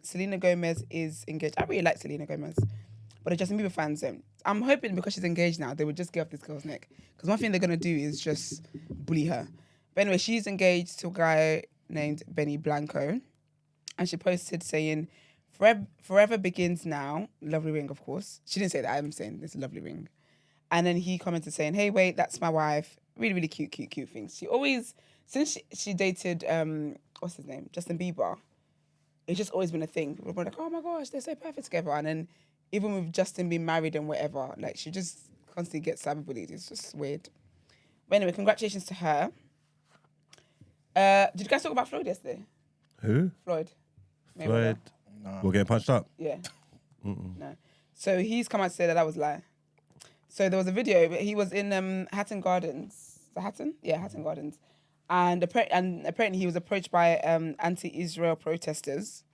Selena Gomez is engaged. I really like Selena Gomez, but the Justin Bieber fans don't. I'm hoping because she's engaged now, they would just get off this girl's neck. Because one thing they're going to do is just bully her. But anyway, she's engaged to a guy named Benny Blanco. And she posted saying, Forever begins now. Lovely ring, of course. She didn't say that. I'm saying it's a lovely ring. And then he commented saying, hey, wait, that's my wife. Really, really cute things. She always, since she dated, what's his name? Justin Bieber. It's just always been a thing. People were like, oh my gosh, they're so perfect together. And then even with Justin being married and whatever, like she just constantly gets cyberbullied. It's just weird. But anyway, congratulations to her. Did you guys talk about Floyd yesterday? Who? Floyd. Floyd. We're getting punched up. Yeah. No. So he's come out and said that was a lie. So there was a video. He was in Hatton Gardens. Is it Hatton? Yeah, Hatton Gardens. And apparently he was approached by anti-Israel protesters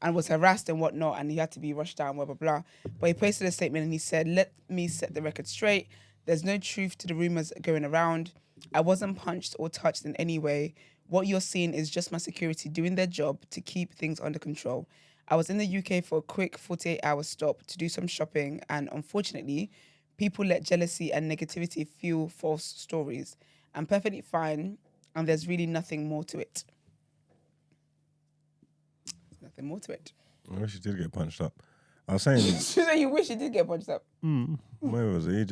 and was harassed and whatnot, and he had to be rushed down, blah, blah, blah. But he posted a statement and he said, "Let me set the record straight. There's no truth to the rumours going around. I wasn't punched or touched in any way. What you're seeing is just my security doing their job to keep things under control. I was in the UK for a quick 48-hour stop to do some shopping, and unfortunately, people let jealousy and negativity fuel false stories. I'm perfectly fine, and there's really nothing more to it." Nothing more to it. I wish he did get punched up. I was saying, So you wish you did get punched up. where was he?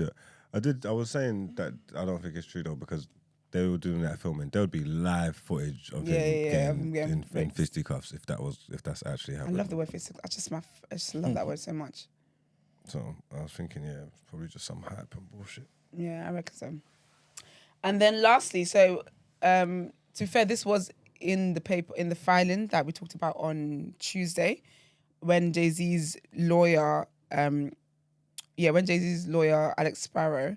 I was saying that I don't think it's true though, because they were doing that filming. There would be live footage of him getting in fisticuffs if that's actually happening. I love the word fisticuffs. I just love that word so much. So I was thinking, it's probably just some hype and bullshit. Yeah, I reckon so. And then lastly, so to be fair, this was in the paper, in the filing that we talked about on Tuesday, when Jay-Z's lawyer, Alex Sparrow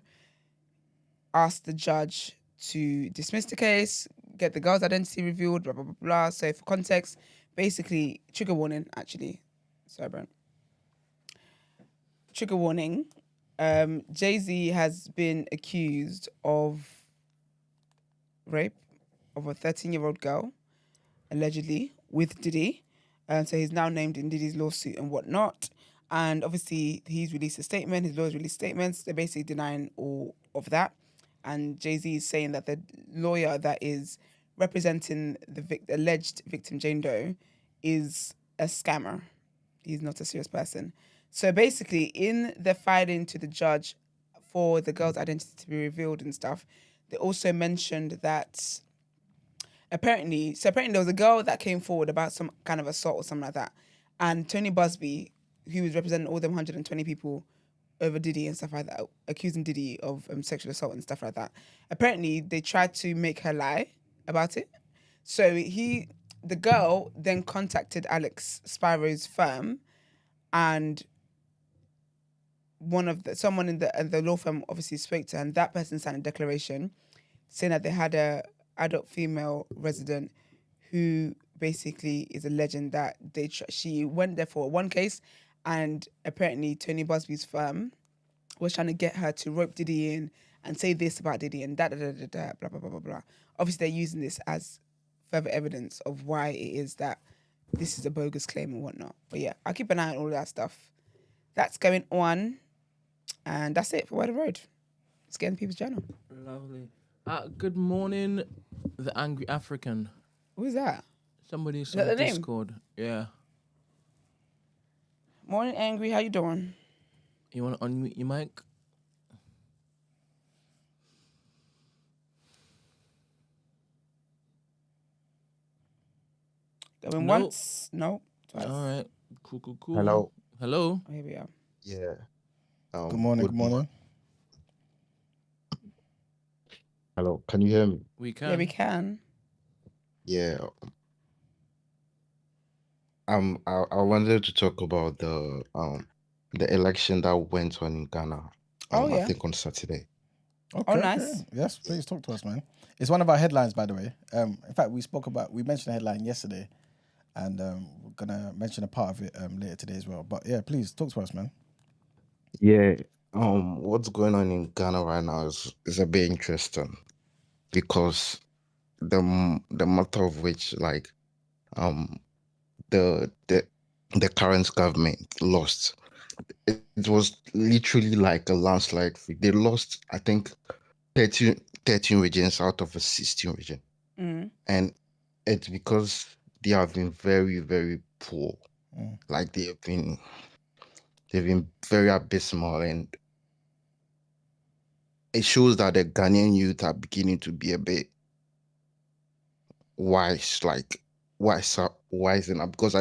asked the judge to dismiss the case, get the girl's identity revealed, blah, blah, blah, blah. So for context, basically, trigger warning, actually. Sorry, Brent. Trigger warning. Jay-Z has been accused of rape of a 13-year-old girl, allegedly, with Diddy. So he's now named in Diddy's lawsuit and whatnot. And obviously, he's released a statement. His lawyers released statements. They're basically denying all of that. And Jay-Z is saying that the lawyer that is representing the alleged victim, Jane Doe, is a scammer. He's not a serious person. So basically, in the filing to the judge for the girl's identity to be revealed and stuff, they also mentioned that apparently there was a girl that came forward about some kind of assault or something like that. And Tony Busby, who was representing all them 120 people over Diddy and stuff like that, accusing Diddy of sexual assault and stuff like that. Apparently, they tried to make her lie about it. So the girl then contacted Alex Sparrow's firm, and someone in the law firm obviously spoke to her, and that person signed a declaration saying that they had a adult female resident who basically is alleging that she went there for one case, and apparently Tony Busby's firm was trying to get her to rope Diddy in and say this about Diddy and blah, blah, blah, blah, blah. Obviously, they're using this as further evidence of why it is that this is a bogus claim and whatnot. But yeah, I'll keep an eye on all that stuff. That's going on. And that's it for Word of Road. Let's get in People's Journal. Lovely. Good morning, the Angry African. Who's that? Somebody's that on the name? Discord. Yeah. Morning, Angry. How you doing? You want to unmute your mic? Going No. once? No. Twice. All right. Cool. Hello. Hello. Oh, here we are. Yeah. Good morning. Good morning. Hello. Can you hear me? We can. Yeah, we can. Yeah. I wanted to talk about the election that went on in Ghana. Oh, yeah. I think on Saturday. Okay, nice. okay. Yes, please talk to us, man. It's one of our headlines, by the way. In fact, we mentioned the headline yesterday, and we're gonna mention a part of it later today as well. But yeah, please talk to us, man. Yeah. What's going on in Ghana right now is a bit interesting, because the matter of which, like, the current government lost. It was literally like a landslide. They lost, I think, 13 regions out of a 16 region. Mm. And it's because they have been very, very poor. Like they've been very abysmal, and it shows that the Ghanaian youth are beginning to be a bit wise enough, because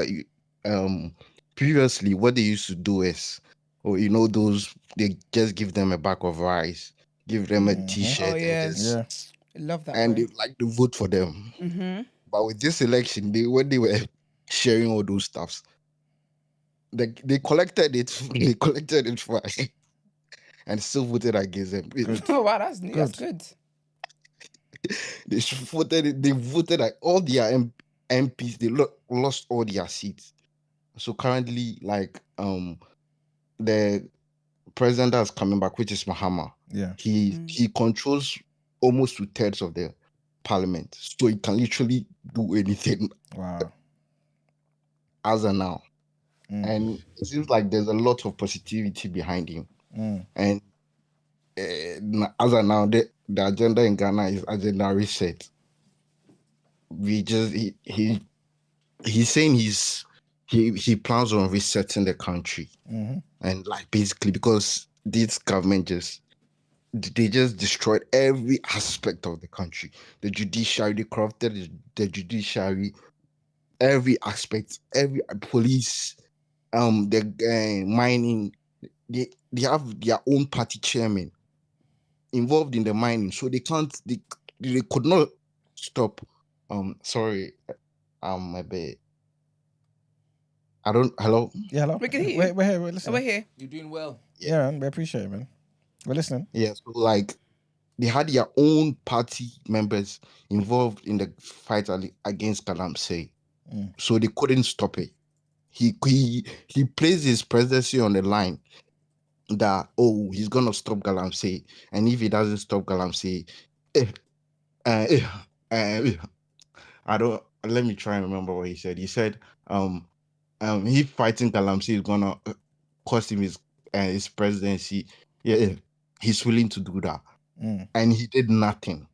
previously what they used to do is, those, they just give them a bag of rice, give them a t-shirt, Oh, yes. Yeah. I love that. and Boy. they like to vote for them. Mm-hmm. But with this election, when they were sharing all those stuffs, they collected it. They collected it fine. and still voted against them. Oh wow, that's good. They voted like all their MPs. They lost all their seats. So currently, like the president that's coming back, which is Mahama. Yeah. He controls almost 2/3 of the parliament, so he can literally do anything. Wow. As of now, and it seems like there's a lot of positivity behind him. And as of now, the agenda in Ghana is agenda reset. He's saying he plans on resetting the country, and like basically because this government just destroyed every aspect of the country. The judiciary, they corrupted the judiciary, every aspect, every police, the mining. They have their own party chairman involved in the mining, so they could not stop. Sorry, my bad. Hello? Yeah, hello. We can hear you. We're here, we're listening. We're here. You're doing well. Yeah, man, we appreciate it, man. We're listening. Yeah, so like they had their own party members involved in the fight against Galamsey. So they couldn't stop it. He placed his presidency on the line that he's gonna stop Galamsey, and if he doesn't stop Galamsey, I don't. Let me try and remember what he said. He said, he fighting Galamsey is gonna cost him his presidency. Yeah, he's willing to do that, and he did nothing.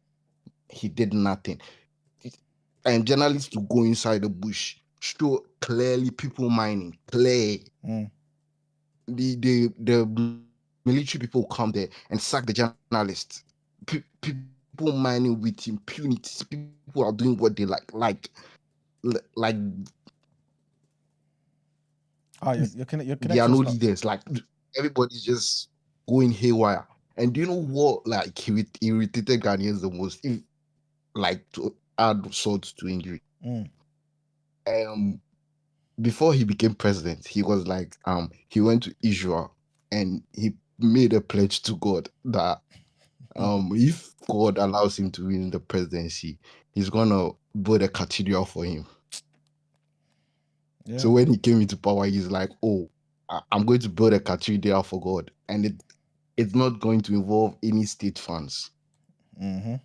And journalists to go inside the bush, show clearly people mining, clear. The military people come there and sack the journalists. People mining with impunity. People are doing what they like. Oh, your they are no leaders. Like everybody's just going haywire. And do you know what like irritated Ghanaians the most? To add salt to injury. Before he became president, he was like he went to Israel and he made a pledge to God that if God allows him to win the presidency, he's gonna build a cathedral for him. Yeah. So when he came into power, he's like, I'm going to build a cathedral for God, and it's not going to involve any state funds. And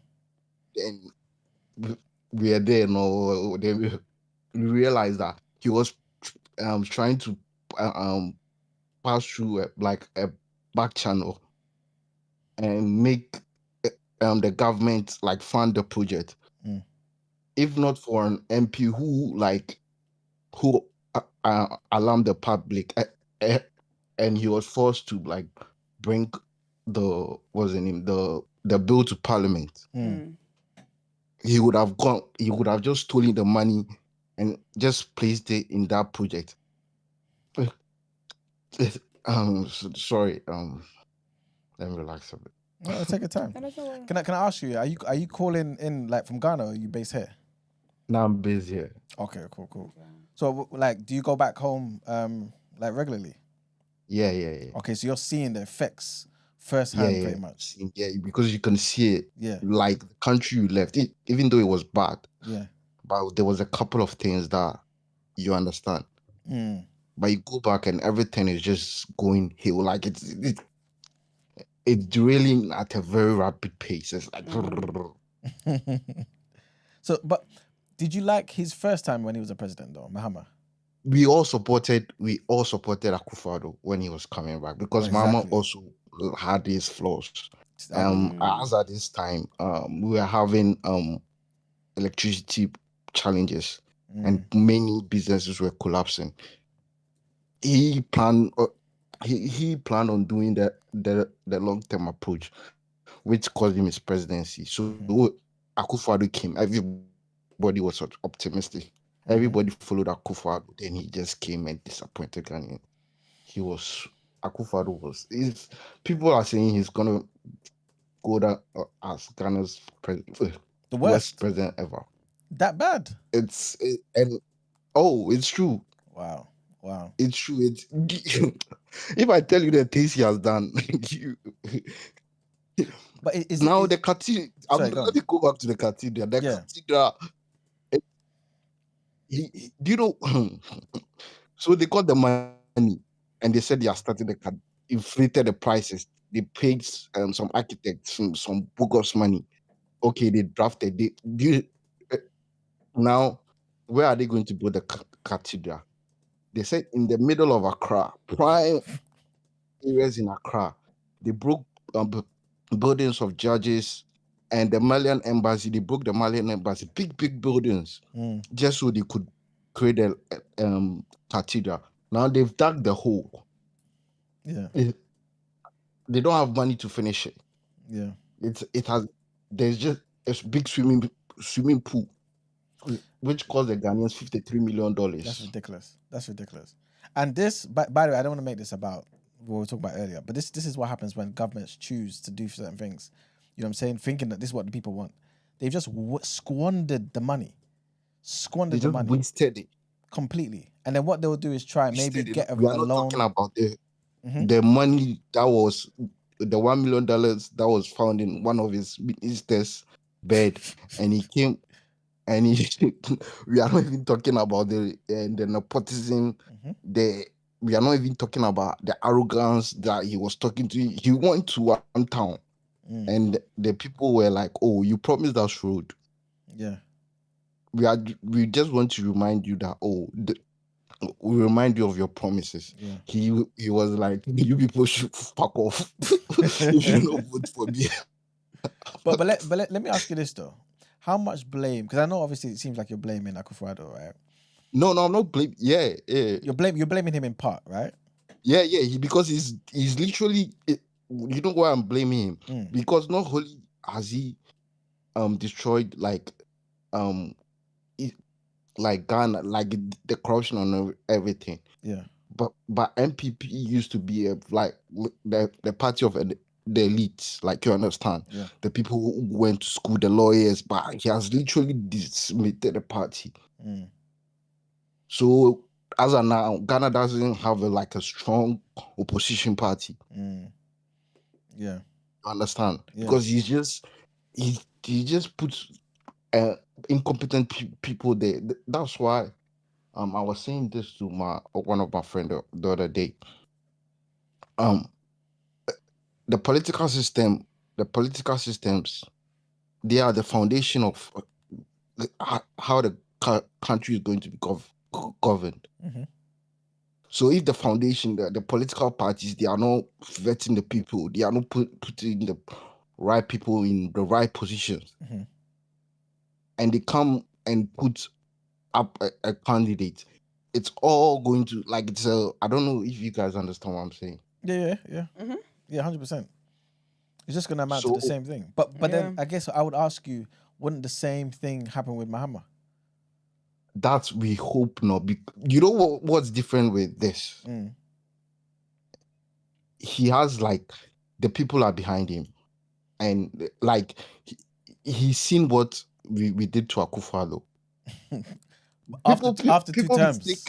we are there now. Then we realized that he was trying to pass through a back channel and make the government like fund the project. If not for an MP who alarmed the public, and he was forced to like bring the bill to Parliament. He would have just stolen the money and just placed it in that project. Sorry, let me relax a bit. No, take your time. Can I ask you, are you calling in like from Ghana, or are you based here? No, I'm based here. Okay, cool. So like, do you go back home like regularly? Yeah. Okay, so you're seeing the effects firsthand, pretty much. Yeah, because you can see it. Yeah. Like the country you left, even though it was bad. Yeah. But there was a couple of things that you understand. But you go back and everything is just going hill. Like it's drilling at a very rapid pace. It's like. So, but did you like his first time when he was a president, though, Mahama? We all supported Akufo-Addo when he was coming back, because Mahama also had his flaws. As at this time, we were having electricity challenges and many businesses were collapsing. He planned on doing the long-term approach, which caused him his presidency. So Akufo-Addo came, everybody was optimistic. Everybody followed Akufo-Addo. Then he just came and disappointed Ghanaians. Akufo-Addo was. People are saying he's gonna go down as Ghana's the worst president ever. That bad? It's true. Wow. It's true. If I tell you the things he has done, But now the cathedral. Let me go back to the cathedral. The cathedral. Do you know? So they got the money and they said they are starting inflated the prices. They paid some architects some bogus money. Okay, they drafted. Now, where are they going to build the cathedral? They said in the middle of Accra, prime areas in Accra. They broke buildings of judges and the Malian embassy. They broke the Malian embassy, big buildings, just so they could create a cathedral. Now they've dug the hole. Yeah. They don't have money to finish it. Yeah. There's just a big swimming pool, which cost the Ghanaians $53 million. That's ridiculous. And this, by the way, I don't want to make this about what we were talking about earlier, but this is what happens when governments choose to do certain things. You know what I'm saying? Thinking that this is what the people want. They've just squandered the money. Wasted it completely. And then what they'll do is try and maybe get a loan. Talking about the money that was the $1 million that was found in one of his minister's bed, and he came and we are not even talking about the nepotism. We are not even talking about the arrogance that he was talking to. He went to one town, and the people were like, "Oh, you promised us road." Yeah. We just want to remind you that we remind you of your promises. Yeah. He was like, you people should fuck off if you don't vote for me. but let me ask you this though. How much blame? Because I know obviously it seems like you're blaming Akufo-Addo, right? No, I'm not blaming. Yeah. You're blaming him in part, right? Yeah. Because he's literally. You know why I'm blaming him? Because not only has he destroyed like Ghana, like the corruption on everything. Yeah. But MPP used to be the party of the elites, like you understand. Yeah. The people who went to school, the lawyers, but he has literally dismissed the party. So as of now, Ghana doesn't have a strong opposition party. Yeah. Understand? Yeah. Because he just puts incompetent people there. That's why I was saying this to one of my friends the other day. The political systems, they are the foundation of how the country is going to be governed. So if the foundation, the political parties, they are not vetting the people, they are not putting the right people in the right positions, and they come and put up a candidate, it's all going to I don't know if you guys understand what I'm saying. Yeah. 100%. It's just gonna amount to the same thing. But then I guess I would ask you, wouldn't the same thing happen with Mahama? That we hope not. You know what's different with this? He has the people are behind him, and he's seen what we did to Akufo-Addo. After 2 terms,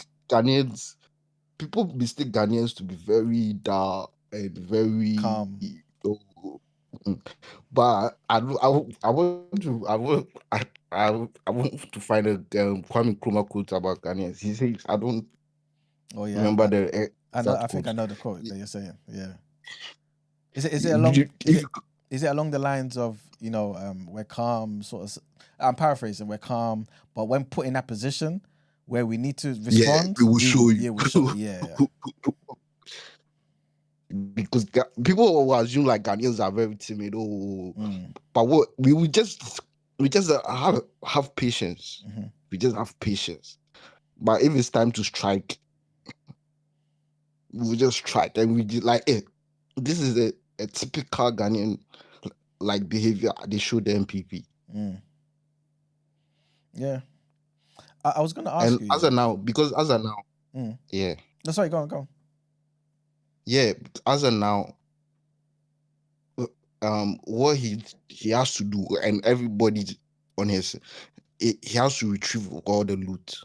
people mistake Ghanaians to be very dark and very calm. But I want to find a Kwame Nkrumah quote about Ghanaians. He says, I don't remember the. I think I know the quote that you're saying. Yeah. Is it along the lines of we're calm, sort of? I'm paraphrasing. We're calm, but when put in that position where we need to respond, we will show you. Yeah, we'll show you. Yeah. Because people will assume Ghanaians are very timid. But what we just have patience. We just have patience. But if it's time to strike, we just strike, and we just this is a typical Ghanaian behavior they show the MPP. Yeah. I was gonna ask you. As of now, yeah. No, sorry, go on. Yeah, as of now, what he has to do, and everybody on he has to retrieve all the loot,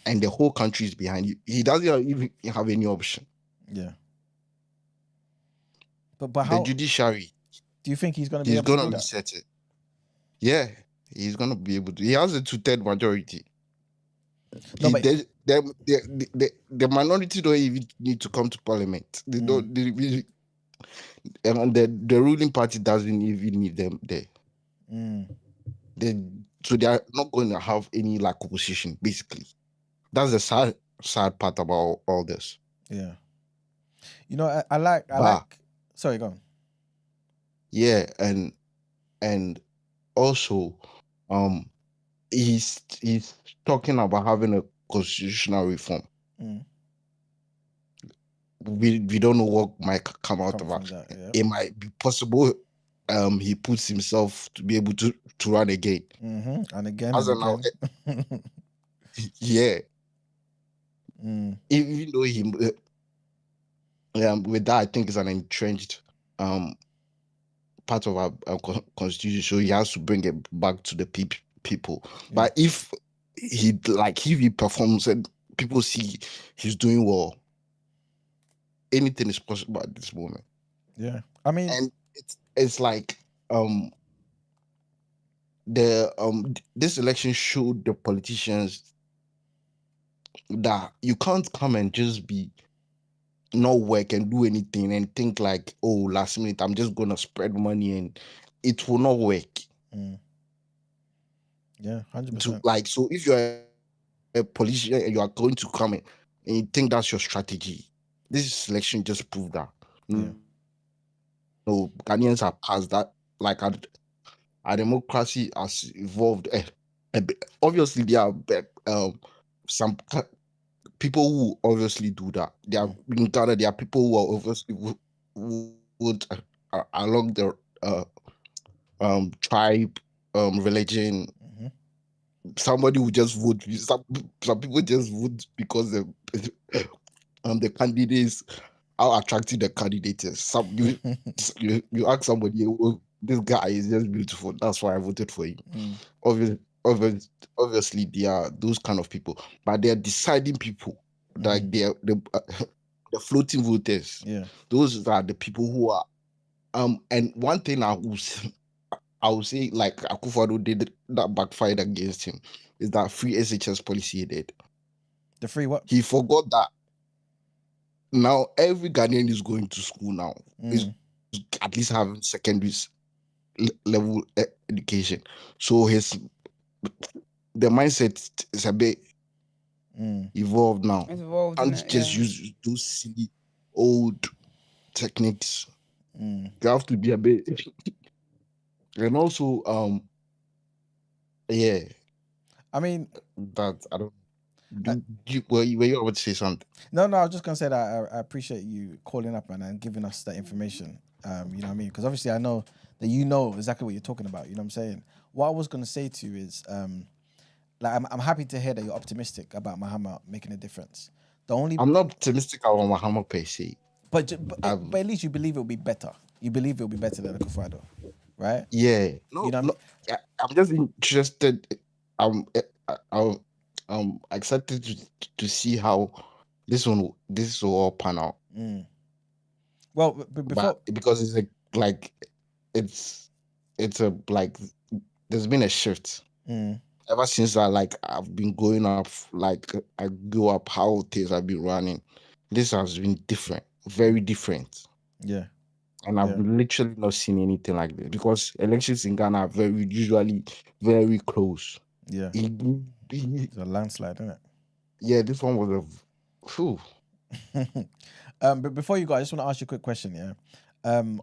and the whole country is behind you. He doesn't even have any option. Yeah. But how the judiciary, do you think he's going to be he's able to gonna do that? reset it. Yeah, he's gonna be able to. He has a 2/3 majority. No, but The minority don't even need to come to parliament. They don't. And the ruling party doesn't even need them there. So they are not going to have any like opposition. Basically, that's the sad part about all this. Yeah. You know, I like. Sorry, go on. Yeah, and also, he's talking about having a constitutional reform. We don't know what might come out of that. Yeah. It might be possible. He puts himself to be able to run again. And again as and again. Yeah. Even though he, with that, I think it's an entrenched part of our constitution, so he has to bring it back to the people. Yeah. But if he performs and people see he's doing well, anything is possible at this moment. Yeah, I mean, and it's like this election showed the politicians that you can't come and just be not work and do anything and think like, oh, last minute I'm just gonna spread money and it will not work. Yeah, 100%. Like, so if you're a politician and you are going to come in and you think that's your strategy, this election just proved that. Yeah. No, Ghanaians are past that. Like, our democracy has evolved. Obviously, there are some people who obviously do that. There are in Ghana. There are people who are obviously would along the tribe, religion. Somebody who just vote. Some people just vote because the candidates, how attractive the candidate is. Some you ask somebody, oh, this guy is just beautiful, that's why I voted for him. Obviously there are those kind of people, but they are deciding people. Like they are the floating voters. Yeah, those are the people who are and one thing I will say, like Akufo-Addo did that backfired against him, is that free SHS policy he did. The free what? He forgot that now every Ghanaian is going to school now. Is at least having secondary level education. So the mindset is a bit evolved now. It's evolved, and just use those silly old techniques. You have to be a bit and also yeah. I mean that I don't were you about to say something? No, I was just gonna say that I appreciate you calling up and giving us that information. You know what I mean? Because obviously I know that you know exactly what you're talking about. You know what I'm saying? What I was gonna say to you is, like I'm happy to hear that you're optimistic about Mahama making a difference. I'm not optimistic about Mahama per se, but at least you believe it'll be better. You believe it'll be better than Akufo-Addo, right? Yeah. No, you know what I mean? I'm just interested. I'm excited to see how this will all pan out. Well, because it's it's a like there's been a shift ever since I've been growing up. Like I grew up, how things have been running. This has been different, very different. Yeah. And I've literally not seen anything like this, because elections in Ghana are usually very close. Yeah. It's a landslide, isn't it? Yeah, this one was But before you go, I just want to ask you a quick question, yeah?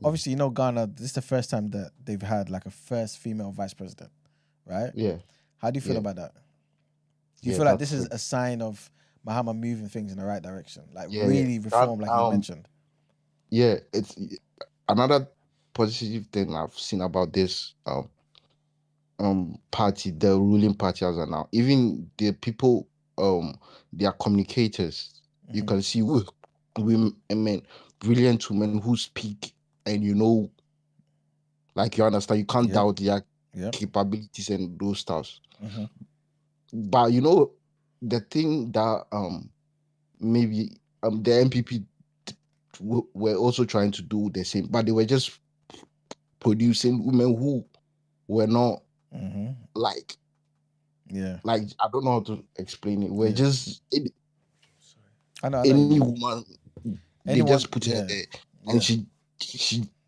Obviously, you know, Ghana, this is the first time that they've had like a first female vice president, right? Yeah. How do you feel about that? Do you feel like this is a sign of Mahama moving things in the right direction? Like really reform, like you mentioned? Yeah, it's another positive thing I've seen about this party, the ruling party as of now. Even the people, they are communicators. You can see women, brilliant women who speak, and like you understand, you can't doubt their capabilities and those stuff. But the thing that maybe the MPP were also trying to do the same, but they were just producing women who were not like I don't know how to explain it. We're just any woman. They just put her there, and she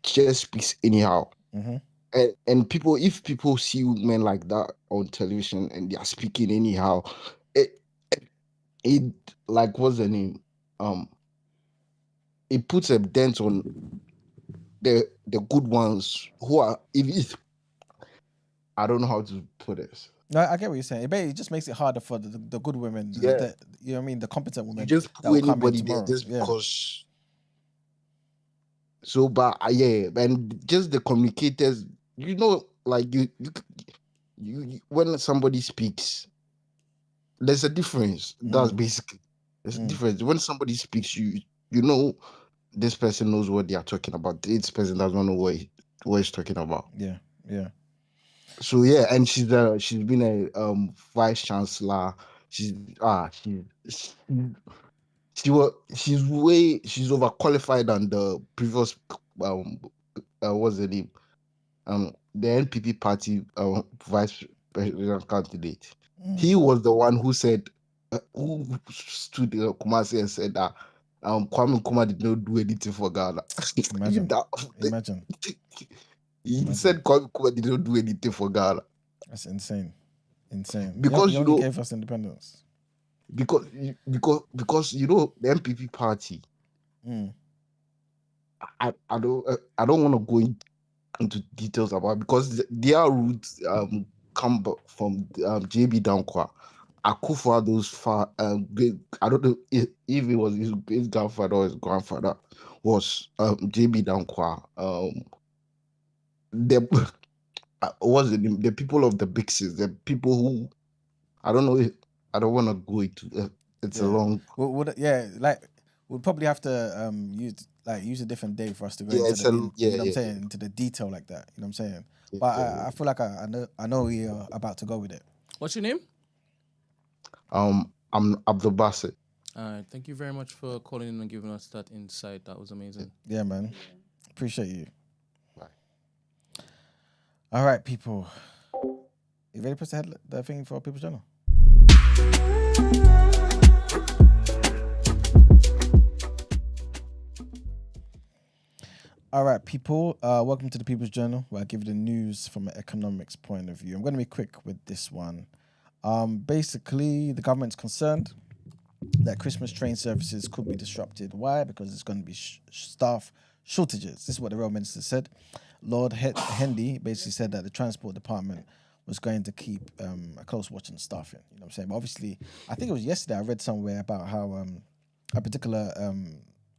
just speaks anyhow. And people, if people see women like that on television and they are speaking anyhow, it like what's the name? It puts a dent on the good ones who are if I don't know how to put this. No, I get what you're saying. It basically just makes it harder for the good women. You know what I mean? The competent women. You just put anybody there just because. So, but and just the communicators, like you when somebody speaks, there's a difference. That's basically there's a difference. When somebody speaks, you know this person knows what they are talking about. This person doesn't know what he's talking about. Yeah. So and she's been a vice chancellor. She's overqualified than the previous what's the name the NPP party vice president candidate. He was the one who said who stood in Kumasi and said that Kwame Nkrumah did not do anything for Ghana. Imagine. He said Kwame Nkrumah did not do anything for Ghana. That's insane. Because he only gave us independence. Because the MPP party. I don't want to go into details about because their roots come from JB Dankwa. Akufo-Addo's I don't know if it was his great grandfather or his grandfather was JB Dankwa. The people of the Big Six, the people who I don't know. I don't want to go into. It's a long. We'll probably have to use a different day for us to go into the detail like that. You know what I'm saying? But I feel like I know we're about to go with it. What's your name? I'm Abdul Basit. All right, thank you very much for calling in and giving us that insight. That was amazing. Yeah, man. Appreciate you. Bye. All right, people. You ready to press the thing for People's Journal? All right, people. Welcome to the People's Journal, where I give you the news from an economics point of view. I'm going to be quick with this one. Basically, the government's concerned that Christmas train services could be disrupted. Why? Because there's going to be staff shortages. This is what the Rail Minister said. Lord Hendy basically said that the Transport Department was going to keep a close watch on staffing. You know what I'm saying? But obviously, I think it was yesterday I read somewhere about how a particular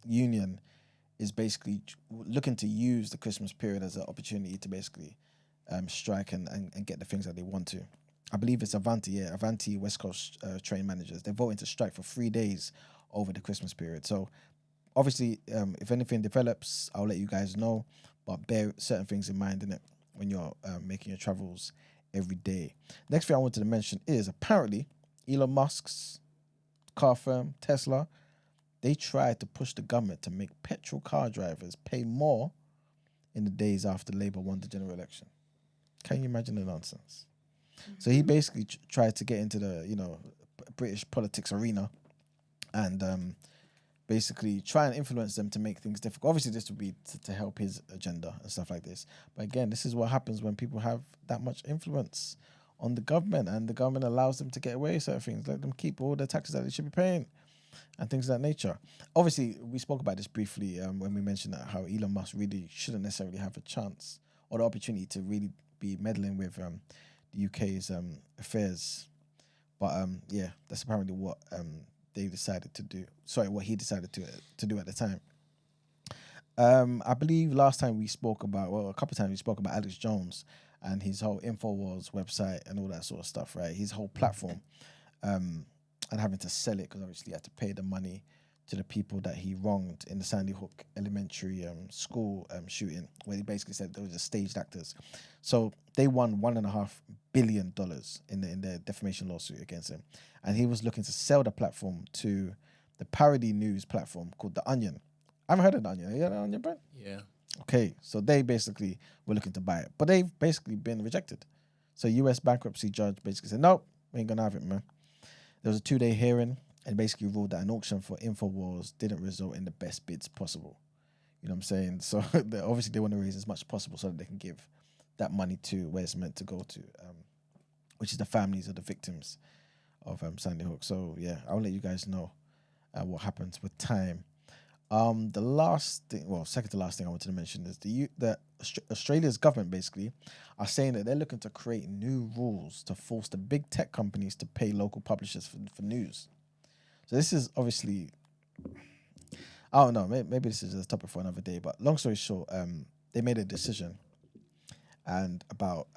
union is basically looking to use the Christmas period as an opportunity to basically strike and get the things that they want to. I believe it's Avanti West Coast train managers. They're voting to strike for 3 days over the Christmas period. So obviously, if anything develops, I'll let you guys know, but bear certain things in mind, innit, when you're making your travels every day. Next thing I wanted to mention is apparently Elon Musk's car firm, Tesla, they tried to push the government to make petrol car drivers pay more in the days after Labour won the general election. Can you imagine the nonsense? So he basically tried to get into the, British politics arena and basically try and influence them to make things difficult. Obviously, this would be to help his agenda and stuff like this. But again, this is what happens when people have that much influence on the government and the government allows them to get away with certain things. Let them keep all the taxes that they should be paying and things of that nature. Obviously, we spoke about this briefly when we mentioned that how Elon Musk really shouldn't necessarily have a chance or the opportunity to really be meddling with the UK's affairs. But that's apparently what they decided to do. Sorry, what he decided to do at the time. I believe last time we spoke about, a couple of times we spoke about Alex Jones and his whole InfoWars website and all that sort of stuff, right? His whole platform and having to sell it because obviously he had to pay the money to the people that he wronged in the Sandy Hook Elementary school shooting, where he basically said they were just staged actors. So they won $1.5 billion in their defamation lawsuit against him. And he was looking to sell the platform to the parody news platform called The Onion. I haven't heard of Onion. You heard of Onion, Brent? Yeah. Okay, so they basically were looking to buy it, but they've basically been rejected. So U.S. bankruptcy judge basically said, nope, we ain't gonna have it, man. There was a 2-day hearing and basically ruled that an auction for InfoWars didn't result in the best bids possible. You know what I'm saying? So obviously they want to raise as much as possible so that they can give that money to where it's meant to go to, which is the families of the victims of Sandy Hook. So yeah, I'll let you guys know what happens with time. The last thing, well, second to last thing I wanted to mention is the Australia's government basically are saying that they're looking to create new rules to force the big tech companies to pay local publishers for news. So this is obviously, I don't know, maybe this is a topic for another day, but long story short, they made a decision and about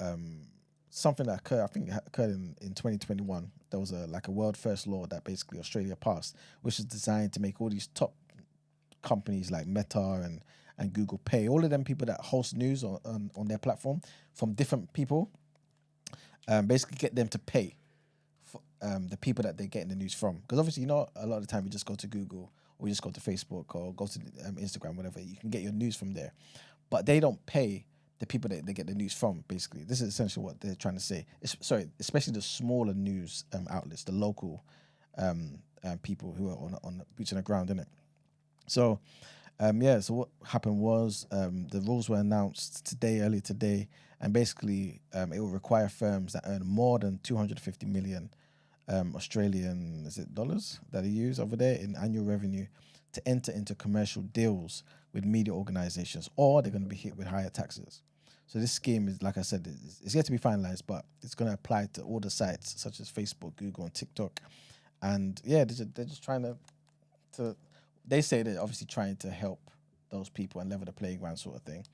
something that occurred, I think it occurred in 2021. There was a world first law that basically Australia passed, which is designed to make all these top companies like Meta and Google pay all of them people that host news on their platform from different people, basically get them to pay for the people that they're getting the news from. Because obviously, a lot of the time you just go to Google or you just go to Facebook or go to Instagram, whatever. You can get your news from there. But they don't pay the people that they get the news from, basically. This is essentially what they're trying to say. Especially the smaller news outlets, the local people who are on boots on the ground, innit? So, so what happened was the rules were announced early today, and basically it will require firms that earn more than 250 million Australian, dollars that they use over there in annual revenue to enter into commercial deals with media organizations, or they're going to be hit with higher taxes. So this scheme is, like I said, it's yet to be finalized, but it's going to apply to all the sites such as Facebook, Google, and TikTok. And yeah, they're just trying to they say they're obviously trying to help those people and level the playing ground sort of thing.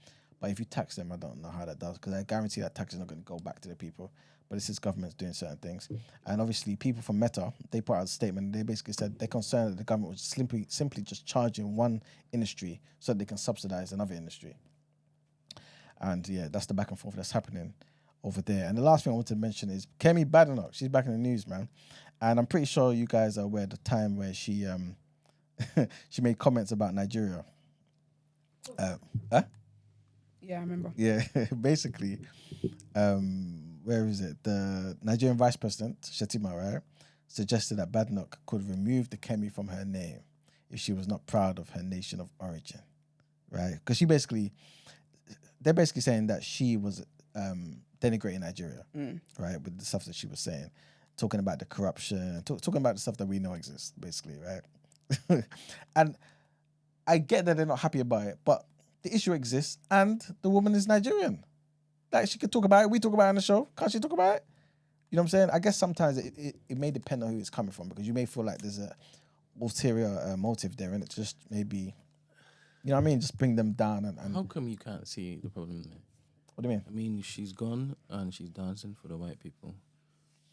But if you tax them, I don't know how that does, because I guarantee that tax is not going to go back to the people. But this is governments doing certain things. And obviously people from Meta, they put out a statement and they basically said they're concerned that the government was simply just charging one industry so that they can subsidize another industry. And yeah, that's the back and forth that's happening over there. And the last thing I want to mention is Kemi Badenoch. She's back in the news, man. And I'm pretty sure you guys are aware of the time where she she made comments about Nigeria. Yeah, I remember. Yeah, basically, where is it? The Nigerian Vice President, Shetima, right, suggested that Badenoch could remove the Kemi from her name if she was not proud of her nation of origin, right? Because they're basically saying that she was denigrating Nigeria, right, with the stuff that she was saying, talking about the corruption, talking about the stuff that we know exists, basically, right? And I get that they're not happy about it, but the issue exists, and the woman is Nigerian. Like, she could talk about it. We talk about it on the show. Can't she talk about it? You know what I'm saying? I guess sometimes it may depend on who it's coming from, because you may feel like there's a ulterior motive there, and it just maybe, you know what I mean? Just bring them down. And how come you can't see the problem there? What do you mean? I mean, she's gone and she's dancing for the white people.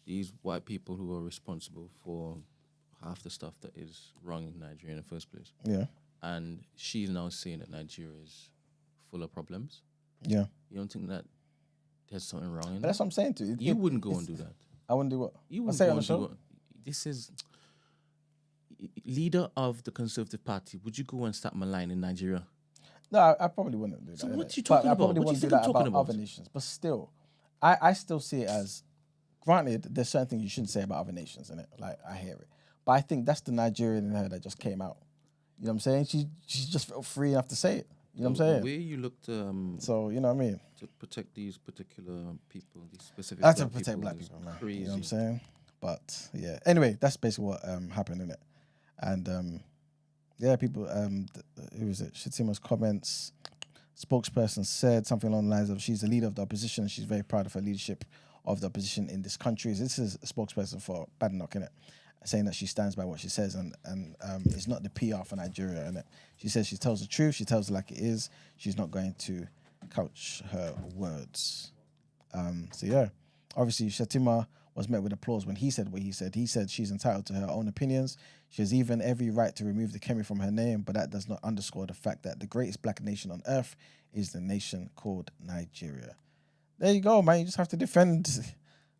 These white people who are responsible for half the stuff that is wrong in Nigeria in the first place. Yeah. And she's now saying that Nigeria is full of problems. Yeah. You don't think that there's something wrong in But that's what I'm saying to you. You wouldn't go and do that. I wouldn't do what? You wouldn't say go on the and show? do what? This is leader of the Conservative Party. Would you go and start maligning Nigeria? No, I probably wouldn't do that. So what innit? you talking But I about? probably What wouldn't you do think that I'm talking about about? other nations. But still, I still see it as, granted, there's certain things you shouldn't say about other nations, innit? Like, I hear it. But I think that's the Nigerian in her that just came out. You know what I'm saying? She just felt free enough to say it. You know what I'm saying? The way you looked So, you know what I mean? to protect these particular people, these specific I have to black protect black is people, man. crazy. You know what I'm saying? But, yeah. Anyway, that's basically what happened, innit? And, yeah, people, who was it? Shetima's comments. Spokesperson said something along the lines of, she's the leader of the opposition and she's very proud of her leadership of the opposition in this country. This is a spokesperson for Badenoch, innit? Saying that she stands by what she says and it's not the PR for Nigeria, innit? She says she tells the truth, she tells it like it is. She's not going to couch her words. So yeah, obviously Shetima was met with applause when he said what he said. He said she's entitled to her own opinions. She has even every right to remove the Kemi from her name, but that does not underscore the fact that the greatest black nation on earth is the nation called Nigeria. There you go, man. You just have to defend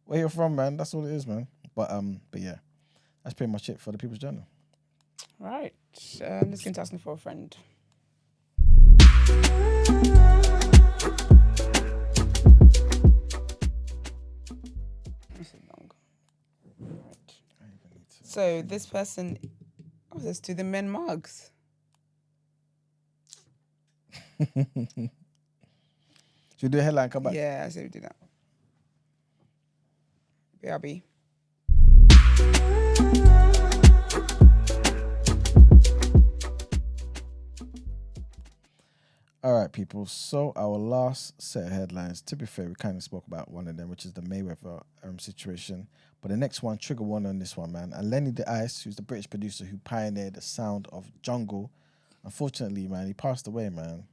where you're from, man. That's all it is, man. But yeah, that's pretty much it for the People's Journal. Right. I'm just going to ask me for a friend. So this person, let's do the men mugs. Should we do a headline? Come back. Yeah, I say we do that. BRB. All right, people. So our last set of headlines, to be fair, we kind of spoke about one of them, which is the Mayweather situation. But the next one, trigger one on this one, man. And Lennie De Ice, who's the British producer who pioneered the sound of jungle. Unfortunately, man, he passed away, man.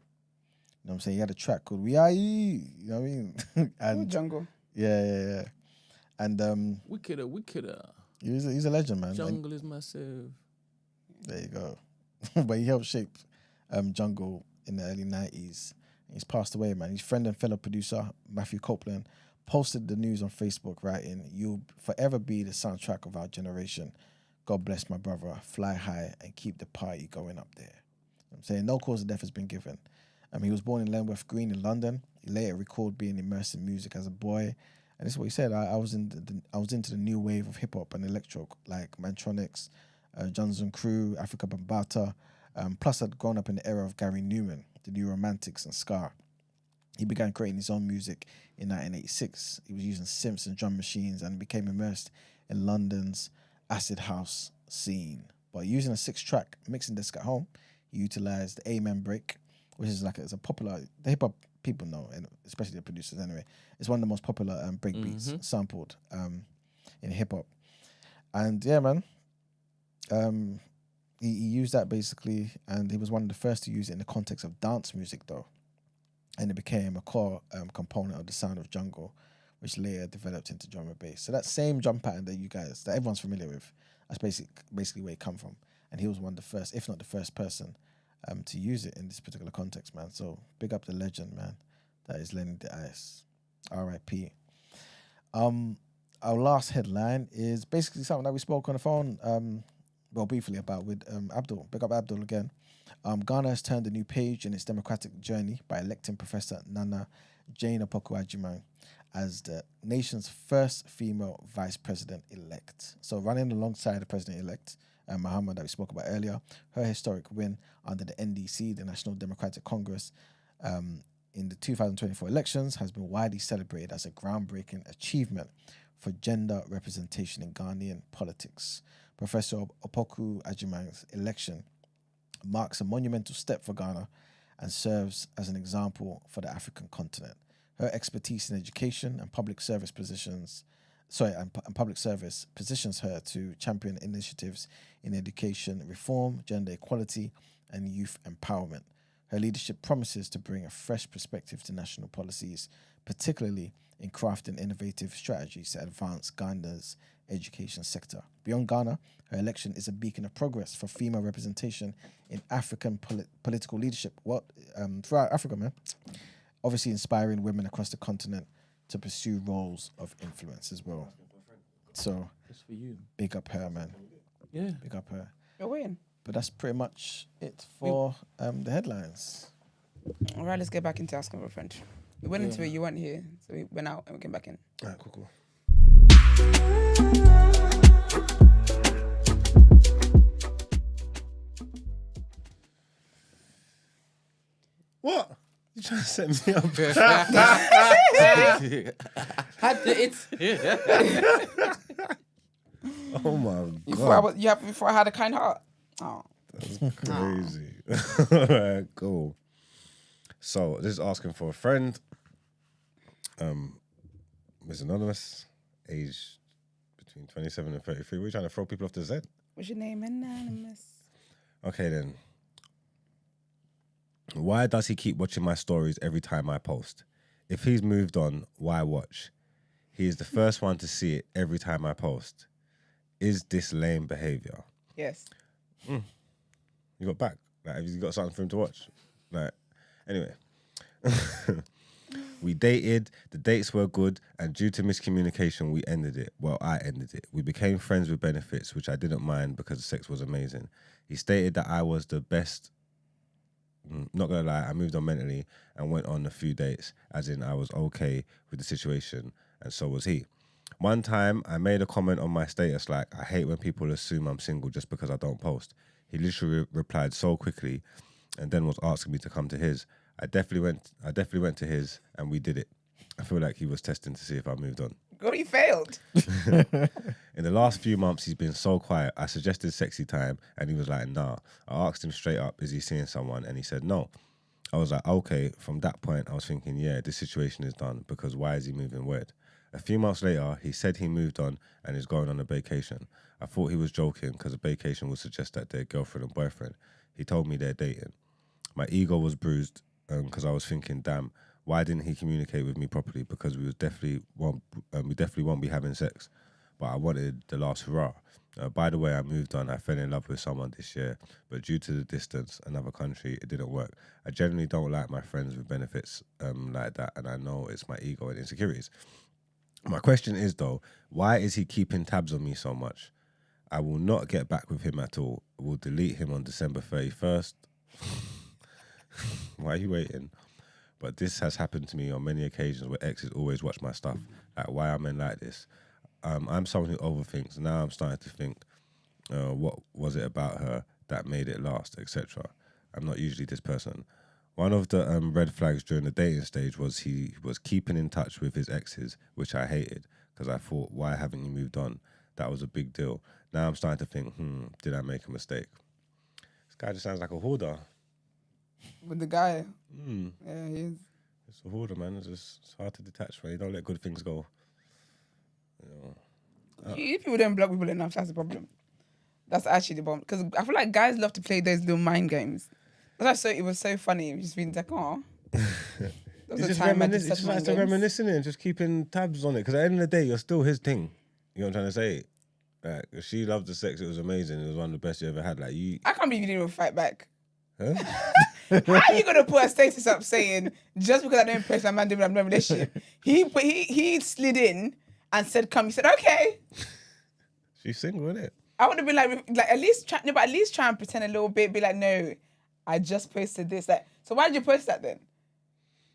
You know what I'm saying? He had a track called We Are Ye. You know what I mean? And jungle. Yeah. And Wickeder. He's a legend, man. Jungle is massive. There you go. But he helped shape jungle in the early 90s. He's passed away, man. His friend and fellow producer, Matthew Copeland, posted the news on Facebook, writing, "You'll forever be the soundtrack of our generation. God bless my brother. Fly high and keep the party going up there." I'm saying no cause of death has been given. He was born in Lenworth Green in London. He later recalled being immersed in music as a boy. And this is what he said. I was into the new wave of hip hop and electro, like Mantronics, Johnson Crew, Africa Bambaataa. Plus, I'd grown up in the era of Gary Newman, the New Romantics, and Ska. He began creating his own music in 1986. He was using synths and drum machines and became immersed in London's acid house scene. But using a 6-track mixing disc at home, he utilized the Amen break, which is it's a popular, the hip hop people know, and especially the producers anyway. It's one of the most popular break beats sampled in hip hop. And yeah, man, he used that basically, and he was one of the first to use it in the context of dance music though. And it became a core component of the sound of jungle, which later developed into drum and bass. So that same drum pattern that everyone's familiar with, that's basically where it come from. And he was one of the first, if not the first person, to use it in this particular context, man. So big up the legend, man. That is Lennie De Ice. R.I.P. Our last headline is basically something that we spoke on the phone, briefly about with Abdul. Big up Abdul again. Ghana has turned a new page in its democratic journey by electing Professor Nana Jane Opoku-Agyeman as the nation's first female vice president-elect. So running alongside the president-elect, Mahama, that we spoke about earlier, her historic win under the NDC, the National Democratic Congress, in the 2024 elections has been widely celebrated as a groundbreaking achievement for gender representation in Ghanaian politics. Professor Opoku-Agyeman's election marks a monumental step for Ghana and serves as an example for the African continent. Her expertise in education and public service positions her to champion initiatives in education reform, gender equality, and youth empowerment. Her leadership promises to bring a fresh perspective to national policies, particularly in crafting innovative strategies to advance Ghana's education sector. Beyond Ghana, her election is a beacon of progress for female representation in African political leadership. Throughout Africa, man. Obviously inspiring women across the continent to pursue roles of influence as well. So, just for you. Big up her, man. Yeah. Big up her. You're winning. But that's pretty much it for the headlines. All right, let's get back into Asking for a Friend. We went into it, you weren't here, so we went out and we came back in. All right, cool. What? You trying to set me up? Oh my God. Before I had a kind heart. Oh. That's crazy. All right, cool. So this is Asking for a Friend. It's anonymous, age between 27 and 33. We're trying to throw people off the Z. What's your name? Anonymous. Okay then. Why does he keep watching my stories every time I post? If he's moved on, why watch? He is the first one to see it every time I post. Is this lame behavior? Yes. You got back? Like, have you got something for him to watch? Like, anyway. We dated, the dates were good, and due to miscommunication, we ended it. Well, I ended it. We became friends with benefits, which I didn't mind because the sex was amazing. He stated that I was the best not gonna lie, I moved on mentally and went on a few dates, as in I was okay with the situation, and so was he. One time, I made a comment on my status like, I hate when people assume I'm single just because I don't post. He literally replied so quickly, and then was asking me to come to his. I definitely went to his, and we did it. I feel like he was testing to see if I moved on. God, he failed. In the last few months, he's been so quiet. I suggested sexy time, and he was like, nah. I asked him straight up, is he seeing someone? And he said no. I was like, okay. From that point, I was thinking, yeah, this situation is done, because why is he moving weird? A few months later, he said he moved on and is going on a vacation. I thought he was joking because a vacation would suggest that they're girlfriend and boyfriend. He told me they're dating. My ego was bruised because I was thinking, damn, why didn't he communicate with me properly? Because we definitely won't be having sex. But I wanted the last hurrah. By the way, I moved on. I fell in love with someone this year, but due to the distance, another country, it didn't work. I generally don't like my friends with benefits like that, and I know it's my ego and insecurities. My question is, though, why is he keeping tabs on me so much? I will not get back with him at all. I will delete him on December 31st. Why are you waiting? But this has happened to me on many occasions where exes always watch my stuff. Like, why are men like this? I'm someone who overthinks. Now I'm starting to think, what was it about her that made it last, etc. I'm not usually this person. One of the red flags during the dating stage was he was keeping in touch with his exes, which I hated because I thought, why haven't you moved on? That was a big deal. Now I'm starting to think, did I make a mistake? This guy just sounds like a hoarder. With the guy. Yeah, he is. It's a hoarder, man. It's hard to detach from. You don't let good things go. You know. If people don't block people enough, that's the problem. That's actually the problem. Because I feel like guys love to play those little mind games. It was so funny. It just been like, oh. It's just like reminiscing it and just keeping tabs on it. Because at the end of the day, you're still his thing. You know what I'm trying to say? Like, if she loved the sex, it was amazing. It was one of the best you ever had. Like, I can't believe you didn't even fight back. Huh? How are you gonna put a status up saying just because I don't impress my man doing I'm not in a relationship? He slid in and said, "Come." He said, "Okay." She's single, isn't it? I would have been like at least try and pretend a little bit. Be like, no, I just posted this. Like, so why did you post that then?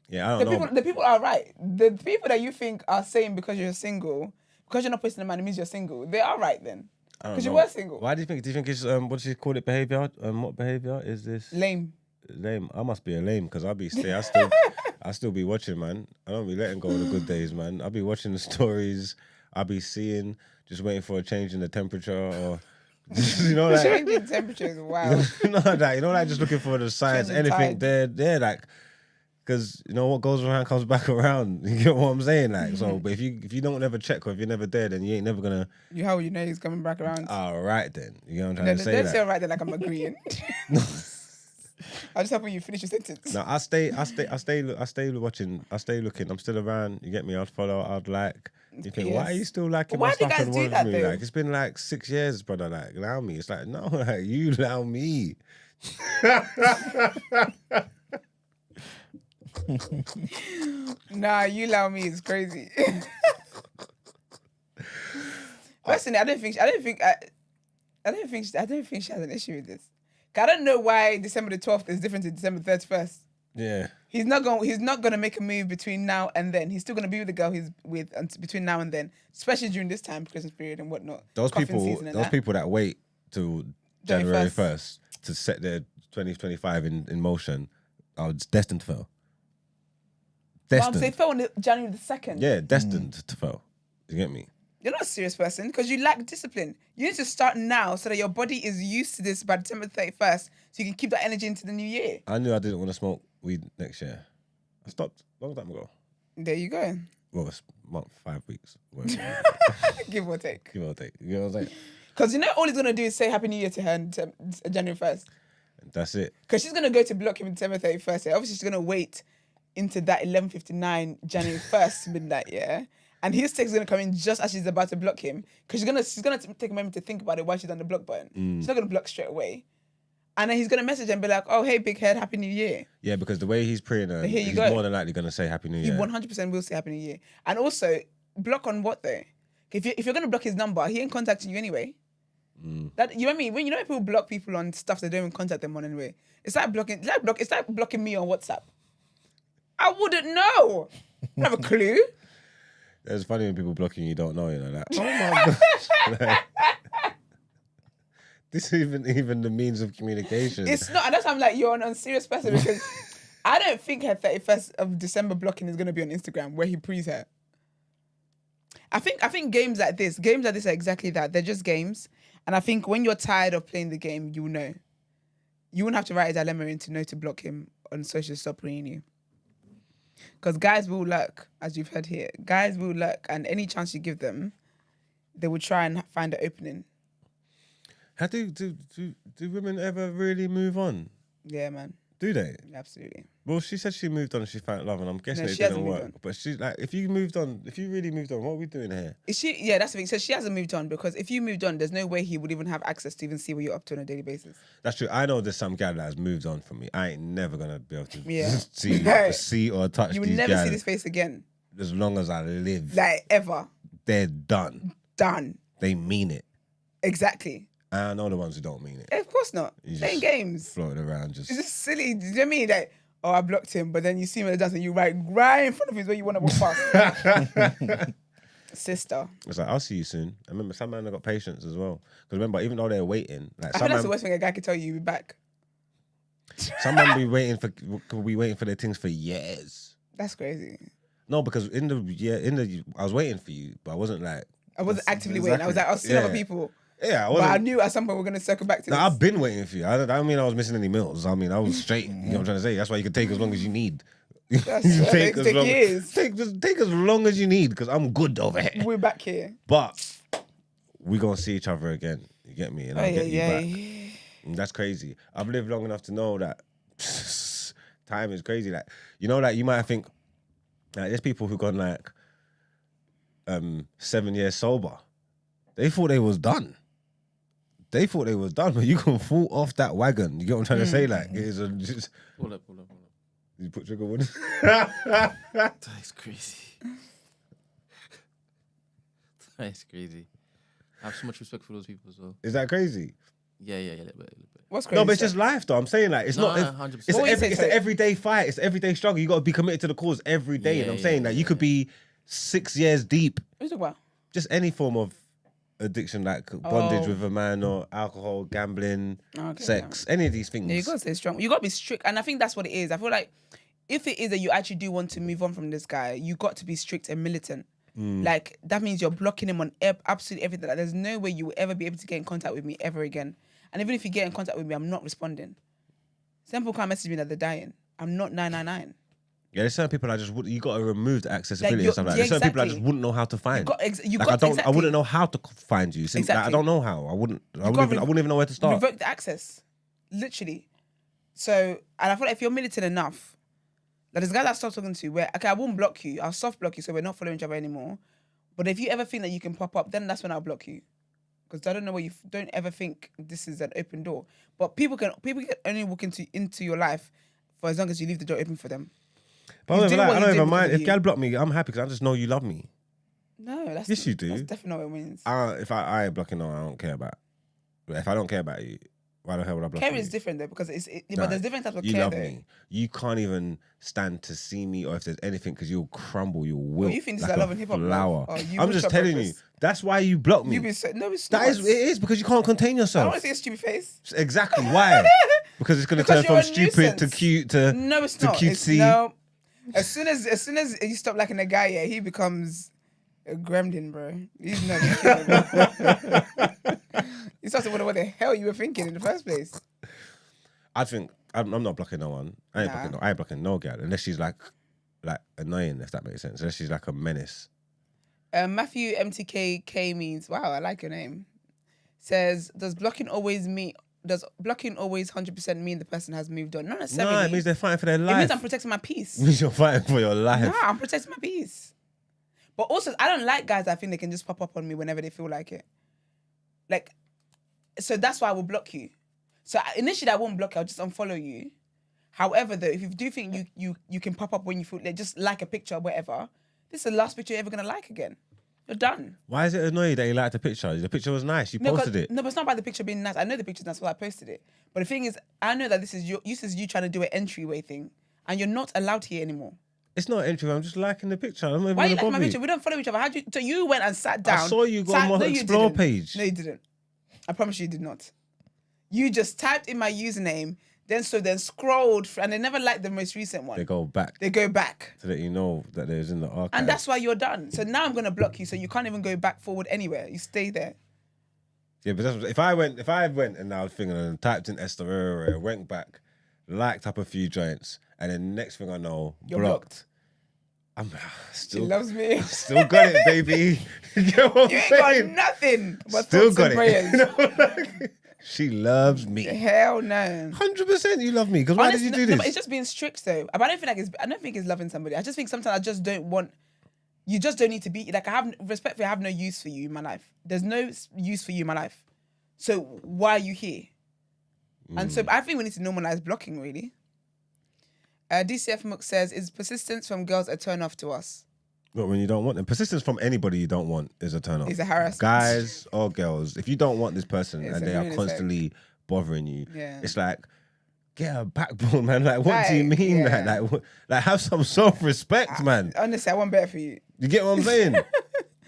Yeah, I don't know. The people are right. The people that you think are saying because you're single, because you're not posting a man, it means you're single. They are right then. Because you were single. Why do you think? Do you think it's what do you call it? Behavior? What behavior is this? Lame. Lame. I must be a lame because I still be watching, man. I don't be letting go of the good days, man. I'll be watching the stories. I'll be seeing, just waiting for a change in the temperature or. You know, like changing temperature is wild. You know, like just looking for the signs. Anything they're like. Because you know what goes around comes back around. You get what I'm saying, like. So, but if you don't ever check or if you're never there, then you ain't never gonna. How you know he's coming back around? All right then. You know what I'm trying to say. Don't say all right then, like I'm agreeing. I just hoping you finish your sentence. No, I stay watching. I stay looking. I'm still around. You get me? I'd follow. I'd like. You think, why are you still liking my stuff and with me? Like, it's been like 6 years, brother. Like, allow me. It's like, no, like, you allow me. Nah, you allow me. It's crazy. Personally, I don't think she has an issue with this. I don't know why December the 12th is different to December 31st. Yeah. He's not gonna make a move between now and then. He's still gonna be with the girl he's with between now and then, especially during this time, Christmas period and whatnot. Those people that wait till January 1st to set their 2025 in motion are destined to fail. Destined. They fell on January the 2nd. Yeah, destined to fail. You get me? You're not a serious person because you lack discipline. You need to start now so that your body is used to this by December 31st so you can keep that energy into the new year. I knew I didn't want to smoke weed next year. I stopped a long time ago. There you go. Well, it's a month, 5 weeks. Give or take. Give or take. You know what I'm saying? Because you know all he's going to do is say Happy New Year to her on January 1st. And that's it. Because she's going to go to block him on December 31st. Yeah? Obviously, she's going to wait into that 11:59 January 1st midnight, yeah? And his text is going to come in just as she's about to block him. Because she's gonna take a moment to think about it while she's on the block button. She's not going to block straight away. And then he's going to message and be like, oh, hey, big head, Happy New Year. Yeah, because the way he's praying her, he's more than likely going to say Happy New Year. He 100% will say Happy New Year. And also, block on what though? If you're going to block his number, he ain't contacting you anyway. That you know what I mean? When people block people on stuff they don't even contact them on anyway. It's like blocking me on WhatsApp. I wouldn't know. I don't have a clue. It's funny when people blocking you don't know, like, oh my gosh. Like, this is even the means of communication. It's not, and that's why I'm like, you're an unserious person because I don't think her 31st of December blocking is gonna be on Instagram where he prees her. I think games like this are exactly that. They're just games. And I think when you're tired of playing the game, you'll know. You wouldn't have to write a dilemma in to know to block him on social to stop preying you. Because guys will lurk, as you've heard here. Guys will lurk, and any chance you give them, they will try and find an opening. How do women ever really move on? Yeah, man. Do they? Absolutely. Well, she said she moved on and she found love, and I'm guessing No, it she didn't hasn't moved work. on. But she's like, if you really moved on, what are we doing here? Is she? Yeah, that's the thing. So she hasn't moved on because if you moved on, there's no way he would even have access to even see what you're up to on a daily basis. That's true. I know there's some guy that has moved on from me. I ain't never gonna be able to Yeah. see or touch You will these never guys see this face again. as long as I live. Like, ever. They're done. Done. They mean it. Exactly. I know the ones who don't mean it. Of course not. You Playing just games. floating around, just It's just silly. Do you know what I mean? Like, oh, I blocked him, but then you see him at the dance and you right in front of his where you want to walk past. Sister. It's like, I'll see you soon. I remember some man have got patience as well. Because remember, even though they're waiting, like I some think that's the man, worst thing a guy could tell you. You'll be back. some man could be waiting for their things for years. That's crazy. No, because I was waiting for you, but I wasn't like. I wasn't actively waiting. I was like, I'll see other people. Yeah, I But wasn't. I knew at some point we're going to circle back to No, this. I've been waiting for you. I don't mean I was missing any meals. I mean, I was straight. You know what I'm trying to say? That's why you can take as long as you need. Take years. Take as long as you need, because I'm good over here. We're back here. But we're going to see each other again. You get me? And I'll get you back. And that's crazy. I've lived long enough to know that time is crazy. Like, like you might think, like, there's people who gone like 7 years sober. They thought they was done. But you can fall off that wagon. You get what I'm trying to say? Like, it's just... Pull up. You put trigger warning? That is crazy. That is crazy. I have so much respect for those people as well. Is that crazy? Yeah, a little bit. What's crazy? No, but it's just life, though. I'm saying, like, it's not... 100%. It's an everyday fight. It's an everyday struggle. You got to be committed to the cause every day. And I'm saying that you could be 6 years deep. What are you talking about? Just any form of addiction, like bondage with a man or alcohol, gambling, sex, any of these things. Yeah, you got to stay strong. You got to be strict. And I think that's what it is. I feel like if it is that you actually do want to move on from this guy, you got to be strict and militant. Like, that means you're blocking him on absolutely everything. Like, there's no way you will ever be able to get in contact with me ever again. And even if you get in contact with me, I'm not responding. Some people can't message me that they're dying. I'm not 999. Yeah, there's certain people I just you got to remove the accessibility and stuff like that. yeah, There's certain people I exactly. just wouldn't know how to find. I I wouldn't know how to find you. Like, I don't know how. I wouldn't even know where to start. Revoke the access, literally. So, and I feel like if you're militant enough, like there's guys I stopped talking to where, okay, I won't block you. I'll soft block you so we're not following each other anymore. But if you ever think that you can pop up, then that's when I'll block you. Because I don't know where you don't ever think this is an open door. But people can only walk into your life for as long as you leave the door open for them. But I don't even mind. If gal block me, I'm happy because I just know you love me. No, that's Yes, you do. That's definitely not what it means. If I ain't blocking, no, I don't care about. But if I don't care about you, why the hell would I block you? Care is different though because Nah, but there's different types of you care love though. me. You can't even stand to see me, or if there's anything, because you'll crumble, you'll wilt. you think this like is a love and hip-hop, love? flower. Oh, you I'm wilt just for telling breakfast. you. That's why you block me. You be so, no, it's That not. is, it is because you can't contain I yourself. don't want to see a stupid face. Exactly why? Because it's going to Because turn you're from a stupid to nuisance. cute to No, it's to not. cutesy. No. As soon as you stop liking a guy, yeah, he becomes a gremlin, bro. He's not You start to wonder what the hell you were thinking in the first place. I think I'm not blocking no one. I ain't blocking no girl unless she's like annoying, if that makes sense. Unless she's like a menace. Matthew MTKK means, wow, I like your name. Says, does blocking always 100% mean the person has moved on? Not necessarily. No, it means they're fighting for their It life. means I'm protecting my peace. It means you're fighting for your life. Nah, I'm protecting my peace. But also, I don't like guys that think they can just pop up on me whenever they feel like it. Like, so that's why I will block you. So initially, I won't block you. I'll just unfollow you. However, though, if you do think you can pop up when you feel like, just like a picture or whatever, this is the last picture you're ever going to like again. You're done. Why is it annoying that you liked the picture? The picture was nice. You posted it. No, but it's not about the picture being nice. I know the picture's nice, so I posted it. But the thing is, I know that this is you trying to do an entryway thing, and you're not allowed here anymore. It's not entry. I'm just liking the picture. I'm not even Why you gonna like my bother picture? We don't follow each other. So you went and sat down. I saw you go on my explore page. No, you didn't. I promise you did not. You just typed in my username, then scrolled, and they never liked the most recent one. They go back. They go back. To let you know that there's in the archive. And that's why you're done. So now I'm going to block you so you can't even go back forward anywhere. You stay there. Yeah, but that's, if I went and I was thinking and typed in Esther, went back, liked up a few joints, and then next thing I know, You're blocked. I'm still, she loves me. Still got it, baby. You know what You I'm ain't saying? got nothing but Still thoughts got and it. prayers. You know, like, she loves me. Hell no. 100% you love me. Because why did you do this? No, but it's just being strict though. But I don't think it's loving somebody. I just think sometimes I just don't want. You just don't need to be like I have respectfully. I have no use for you in my life. There's no use for you in my life. So why are you here? And so I think we need to normalize blocking really. DCF Mook says, "Is persistence from girls a turn off to us?" But when you don't want them, persistence from anybody you don't want is a turn off. Is a harassment. Guys or girls, if you don't want this person It's and a they are lunatic. constantly bothering you, Yeah. it's like, get a backbone, man. Like, what do you Like, mean? yeah. Like, have some self-respect, man. Honestly, I want better for you, You get what I'm saying?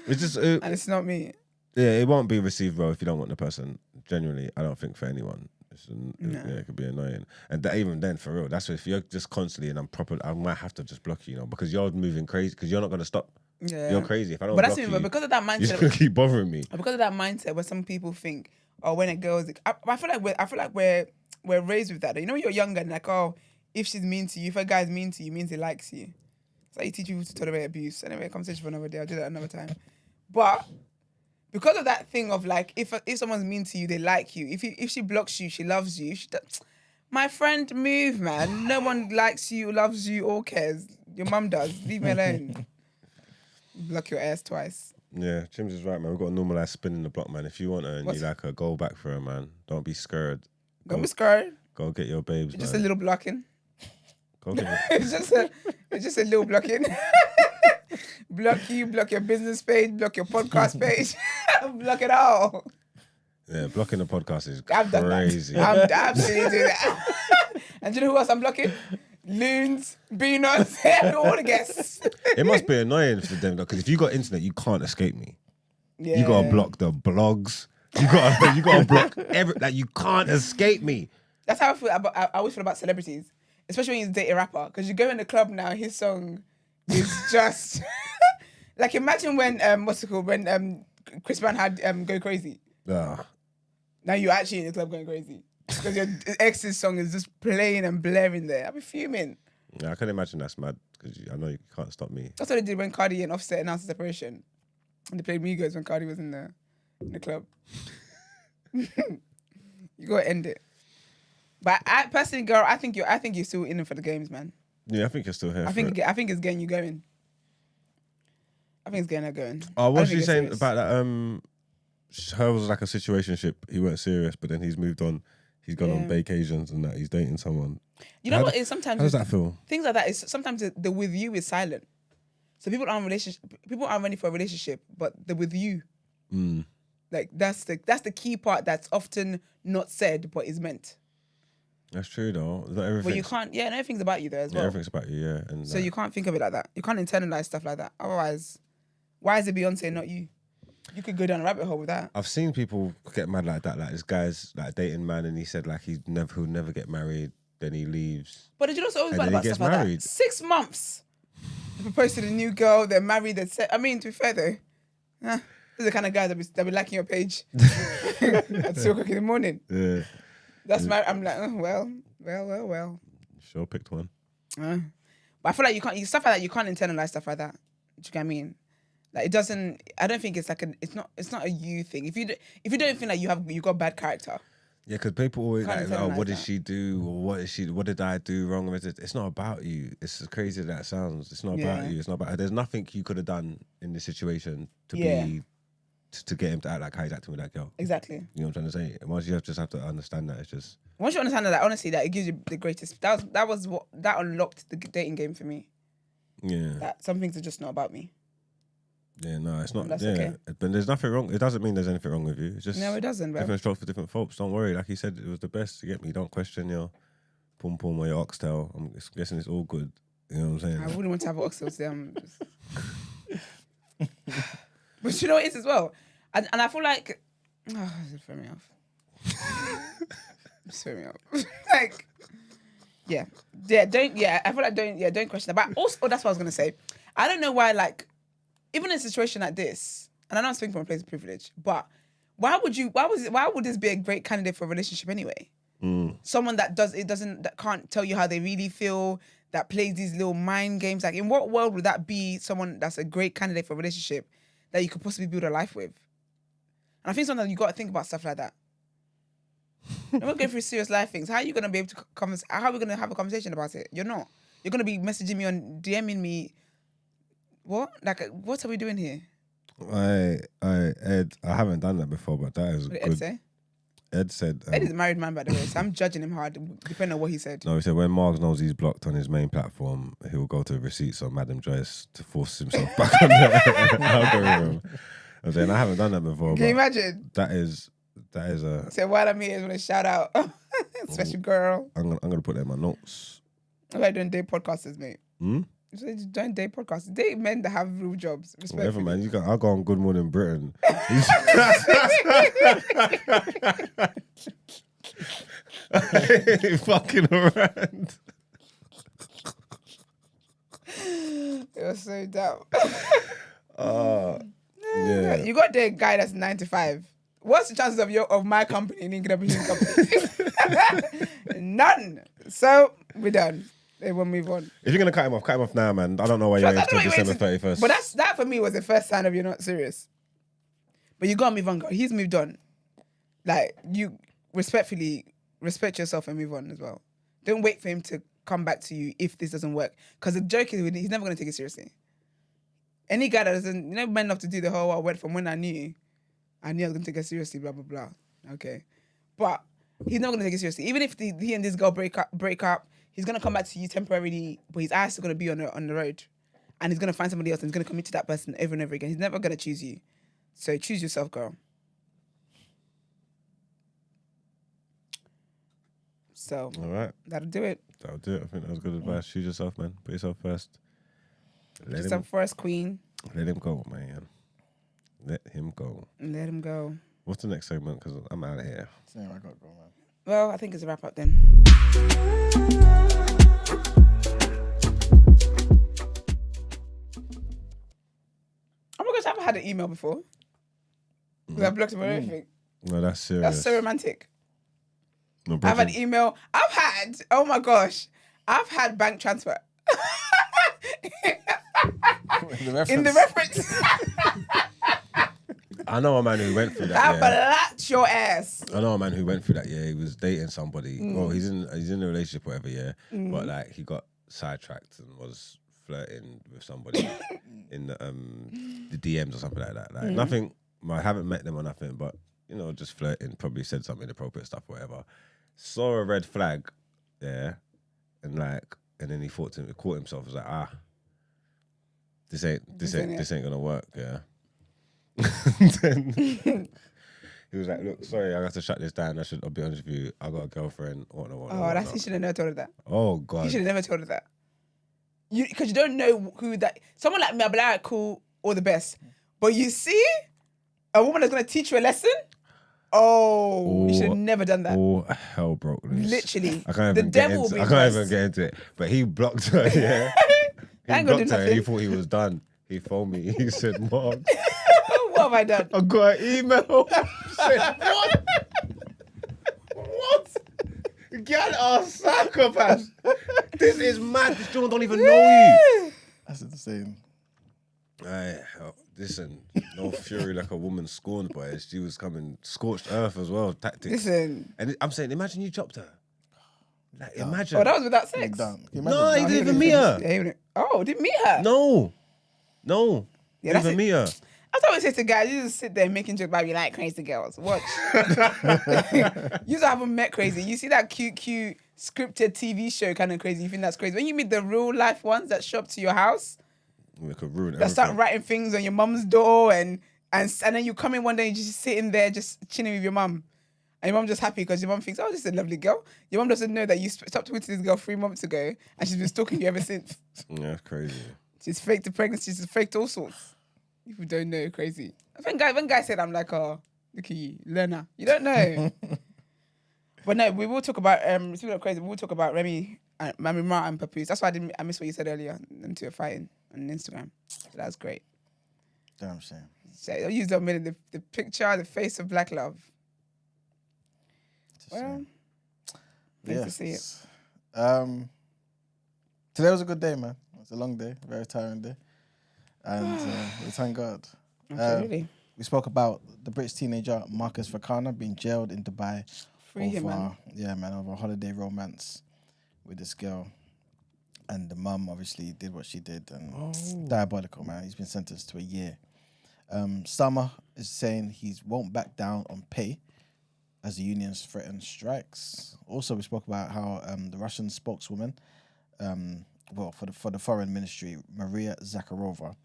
It's just, and it's not me. yeah, it won't be received well if you don't want the person. Genuinely, I don't think for anyone. No. Yeah, it could be annoying. And that, even then, for real, that's if you're just constantly and I'm proper, I might have to just block you, because you're moving crazy, because you're not going to stop. Yeah. You're crazy. If I don't But block that's you, but because of that you're just going to mindset, keep bothering me. because of that mindset, where some people think, oh, when a girl is, I feel like we're raised with that. You know, when you're younger and like, oh, if she's mean to you, if a guy's mean to you, means he likes you. It's like you teach people to tolerate abuse. Anyway, conversation for another day. I'll do that another time. But because of that thing of like, if someone's mean to you, they like you. If she blocks you, she loves you. My friend, move, man. No one likes you, loves you, or cares. Your mum does. Leave me alone. Block your ass twice. Yeah, Chims is right, man. We've got to normalise spinning the block, man. If you want her and you like her, go back for her, man. Don't be scared. Don't be scared. Go get your babes, Just a man. little blocking. Go get it. it's just a little blocking. Block you, block your business page, block your podcast page, block it all. Yeah, blocking the podcast is I've done crazy. that. I'm absolutely doing that. And do you know who else I'm blocking? Loons, Beanuts, all the guests. It must be annoying for them, because if you got internet, you can't escape me. Yeah. You gotta block the blogs. You gotta block like you can't escape me. That's how I feel. I always feel about celebrities, especially when you date a rapper. Because you go in the club now, his song is just like, imagine when what's it called, when Chris Brown had Go Crazy. Ah. Now you're actually in the club going crazy because your ex's song is just playing and blaring there. I'll be fuming. Yeah, I can imagine that's mad, because I know you can't stop me. That's what they did when Cardi and Offset announced the separation. And they played Migos when Cardi was in the club. You gotta end it. But I personally, girl, I think you're still in it for the games, man. Yeah, I think you're still here. I think it's getting you going. I think it's getting her going. Oh, what was I don't you think saying it's about that? Her was like a situationship. He weren't serious, but then he's moved on. He's gone on vacations and that. He's dating someone. You know what? It's sometimes How does that feel? things like that is sometimes the with you is silent. So people aren't ready for a relationship, but the with you. Like that's the key part that's often not said but is meant. That's true though. Not everything. But you can't. Yeah, and everything's about you there as well. Everything's about you, yeah. And So you can't think of it like that. You can't internalize stuff like that. Otherwise, why is it Beyonce, not you? You could go down a rabbit hole with that. I've seen people get mad like that. Like this guy's like dating man, and he said like he'll never get married. Then he leaves. But did you know what's always And bad then he about gets stuff like that? married. 6 months. They proposed to the new girl. They're married. I mean, to be fair though, this is the kind of guy that be liking your page at 2 o'clock in the morning. Yeah. That's my. I'm like, oh, well. Sure picked one. But I feel like you can't stuff like that. You can't internalize stuff like that. Do you get what I mean? Like it doesn't. I don't think it's like it's not a you thing. If you don't feel like you got bad character. Yeah, because people always Can't like, oh, internalise what did that. she do? Or what did I do wrong with it? It's not about you. It's as crazy as that sounds. It's not about Yeah. you. It's not about. There's nothing you could have done in this situation to Yeah. be to get him to act like how he's acting with that girl. Exactly. You know what I'm trying to say? Once you just have to understand that it's just. Once you understand that, honestly, that it gives you the greatest. That was what unlocked the dating game for me. Yeah. That some things are just not about me. Yeah, no, it's not. That's Yeah, okay. but there's nothing wrong. It doesn't mean there's anything wrong with you. It's just No, it doesn't, bro. different strokes for different folks. Don't worry. Like he said, it was the best. You get me? Don't question your pum pum or your oxtail. I'm guessing it's all good. You know what I'm saying? I wouldn't want to have an oxtail today. But you know what it is as well? And I feel like... Oh, it threw me off. Just threw me off. Like... Yeah. I feel like don't question that. But also, that's what I was going to say. I don't know why, like, even in a situation like this, and I know I'm speaking from a place of privilege, but why would this be a great candidate for a relationship anyway? Someone that can't tell you how they really feel, that plays these little mind games. Like, in what world would that be someone that's a great candidate for a relationship that you could possibly build a life with? And I think sometimes you got to think about stuff like that. When we're going through serious life things, how are you going to be able to how are we going to have a conversation about it? You're not. You're going to be messaging me on DMing me. What? Like, what are we doing here? Ed, I haven't done that before, but that is What did good. Ed say? Ed said... Ed is a married man, by the way, so I'm judging him hard, depending on what he said. No, he said when Margs knows he's blocked on his main platform, he'll go to receipts on Madam Joyce to force himself back on the algorithm. I'm saying I haven't done that before. Can you imagine? That is a... So while I'm here, I want to shout out special girl. I'm gonna put that in my notes. I'm like doing day podcasters, mate. Hmm? So just doing day podcasters. Date men that have real jobs. Whatever, man. I'll go on Good Morning Britain. Fucking around. You're so dumb. Yeah. You got the guy that's 9 to 5. What's the chances of my company and gonna be his company? None. So we're done. They will move on. If you're gonna cut him off now, man. I don't know why you're waiting until December 31st. But that for me was the first sign of you're not serious. But you gotta move on, girl. He's moved on. Like, you respectfully respect yourself and move on as well. Don't wait for him to come back to you if this doesn't work. Because the joke is he's never gonna take it seriously. Any guy that doesn't, men love to do the whole I went from when I knew I was gonna take it seriously, blah blah blah. Okay. But he's never gonna take it seriously. Even if he and this girl break up, he's gonna come back to you temporarily, but his eyes are gonna be on the road. And he's gonna find somebody else and he's gonna commit to that person over and over again. He's never gonna choose you. So choose yourself, girl. So All right. that'll do it. That'll do it. I think that was good advice. Choose yourself, man. Put yourself first. Just a first queen. Let him go, man. Let him go. Let him go. What's the next segment? Because I'm out of here. Same, I gotta go, man. Well, I think it's a wrap up then. Oh my gosh, I've had an email before. Because I blocked him on everything. No, that's serious. That's so romantic. No, I've had email. Oh my gosh, I've had bank transfer. In the reference. I know a man who went through that. I blacked your ass. I know a man who went through that. Yeah, he was dating somebody. Well, he's in a relationship, whatever. Yeah, but like he got sidetracked and was flirting with somebody in the DMs or something like that. Like nothing. I haven't met them or nothing, but just flirting. Probably said some inappropriate stuff, whatever. Saw a red flag, yeah, and then he caught himself. Was like, this ain't gonna work, yeah. Then he was like, look, sorry, I got to shut this down. I'll be honest with you, I got a girlfriend. He should have never told her that. Oh God, He should have never told her that. Because you don't know who that. Someone like me, I'll be like, cool, all the best. But you see, a woman that's gonna teach you a lesson. Oh, you should have never done that. Oh, hell broke loose. Literally, I can't the even devil will be I can't impressed. even get into it. But he blocked her. Yeah, he ain't gonna do blocked her. nothing. He thought he was done. He phoned me. He said, "Mom, What have I done? I got an email." I said, "What? What? Girl are psychopaths. This is mad. This woman don't even know you." That's insane. Listen, no fury like a woman scorned by it. She was coming scorched earth as well. Tactics. Listen. And I'm saying, imagine you chopped her. Like, imagine. Oh, that was without sex. Done. No, he didn't even meet her. Didn't meet her. No. Yeah, Didn't even meet her. That's what I say to guys. You just sit there making jokes about you like crazy girls. Watch. You haven't met crazy. You see that cute scripted TV show kind of crazy. You think that's crazy. When you meet the real life ones that show up to your house, It could ruin That start everything. writing things on your mum's door and then you come in one day and just sitting there just chilling with your mum. And your mum just happy because your mum thinks, oh, this is a lovely girl. Your mum doesn't know that you stopped talking to this girl 3 months ago and she's been stalking you ever since. Yeah, that's crazy. She's faked the pregnancy. She's faked all sorts. People don't know, crazy. When guy said, I'm like, oh, look at you, learner. You don't know. But no, we will talk about, speaking of crazy, we will talk about Remy and Ma and Papoose. That's why I missed what you said earlier. Them two are fighting on Instagram. So that was great. Damn shame. So I used that minute, the picture, the face of black love. It's a Well, shame. nice to see it. Today was a good day, man. It was a long day, very tiring day. And we thank God. Absolutely. We spoke about the British teenager Marcus Fakana being jailed in Dubai Free him, man. over a holiday romance with this girl. And the mum obviously did what she did, and diabolical, man. He's been sentenced to a year. Starmer is saying he won't back down on pay as the unions threaten strikes. Also, we spoke about how the Russian spokeswoman, for the foreign ministry, Maria Zakharova,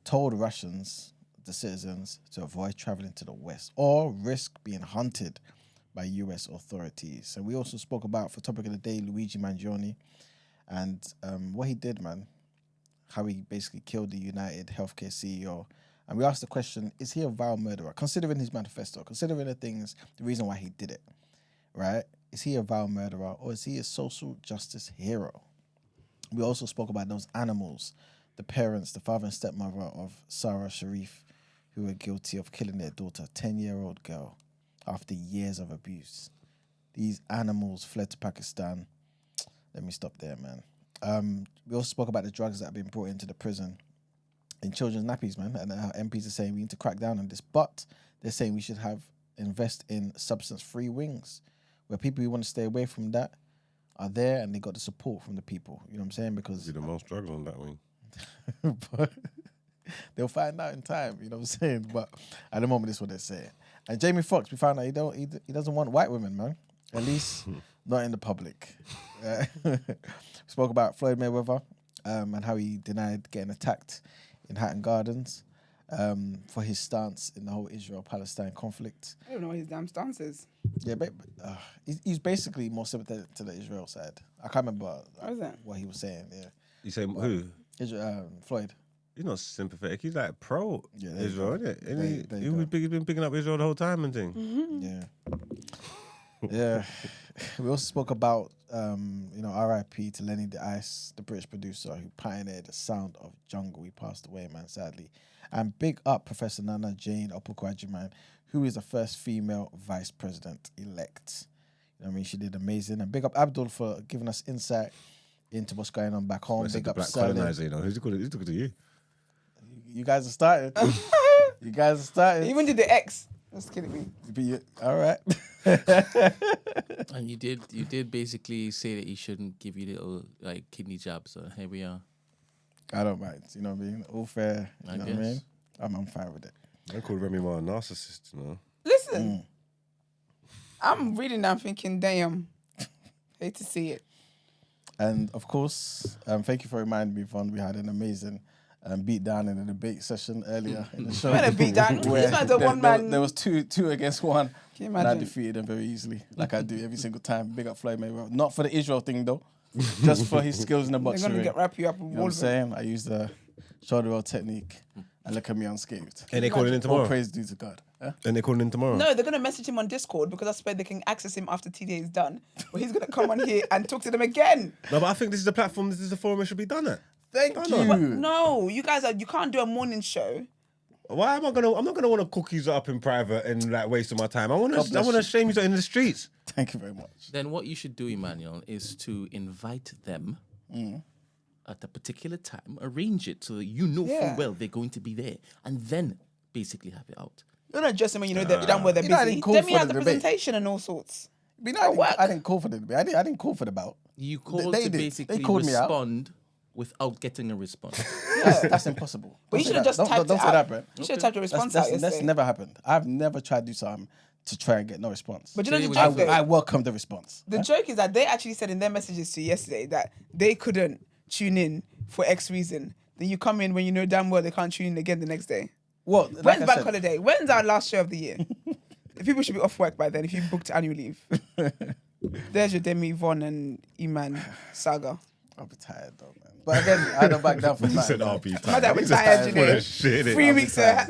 told Russians, the citizens, to avoid traveling to the West or risk being hunted by US authorities. And we also spoke about, for topic of the day, Luigi Mangione and what he did, man. How he basically killed the UnitedHealthcare CEO. And we asked the question, is he a vile murderer? Considering his manifesto, considering the reason why he did it, right? Is he a vile murderer or is he a social justice hero? We also spoke about those animals, the parents, the father and stepmother of Sarah Sharif, who were guilty of killing their daughter, a 10-year-old girl, after years of abuse. These animals fled to Pakistan. Let me stop there, man. We also spoke about the drugs that have been brought into the prison in children's nappies, man. And MPs are saying we need to crack down on this, but they're saying we should invest in substance-free wings, where people who want to stay away from that are there and they got the support from the people. You know what I'm saying? Because The most drugs on that wing. but they'll find out in time. You know what I'm saying? But at the moment, this is what they're saying. And Jamie Foxx, we found out he doesn't want white women, man. At least not in the public. We spoke about Floyd Mayweather and how he denied getting attacked in Hatton Gardens for his stance in the whole Israel-Palestine conflict. I don't know what his damn stance is. Yeah, but he's basically more sympathetic to the Israel side. I can't remember What is that? what he was saying. Yeah, You say who? Floyd. He's not sympathetic. He's like pro Yeah, there you Israel, go. isn't it? There And you go. he's been picking up Israel the whole time and thing. Mm-hmm. Yeah. We also spoke about R.I.P. to Lennie De Ice, the British producer who pioneered the sound of jungle. He passed away, man, sadly. And big up Professor Nana Jane Opokwajiman, who is the first female vice president elect. You know what I mean? She did amazing. And big up Abdul for giving us insight into what's going on back home. Big Big up black Sterling. colonizer, you know. He's talking to you. You guys have started. You guys have started. He even did the X. That's kidding me. All right. And you did basically say that he shouldn't give you little like kidney jabs. So here we are. I don't mind. You know what I mean? All fair. You I know what I guess. mean? I'm fine with it. I called Remy Ma a narcissist, you know. Listen, I'm reading that thinking, damn, hate to see it. And of course, thank you for reminding me, Vaughn. We had an amazing beat down in the debate session earlier in the show. What a beat down. Where He's not the one man. There was two against one. Can you And I imagine? defeated him very easily, like I do every single time. Big up Floyd Mayweather. Not for the Israel thing, though. Just for his skills in the They're boxing going ring. to wrap you up with You know what I'm walls. saying? I used the shoulder roll technique and look at me unscathed. And they calling in All tomorrow. praise due to God. Huh? And they calling in tomorrow. No, they're going to message him on Discord because that's where they can access him after TDA is done. But he's going to come on here and talk to them again. No, but I think this is the platform, this is the forum it should be done at. Thank But you. But no, you can't do a morning show. Why am I gonna? I'm not gonna want to cook you up in private and like wasting my time. I want God to. I bless want you. to shame you in the streets. Thank you very much. Then what you should do, Emmanuel, is to invite them at a particular time, arrange it so that you know Yeah. full well they're going to be there, and then basically have it out. You're not just when you know they're done where they're You know, I busy. didn't call Demi for has the the debate. presentation and all sorts. But, you know, work. I didn't call for the debate. I didn't call for the bout. You called they to did. basically They called me out. respond without getting a response. That's impossible. But you Don't should have say just that. typed Don't it say out. that, Brent. You should have typed a response out That's yesterday. never happened. I've never tried to do something to try and get no response. But you know the So joke though? I welcome the response. The joke is that they actually said in their messages to you yesterday that they couldn't tune in for X reason. then you come in when you know damn well they can't tune in again the next day. Well, When's bank holiday? When's our last show of the year? People should be off work by then if you booked annual leave. There's your Demi, Yvonne, and Iman saga. I'll be tired though, man. But again, I don't back down from He that. said, I'll be tired. Mother, we're He's just tired, full you know. of shit, innit? 3 weeks ahead.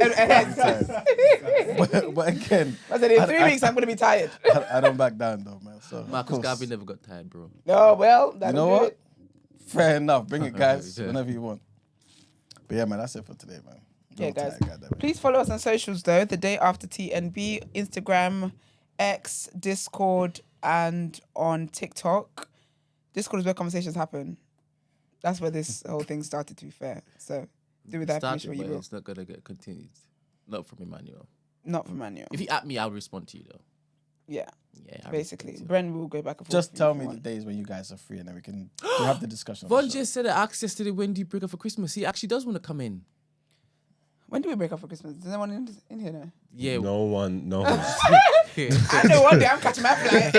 but again, I said, in 3 weeks, I'm going to be tired. I don't back down though, man. So Marcus Garvey never got tired, bro. No, well, you that'll know do what? it. Fair enough. Bring it, guys, Yeah. whenever you want. But yeah, man, that's it for today, man. Yeah, Don't guys. tired, goddamn it. Please follow us on socials, though. The Day After TNB, Instagram, X, Discord, and on TikTok. Discord is where conversations happen. That's where this whole thing started, to be fair. So do with that information what you will. It's not gonna get continued. Not from Emmanuel. Not for Manuel. If you at me, I'll respond to you though. Yeah, Yeah. I'll basically. respond to you. Brent will go back and forth. Just with you tell if me you the want. days when you guys are free and then we can have the discussion. Von just said it. I asked yesterday, when do you break up for Christmas? He actually does want to come in. When do we break up for Christmas? Does anyone in here know? Yeah. No one knows. I know one day I'm catching my flight.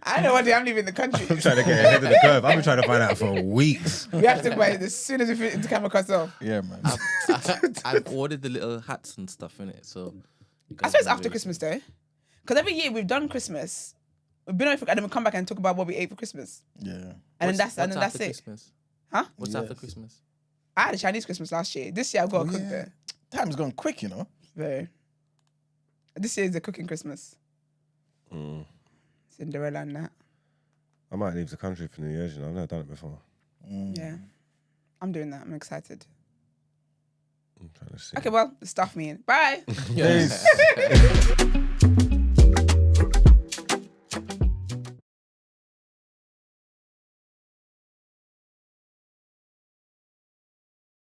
I know one day I'm leaving the country. I'm trying to get ahead of the curve. I've been trying to find out for weeks. We have to talk about it as soon as the camera cuts off. Yeah, man. I've ordered the little hats and stuff in it, so. I suppose it's after Christmas though. Because every year we've done Christmas. We've been away for, and then we come back and talk about what we ate for Christmas. Yeah. And then that's it. Christmas? Huh? What's Yes. after Christmas? I had a Chinese Christmas last year. This year I've got to cook there. Time's gone quick, you know. Very. This year is the cooking Christmas. Mm. Cinderella and that. I might leave the country for New Year's, you know. I've never done it before. Yeah. I'm doing that. I'm excited. I'm trying to see. Okay, well, stuff me in. Bye. Peace.